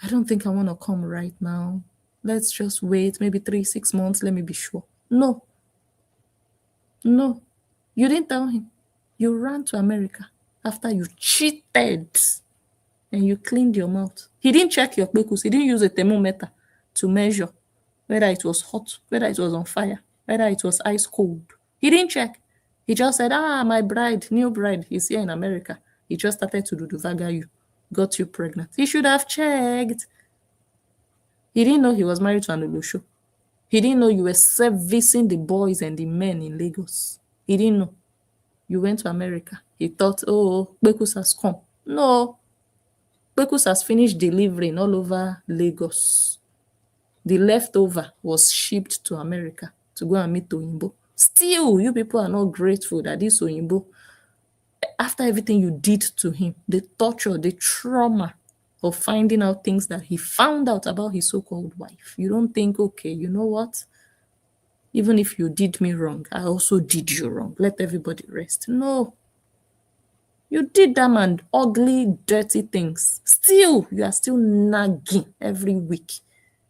I don't think I want to come right now. Let's just wait, maybe 3-6 months. Let me be sure. No. You didn't tell him. You ran to America after you cheated and you cleaned your mouth. He didn't check your kpekus. He didn't use a thermometer to measure whether it was hot, whether it was on fire, whether it was ice cold. He didn't check. He just said, my bride, new bride, is here in America. He just started to do the vaga you, got you pregnant. He should have checked. He didn't know he was married to an Olusho. He didn't know you were servicing the boys and the men in Lagos. He didn't know. You went to America. He thought, oh, Bekus has come. No. Bekus has finished delivering all over Lagos. The leftover was shipped to America to go and meet Toimbo. Still, you people are not grateful that this Oyinbo, after everything you did to him, the torture, the trauma of finding out things that he found out about his so-called wife, you don't think, okay, you know what? Even if you did me wrong, I also did you wrong. Let everybody rest. No. You did that man ugly, dirty things. Still, you are still nagging every week.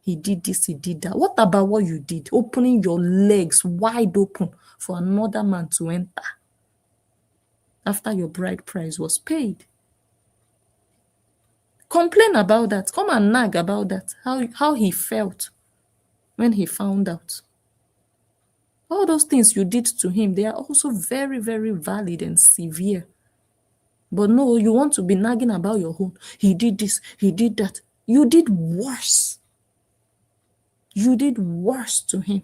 He did this, he did that. What about what you did? Opening your legs wide open for another man to enter after your bride price was paid. Complain about that. Come and nag about that. How he felt when he found out. All those things you did to him, they are also very, very valid and severe. But no, you want to be nagging about your own. He did this, he did that. You did worse. You did worse to him.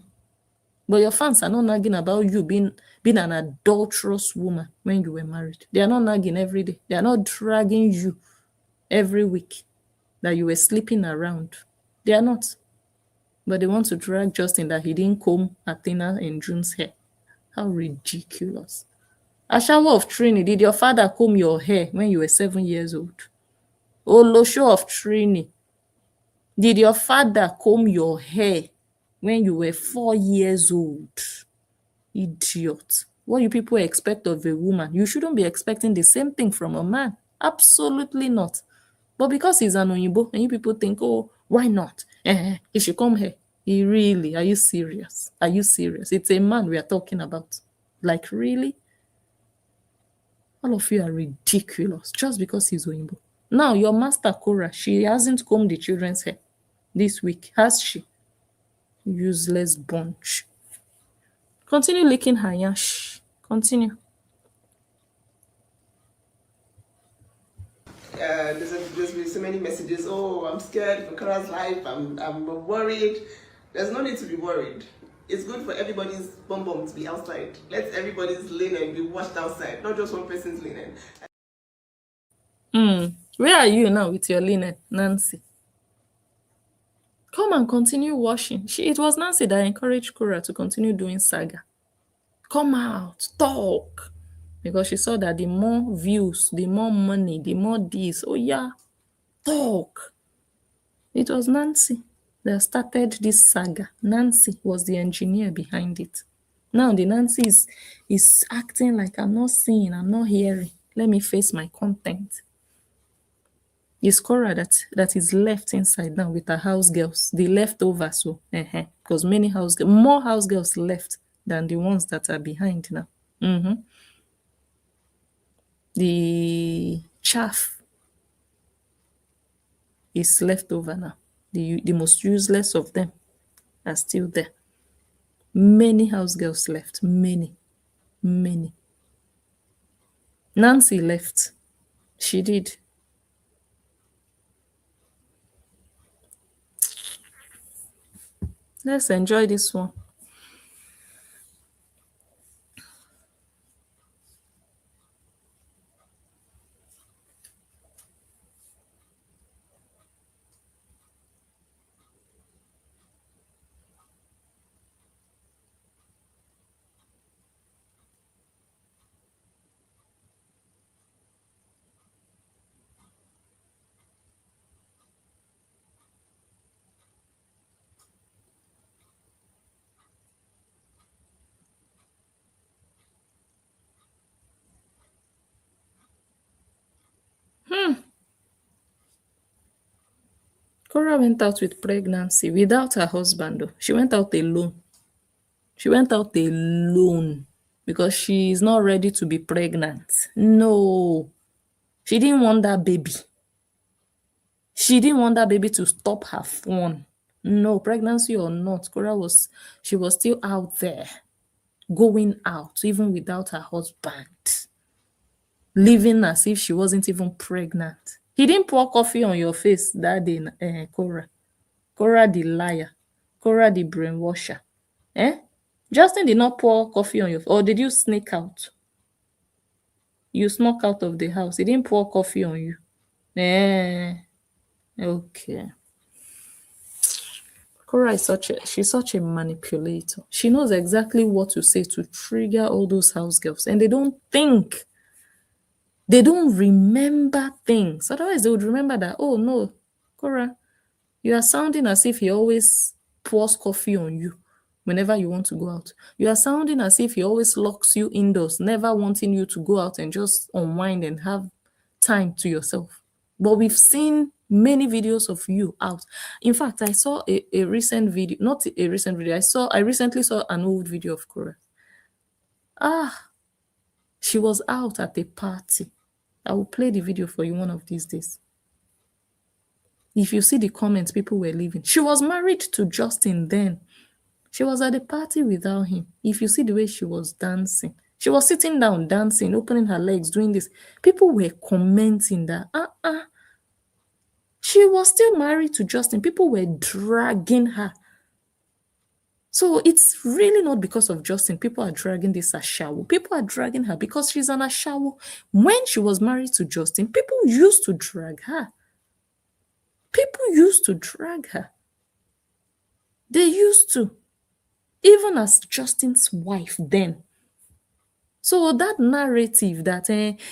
But your fans are not nagging about you being an adulterous woman when you were married. They are not nagging every day. They are not dragging you every week that you were sleeping around. They are not. But they want to drag Justin that he didn't comb Athena and June's hair. How ridiculous. Ashawo of Trini, did your father comb your hair when you were 7 years old? Olosho of Trini, did your father comb your hair when you were 4 years old? Idiot. What you people expect of a woman, you shouldn't be expecting the same thing from a man. Absolutely not. But because he's an Oyinbo, and you people think, oh, why not? He should come here. He really, are you serious? Are you serious? It's a man we are talking about. Like, really? All of you are ridiculous just because he's Oyinbo. Now, your master, Korra, she hasn't combed the children's hair this week, has she? Useless bunch. Continue licking her yash. Continue. There's been so many messages. Oh, I'm scared for Kara's life. I'm worried. There's no need to be worried. It's good for everybody's bum to be outside. Let everybody's linen be washed outside, not just one person's linen. Where are you now with your linen, Nancy? Come and continue washing. It was Nancy that encouraged Korra to continue doing saga. Come out, talk. Because she saw that the more views, the more money, the more this. Oh yeah, talk. It was Nancy that started this saga. Nancy was the engineer behind it. Now the Nancy is acting like I'm not seeing, I'm not hearing. Let me face my content. It's Korra that is left inside now with her house girls, the leftovers. So, because more house girls left than the ones that are behind now. The chaff is left over now. The most useless of them are still there. Many house girls left. Many. Nancy left. She did. Let's enjoy this one. Korra went out with pregnancy without her husband, though. She went out alone. She went out alone because she is not ready to be pregnant. No. She didn't want that baby. She didn't want that baby to stop her fun. No, pregnancy or not, she was still out there, going out, even without her husband, living as if she wasn't even pregnant. He didn't pour coffee on your face that day, Korra. Korra the liar. Korra the brainwasher. Justin did not pour coffee on your face. Or did you sneak out? You snuck out of the house. He didn't pour coffee on you. Okay. Korra is she's such a manipulator. She knows exactly what to say to trigger all those house girls, and they don't think. They don't remember things. Otherwise, they would remember that, oh no, Korra, you are sounding as if he always pours coffee on you whenever you want to go out. You are sounding as if he always locks you indoors, never wanting you to go out and just unwind and have time to yourself. But we've seen many videos of you out. In fact, I saw a recent video, not a recent video, I recently saw an old video of Korra. She was out at a party. I will play the video for you one of these days. If you see the comments, people were leaving. She was married to Justin then. She was at a party without him. If you see the way she was dancing, she was sitting down, dancing, opening her legs, doing this. People were commenting that, she was still married to Justin. People were dragging her. So it's really not because of Justin. People are dragging this Ashawo. People are dragging her because she's an Ashawo. When she was married to Justin, people used to drag her. People used to drag her. They used to. Even as Justin's wife then. So that narrative that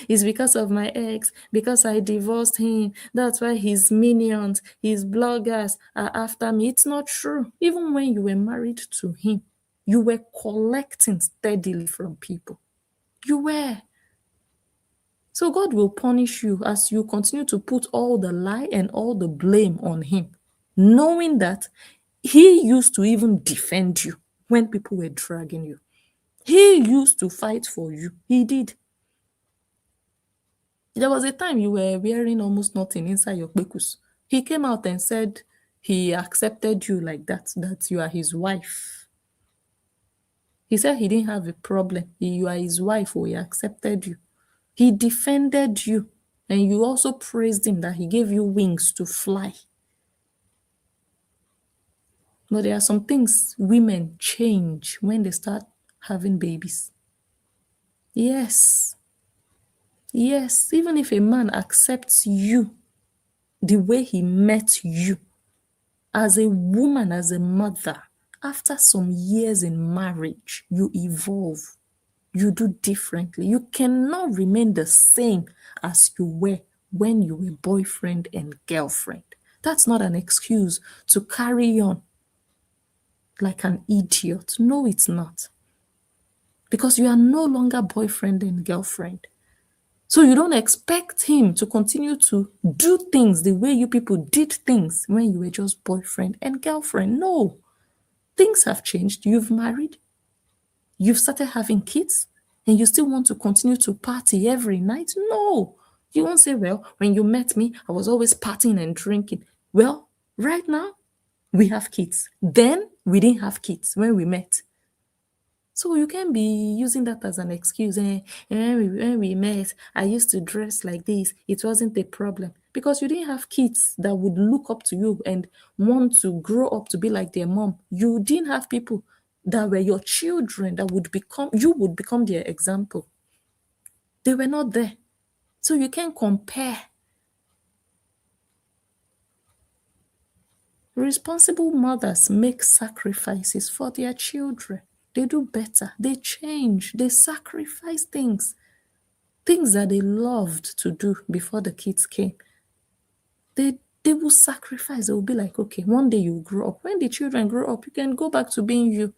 is because of my ex, because I divorced him, that's why his minions, his bloggers are after me. It's not true. Even when you were married to him, you were collecting steadily from people. You were. So God will punish you as you continue to put all the lie and all the blame on him, knowing that he used to even defend you when people were dragging you. He used to fight for you. He did. There was a time you were wearing almost nothing inside your bekus. He came out and said he accepted you like that you are his wife. He said he didn't have a problem. You are his wife, or he accepted you. He defended you. And you also praised him that he gave you wings to fly. But there are some things women change when they start having babies. Yes. Yes, even if a man accepts you the way he met you, as a woman, as a mother, after some years in marriage, you evolve. You do differently. You cannot remain the same as you were when you were boyfriend and girlfriend. That's not an excuse to carry on like an idiot. No, it's not. Because you are no longer boyfriend and girlfriend. So you don't expect him to continue to do things the way you people did things when you were just boyfriend and girlfriend. No. Things have changed. You've married. You've started having kids. And you still want to continue to party every night? No. You won't say, well, when you met me, I was always partying and drinking. Well, right now, we have kids. Then, we didn't have kids when we met. So you can't be using that as an excuse. When we met, I used to dress like this. It wasn't a problem. Because you didn't have kids that would look up to you and want to grow up to be like their mom. You didn't have people that were your children that would become their example. They were not there. So you can't compare. Responsible mothers make sacrifices for their children. They do better. They change. They sacrifice things that they loved to do before the kids came. They will sacrifice. They will be like, okay, one day you grow up. When the children grow up, you can go back to being you.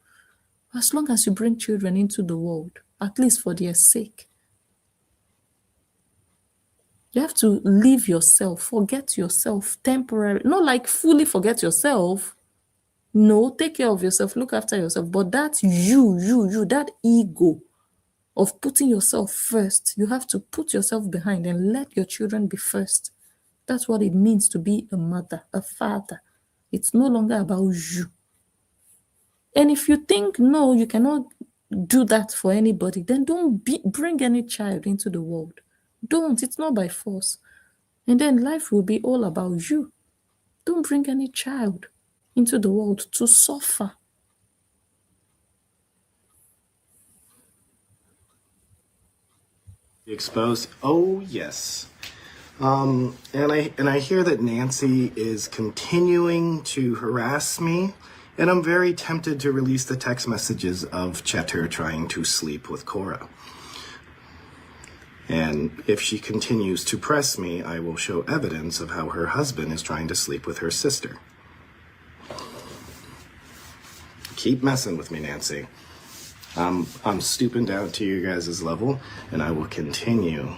As long as you bring children into the world, at least for their sake. You have to leave yourself, forget yourself temporarily. Not like fully forget yourself. No, take care of yourself, look after yourself. But that that ego of putting yourself first, you have to put yourself behind and let your children be first. That's what it means to be a mother, a father. It's no longer about you. And if you think, no, you cannot do that for anybody, then don't bring any child into the world. Don't. It's not by force. And then life will be all about you. Don't bring any child into the world to suffer. Exposed? Oh, yes. And I hear that Nancy is continuing to harass me, and I'm very tempted to release the text messages of Chetter trying to sleep with Korra. And if she continues to press me, I will show evidence of how her husband is trying to sleep with her sister. Keep messing with me, Nancy. I'm stooping down to you guys' level, and I will continue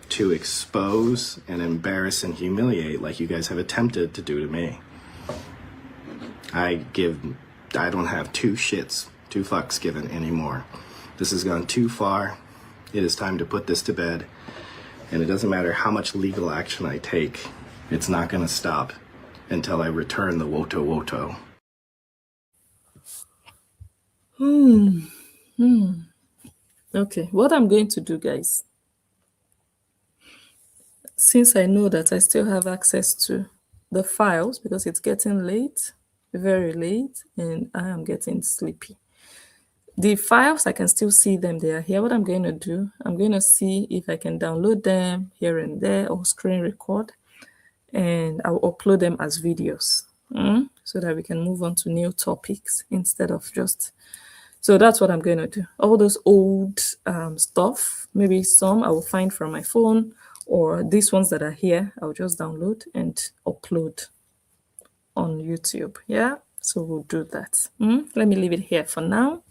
to expose and embarrass and humiliate like you guys have attempted to do to me. I don't have two fucks given anymore. This has gone too far. It is time to put this to bed. And it doesn't matter how much legal action I take, it's not gonna stop until I return the Woto Woto. Okay, what I'm going to do, guys, since I know that I still have access to the files because it's getting late, very late, and I am getting sleepy. The files, I can still see them. They are here. What I'm going to do, I'm going to see if I can download them here and there or screen record, and I'll upload them as videos so that we can move on to new topics instead of just... So that's what I'm going to do. All those old stuff, maybe some I will find from my phone, or these ones that are here, I'll just download and upload on YouTube. Yeah, so we'll do that. Let me leave it here for now.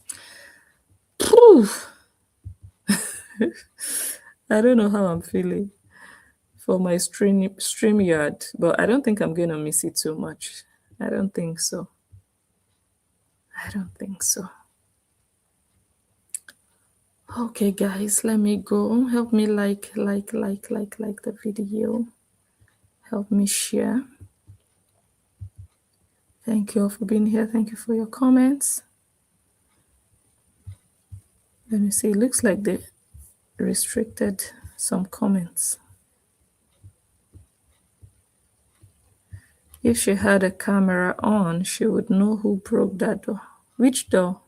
I don't know how I'm feeling for my StreamYard, but I don't think I'm going to miss it too much. I don't think so. Okay, guys, let me go. Help me like the video. Help me share. Thank you all for being here. Thank you for your comments. Let me see. It looks like they restricted some comments. If she had a camera on, she would know who broke that door. Which door?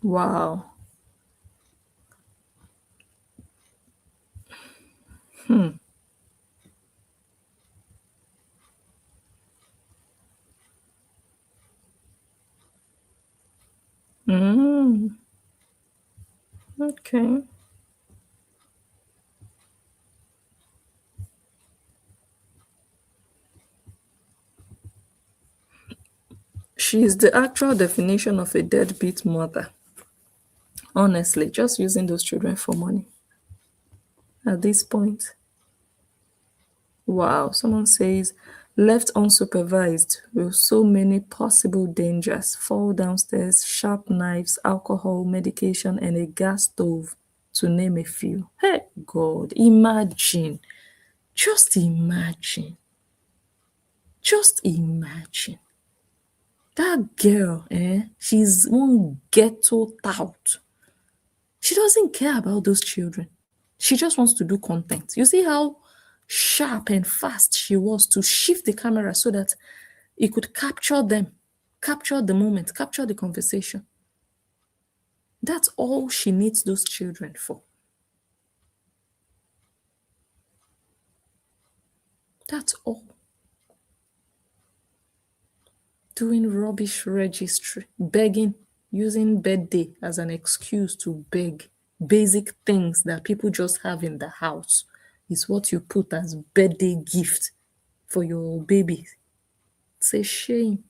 Wow. Okay. She is the actual definition of a deadbeat mother. Honestly, just using those children for money at this point. Wow, someone says, left unsupervised will so many possible dangers fall downstairs, sharp knives, alcohol, medication, and a gas stove, to name a few. Hey, God, imagine. Just imagine. That girl, she's one ghetto tout. She doesn't care about those children. She just wants to do content. You see how sharp and fast she was to shift the camera so that it could capture them, capture the moment, capture the conversation. That's all she needs those children for. That's all. Doing rubbish registry, begging, using birthday as an excuse to beg. Basic things that people just have in the house is what you put as birthday gift for your baby. It's a shame.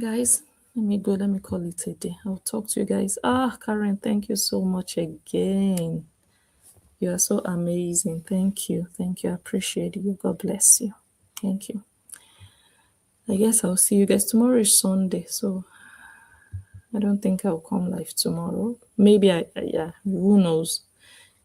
Guys, let me go. Let me call it a day. I'll talk to you guys. Karen, thank you so much again. You are so amazing. Thank you. I appreciate you. God bless you. Thank you. I guess I'll see you guys. Tomorrow is Sunday, so I don't think I'll come live tomorrow. Maybe yeah, who knows?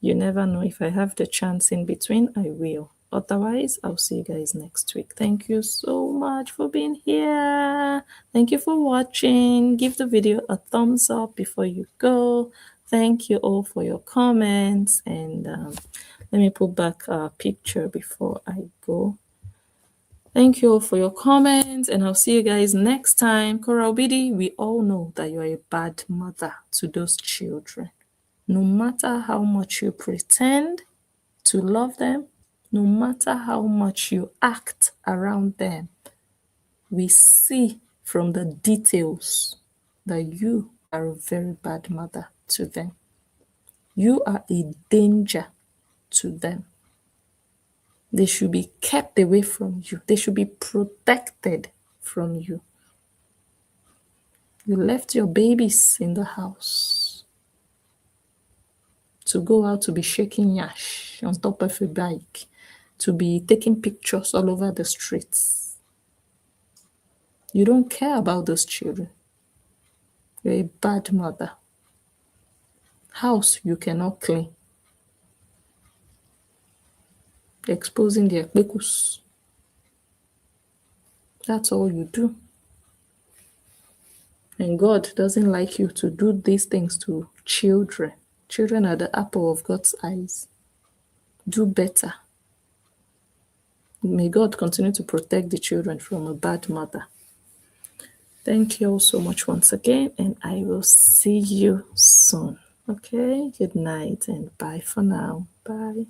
You never know. If I have the chance in between, I will. Otherwise, I'll see you guys next week. Thank you so much for being here. Thank you for watching. Give the video a thumbs up before you go. Thank you all for your comments. And let me put back a picture before I go. Thank you all for your comments, and I'll see you guys next time. Korra Obidi, we all know that you're a bad mother to those children. No matter how much you pretend to love them, no matter how much you act around them, we see from the details that you are a very bad mother to them. You are a danger to them. They should be kept away from you. They should be protected from you. You left your babies in the house to go out to be shaking yash on top of a bike, to be taking pictures all over the streets. You don't care about those children. You're a bad mother. House you cannot clean. Exposing their pekus. That's all you do. And God doesn't like you to do these things to children. Children are the apple of God's eyes. Do better. May God continue to protect the children from a bad mother. Thank you all so much once again, and I will see you soon. Okay? Good night and bye for now. Bye.